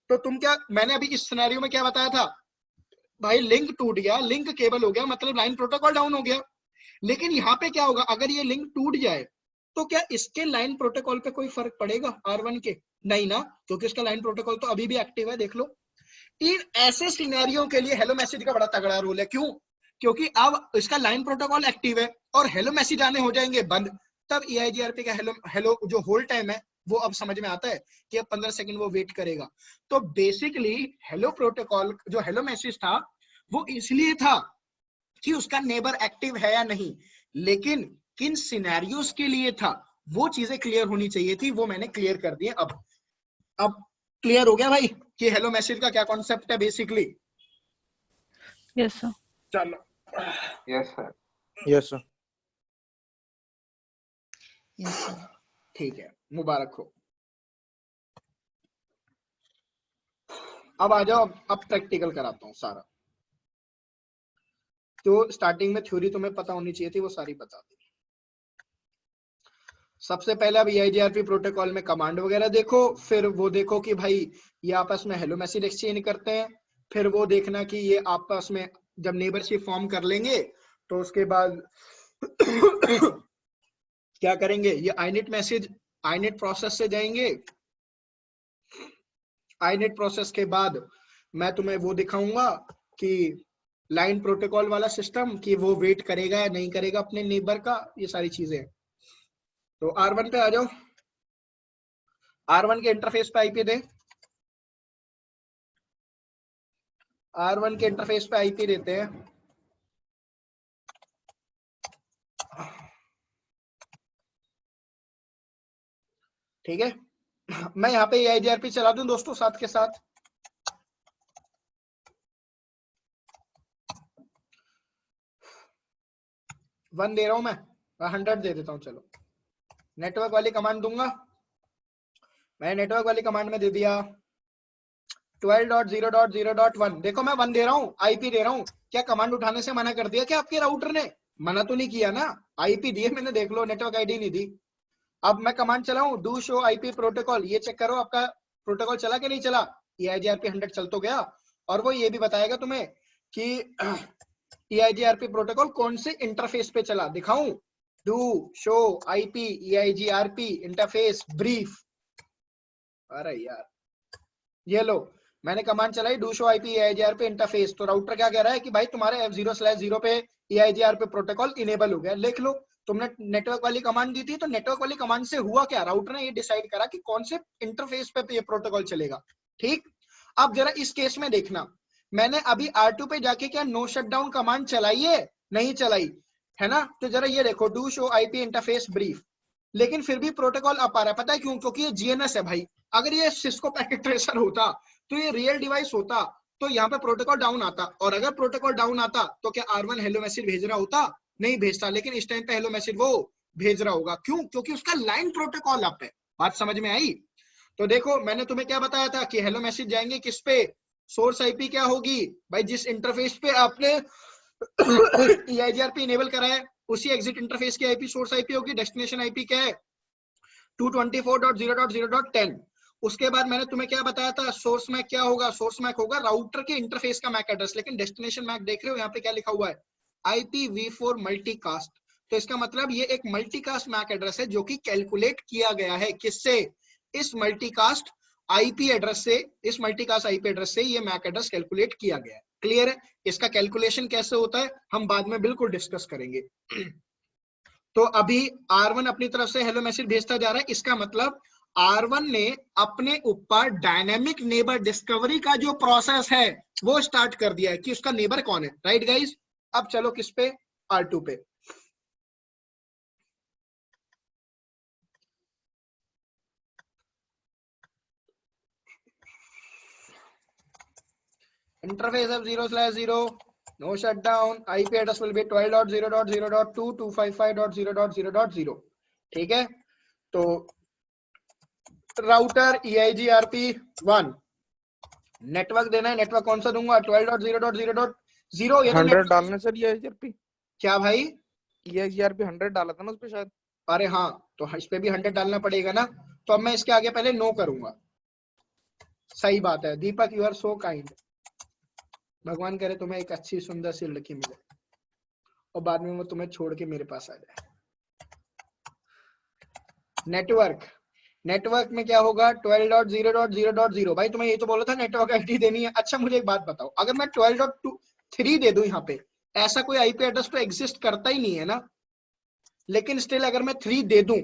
तो तुम क्या, मैंने अभी इस सिनेरियो में क्या बताया था भाई, लिंक टूट गया, लिंक केबल हो गया, मतलब लाइन प्रोटोकॉल डाउन हो गया। लेकिन यहाँ पे क्या होगा, अगर ये लिंक टूट जाए, तो क्या इसके लाइन प्रोटोकॉल पे कोई फर्क पड़ेगा R1 के? नहीं ना, क्योंकि इसका लाइन प्रोटोकॉल तो अभी भी एक्टिव है। देख लो, इन ऐसे सिनेरियो के लिए हेलो मैसेज का बड़ा तगड़ा रोल है। क्यों? क्योंकि अब इसका लाइन प्रोटोकॉल एक्टिव है और हेलो मैसेज आने हो जाएंगे बंद, तब EIGRP का हेलो जो होल्ड टाइम है वो अब समझ में आता है कि अब 15 सेकंड वो वेट करेगा। तो बेसिकली हेलो प्रोटोकॉल जो हेलो मैसेज था, वो इसलिए था कि उसका नेबर एक्टिव है या नहीं, लेकिन किन सिनेरियोस के लिए था, वो चीजें क्लियर होनी चाहिए थी, वो मैंने क्लियर कर दी। अब क्लियर हो गया भाई कि हेलो मैसेज का क्या कॉन्सेप्ट है बेसिकली? Yes sir. चलो Yes, sir. Yes, sir. Yes sir. ठीक है, मुबारक हो। अब आ जाओ, अब प्रैक्टिकल कराता हूँ सारा। तो स्टार्टिंग में थ्योरी तुम्हें पता होनी चाहिए थी, वो सारी बता दी। सबसे पहले अब EIGRP प्रोटोकॉल में कमांड वगैरह देखो, फिर वो देखो कि भाई ये आपस में हेलो मैसेज एक्सचेंज करते हैं, फिर वो देखना कि ये आपस में जब नेबरशिप फॉर्म कर लेंगे तो उसके बाद क्या करेंगे, ये inet मैसेज inet प्रोसेस से जाएंगे। inet प्रोसेस के बाद मैं तुम्हें वो दिखाऊंगा कि लाइन प्रोटोकॉल वाला सिस्टम, कि वो वेट करेगा या नहीं करेगा अपने नेबर का, ये सारी चीजें। तो R1 पे आ जाओ। R1 के इंटरफेस पे आईपी दे। R1 के इंटरफेस पे आईपी देते हैं। ठीक है, मैं यहाँ पे EIGRP चला दूं दोस्तों साथ के साथ। वन दे रहा हूं मैं 100 दे देता हूं। चलो नेटवर्क वाली कमांड दूंगा मैं। नेटवर्क वाली कमांड में दे दिया 12.0.0.1। देखो मैं 1 दे रहा हूँ, आईपी दे रहा हूँ। क्या कमांड उठाने से मना कर दिया क्या आपके राउटर ने? मना तो नहीं किया ना, आईपी दिए मैंने, देख लो, नेटवर्क आईडी नहीं दी। अब मैं कमांड चलाऊं डू शो आईपी प्रोटोकॉल, ये चेक करो आपका प्रोटोकॉल चला कि नहीं चला। EIGRP 100 चल तो गया, और वो ये भी बताएगा तुम्हें कि EIGRP प्रोटोकॉल कौन से इंटरफेस पे चला। दिखाऊं, do show IP EIGRP interface brief. अरे यार, ये लो, मैंने कमांड चलाई do show IP EIGRP interface. तो राउटर क्या कह रहा है कि भाई तुम्हारे F0/0 पे EIGRP प्रोटोकॉल इनेबल हो गया। लिख लो, तुमने नेटवर्क वाली कमांड दी थी, तो नेटवर्क वाली कमांड से हुआ क्या, राउटर ने ये डिसाइड करा कि कौन से इंटरफेस पे ये प्रोटोकॉल चलेगा। ठीक, अब जरा इस केस में देखना, मैंने अभी R2 पे जाके क्या नो शटडाउन कमांड चलाई है? नहीं चलाई है ना। तो जरा ये देखो, do show IP interface brief, लेकिन फिर भी प्रोटोकॉल अप आ रहा है। पता है क्यों? क्योंकि ये GNS है भाई। अगर ये सिस्को पैकेट ट्रेसर होता, तो ये रियल डिवाइस होता, तो यहाँ पे प्रोटोकॉल डाउन आता। और अगर प्रोटोकॉल डाउन आता तो क्या R1 हेलो मैसेज भेज रहा होता? नहीं भेजता। लेकिन इस टाइम पे हेलो मैसेज वो भेज रहा होगा। क्यों? क्योंकि उसका लाइन प्रोटोकॉल अप है। बात समझ में आई? तो देखो, मैंने तुम्हें क्या बताया था कि हेलो मैसेज जाएंगे किस पे? सोर्स आईपी क्या होगी भाई, जिस इंटरफेस पे आपने EIGRP इनेबल करा है, उसी एग्जिट इंटरफेस की आईपी सोर्स आईपी होगी। डेस्टिनेशन आईपी क्या है? 224.0.0.10। उसके बाद मैंने तुम्हें क्या बताया था, सोर्स मैक क्या होगा? सोर्स मैक होगा राउटर के इंटरफेस का मैक एड्रेस। लेकिन डेस्टिनेशन मैक देख रहे हो यहाँ पे क्या लिखा हुआ है? IPv4 multicast. तो इसका मतलब ये एक मल्टीकास्ट मैक एड्रेस है जो कि कैलकुलेट किया गया है किससे? इस मल्टीकास्ट आईपी एड्रेस से। इस मल्टीकास्ट आईपी एड्रेस से ये मैक एड्रेस कैलकुलेट किया गया है। क्लियर है? इसका कैलकुलेशन कैसे होता है हम बाद में बिल्कुल डिस्कस करेंगे। तो अभी R1 अपनी तरफ से हेलो मैसेज भेजता जा रहा है। इसका मतलब R1 ने अपने ऊपर डायनेमिक नेबर डिस्कवरी का जो प्रोसेस है वो स्टार्ट कर दिया है कि उसका नेबर कौन है। Right guys? अब चलो किस पे? R2 पे। Interface of 0/0 no shutdown, IP address will be 12.0.0.2.255.0.0.0। ठीक है, तो राउटर EIGRP 1 नेटवर्क देना है। नेटवर्क कौन सा दूंगा? 12.0.0.0। ये तो 100 डालने सर EIGRP। क्या भाई? EIGRP 100 डाला था ना उसपे शायद। अरे हाँ, तो इस पे भी 100 डालना पड़ेगा ना। तो अब मैं इसके आगे पहले नो करूंगा। सही बात है दीपक, यू आर सो काइंड। भगवान करे तुम्हें एक अच्छी सुंदर सी लड़की मिले और बाद में वो तुम्हें छोड़ के मेरे पास आ जाए। नेटवर्क में क्या होगा? 12.0.0.0। भाई तुम्हें ये तो बोला था नेटवर्क आईडी देनी है। अच्छा मुझे एक बात बताओ, अगर मैं 12.3 दे दूं यहाँ पे, ऐसा कोई आईपी एड्रेस तो एग्जिस्ट करता ही नहीं है ना। लेकिन स्टिल अगर मैं 3 दे दूं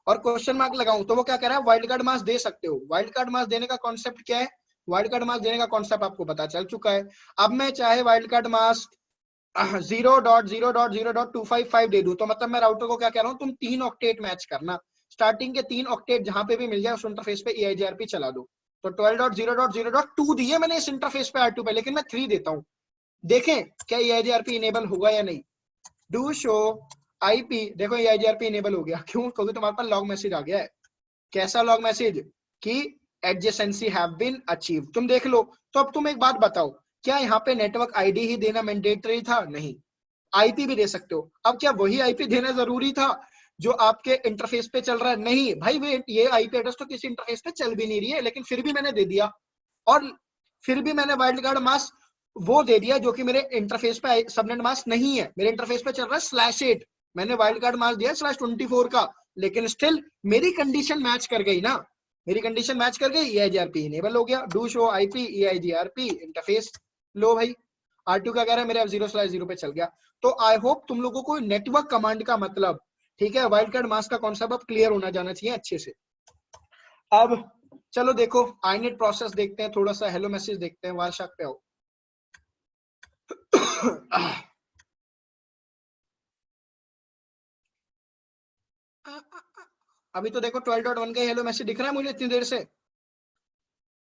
और क्वेश्चन मार्क लगाऊं, तो वो क्या कह रहा है? वाइल्ड कार्ड मास्क दे सकते हो। वाइल्ड कार्ड मास्क देने का कॉन्सेप्ट क्या है? वाइल्ड कार्ड मास्क देने का कॉन्सेप्ट आपको पता चल चुका है। अब मैं चाहे वाइल्ड कार्ड मास्क 0.0.0.255 दे दूं, तो मतलब मैं राउटर को क्या कह रहा हूं, तुम 3 ऑक्टेट मैच करना। स्टार्टिंग के 3 ऑक्टेट जहां पे भी मिल जाए उस इंटरफेस पे EIGRP चला दो। तो 12.0.0.2 दिए मैंने इस इंटरफेस पे R2 पे, लेकिन मैं 3 देता हूं। देखें क्या EIGRP इनेबल होगा या नहीं। डू शो IP, देखो EIGRP इनेबल हो गया। क्यों? क्योंकि तुम्हारे पास लॉग मैसेज आ गया है। कैसा लॉग मैसेज? कि एडजेसेंसी हैव बीन अचीव। तुम देख लो। तो अब तुम एक बात बताओ, क्या यहाँ पे नेटवर्क आईडी ही देना मैंडेटरी था? नहीं, आईपी भी दे सकते हो। अब क्या वही आईपी देना जरूरी था जो आपके इंटरफेस पे चल रहा है? नहीं भाई, ये आईपी एड्रेस तो किसी इंटरफेस पे चल भी नहीं रही है, लेकिन फिर भी मैंने दे दिया। और फिर भी मैंने वाइल्ड कार्ड मास्क वो दे दिया जो कि मेरे इंटरफेस पे सबनेट मास्क नहीं है। मेरे इंटरफेस पे चल रहा है /8, मैंने वाइल्ड कार्ड मास्क दिया /24 का, लेकिन स्टिल मेरी कंडीशन मैच कर गई ना। मेरी कंडीशन मैच कर गई, EIGRP इनेबल हो गया। Do show IP EIGRP interface. लो भाई, R2 क्या कह रहा है? मेरे F0/0 पे चल गया। तो आई होप तुम लोगों को नेटवर्क कमांड का मतलब, ठीक है, वाइल्ड कार्ड मास्क का कॉन्सेप्ट अब क्लियर होना जाना चाहिए अच्छे से। अब चलो देखो iNet प्रोसेस देखते हैं, थोड़ा सा हेलो मैसेज देखते हैं। वार्षाक पे आओ। अभी तो देखो 12.1 का हेलो मैसेज दिख रहा है मुझे इतनी देर से।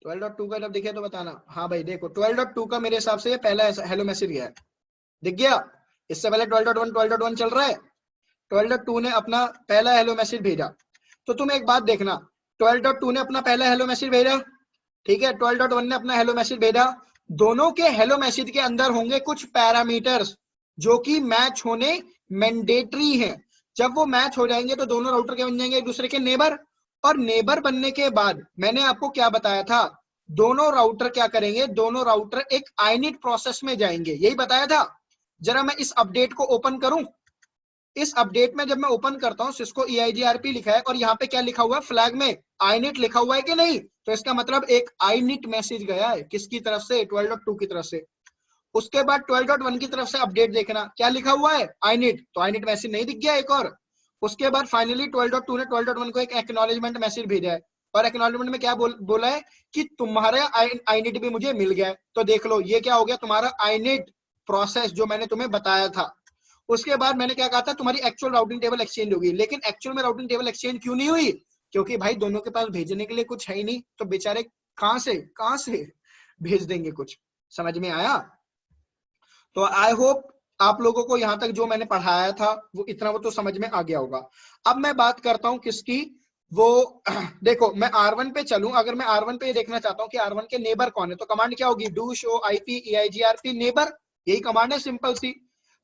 12.2 का जब दिखे तो बताना। हाँ भाई देखो 12.2 का मेरे हिसाब से ये पहला हेलो मैसेज गया है, दिख गया। इससे पहले 12.1 चल रहा है। 12.2 ने अपना पहला हेलो मैसेज भेजा। तो तुम एक बात देखना, 12.2 ने अपना पहला हेलो मैसेज भेजा, ठीक है, 12.1 ने अपना हेलो मैसेज भेजा। दोनों के हेलो मैसेज के अंदर होंगे कुछ पैरामीटर्स जो कि मैच होने मैंडेटरी हैं। जब वो मैच हो जाएंगे तो दोनों राउटर के बन जाएंगे एक दूसरे के नेबर। और नेबर बनने के बाद मैंने आपको क्या बताया था? दोनों राउटर क्या करेंगे? दोनों राउटर एक iNet प्रोसेस में जाएंगे, यही बताया था। जरा मैं इस अपडेट को ओपन करूं। इस अपडेट में जब मैं ओपन करता हूं, सिस्को EIGRP लिखा है और यहाँ पे क्या लिखा हुआ है? फ्लैग में iNet लिखा हुआ है कि नहीं? तो इसका मतलब एक iNet मैसेज गया है। किसकी तरफ से? 12.2 की तरफ से। उसके बाद 12.1 की तरफ से अपडेट देखना, क्या लिखा हुआ है? iNet। तो iNet मैसेज नहीं दिख गया एक और। उसके बाद फाइनली 12.2 ने 12.1 को एक एक्नॉलेजमेंट मैसेज भेजा है, और एक्नॉलेजमेंट में क्या बोला है कि तुम्हारा iNet भी मुझे मिल गया है। तो देख लो ये क्या हो गया? तुम्हारा iNet प्रोसेस जो मैंने तुम्हें बताया था। उसके बाद मैंने क्या कहा था? तुम्हारी एक्चुअल राउटिंग टेबल एक्सचेंज होगी। लेकिन एक्चुअल में राउटिंग टेबल एक्सचेंज क्यों नहीं हुई? क्योंकि भाई दोनों के पास भेजने के लिए कुछ है ही नहीं, तो बेचारे कहां से भेज देंगे कुछ। समझ में आया? तो आई होप आप लोगों को यहां तक जो मैंने पढ़ाया था वो इतना वो तो समझ में आ गया होगा। अब मैं बात करता हूं किसकी, वो देखो मैं R1 पे चलूं। अगर मैं R1 पे देखना चाहता हूं कि R1 के नेबर कौन है, तो कमांड क्या होगी? Do show IP EIGRP neighbour. यही कमांड है, सिंपल सी।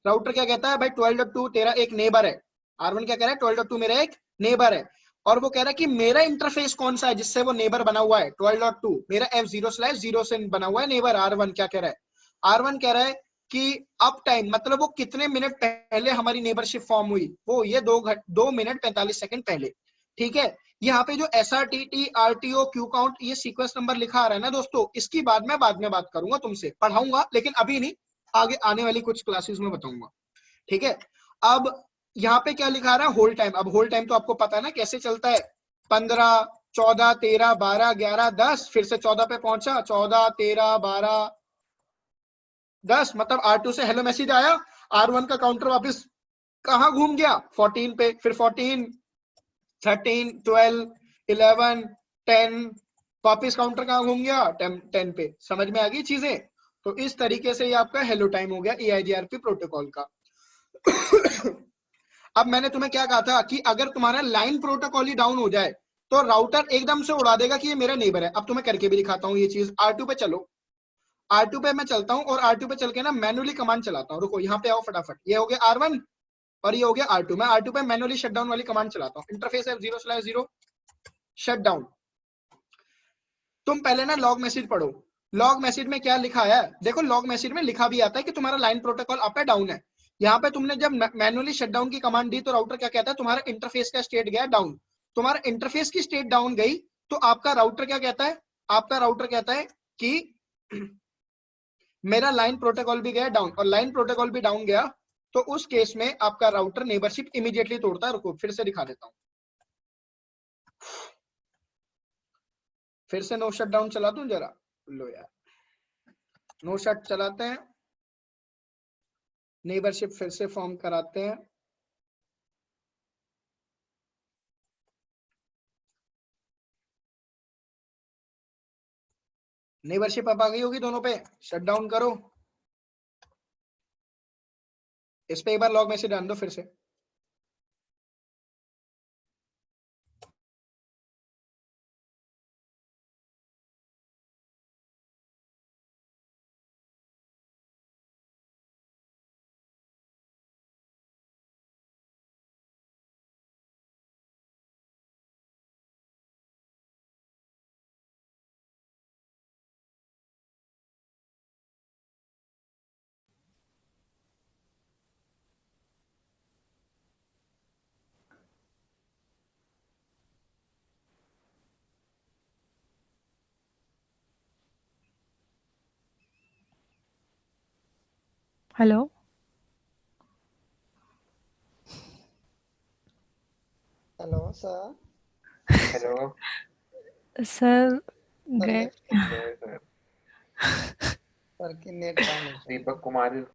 राउटर क्या कहता है? भाई 12.2 तेरा एक नेबर है। R1 क्या कह रहा है? 12.2 मेरा एक नेबर है। और वो कह रहा है कि मेरा इंटरफेस कौन सा है जिससे वो नेबर बना हुआ है? 12.2 मेरा F0/0 से बना हुआ है नेबर। R1 क्या कह रहा है? R1 कह रहा है कि अप टाइम, मतलब वो कितने मिनट पहले हमारी नेबरशिप फॉर्म हुई? वो ये 2 मिनट 45 सेकंड पहले। ठीक है, यहाँ पे जो SRTT RTO क्यू काउंट ये सीक्वेंस नंबर लिखा आ रहा है ना दोस्तों, इसकी बाद में बात करूंगा, तुमसे पढ़ाऊंगा, लेकिन अभी नहीं, आगे आने वाली कुछ क्लासेस में बताऊंगा। ठीक है, अब यहाँ पे क्या लिखा रहा है? Hold time. अब होल्ड टाइम तो आपको पता है ना कैसे चलता है? 15 14 13 12 11 10, फिर से 14 पे पहुंचा, 14 13 12 10, मतलब R2 से हेलो मैसेज आया, R1 का काउंटर वापस कहां घूम गया? 14 पे, फिर 14 13 12 11 10, वापस काउंटर कहां घूम गया? 10 पे। समझ में आ गई चीजें? तो इस तरीके से ये आपका हेलो टाइम हो गया EIGRP प्रोटोकॉल का। अब मैंने तुम्हें क्या कहा था कि अगर तुम्हारा लाइन प्रोटोकॉल ही डाउन हो जाए तो राउटर एकदम से उड़ा देगा कि ये मेरा नेबर है। अब तुम्हें करके भी दिखाता हूँ ये चीज। R2 पे चलो, R2 पे मैं चलता हूँ और R2 पे चल के ना मैनुअली कमांड चलाता हूँ। रुको यहाँ पे आओ फटाफट। ये हो गया R1 और ये हो गया R2। मैं R2 पे मैनुअली शटडाउन वाली कमांड चलाता हूँ। Interface F0/0 shutdown. तुम पहले ना लॉग मैसेज पढ़ो। लॉग मैसेज में क्या लिखा है? देखो लॉग मैसेज में लिखा भी आता है कि तुम्हारा लाइन प्रोटोकॉल अप है डाउन है। यहाँ पे तुमने जब मैनुअली शटडाउन की कमांड दी तो राउटर क्या कहता है? तुम्हारा इंटरफेस का स्टेट गया डाउन। तुम्हारा इंटरफेस की स्टेट डाउन गई तो आपका राउटर क्या कहता है? आपका राउटर कहता है कि मेरा लाइन प्रोटोकॉल भी गया डाउन, और लाइन प्रोटोकॉल भी डाउन गया तो उस केस में आपका राउटर नेबरशिप इमीडिएटली तोड़ता है। रुको फिर से दिखा देता हूं, फिर से नो शट डाउन चला दूं जरा। लो यार, नो शट चलाते हैं, नेबरशिप फिर से फॉर्म कराते हैं। नेबरशिप अब आ गई होगी दोनों पे, शट डाउन करो। इस पे एक बार लॉग मैसेज डाल दो फिर से। Hello hello sir. Hello sir sir गए नेट गए सर। सर की नेट डाउन है। दीपक कुमार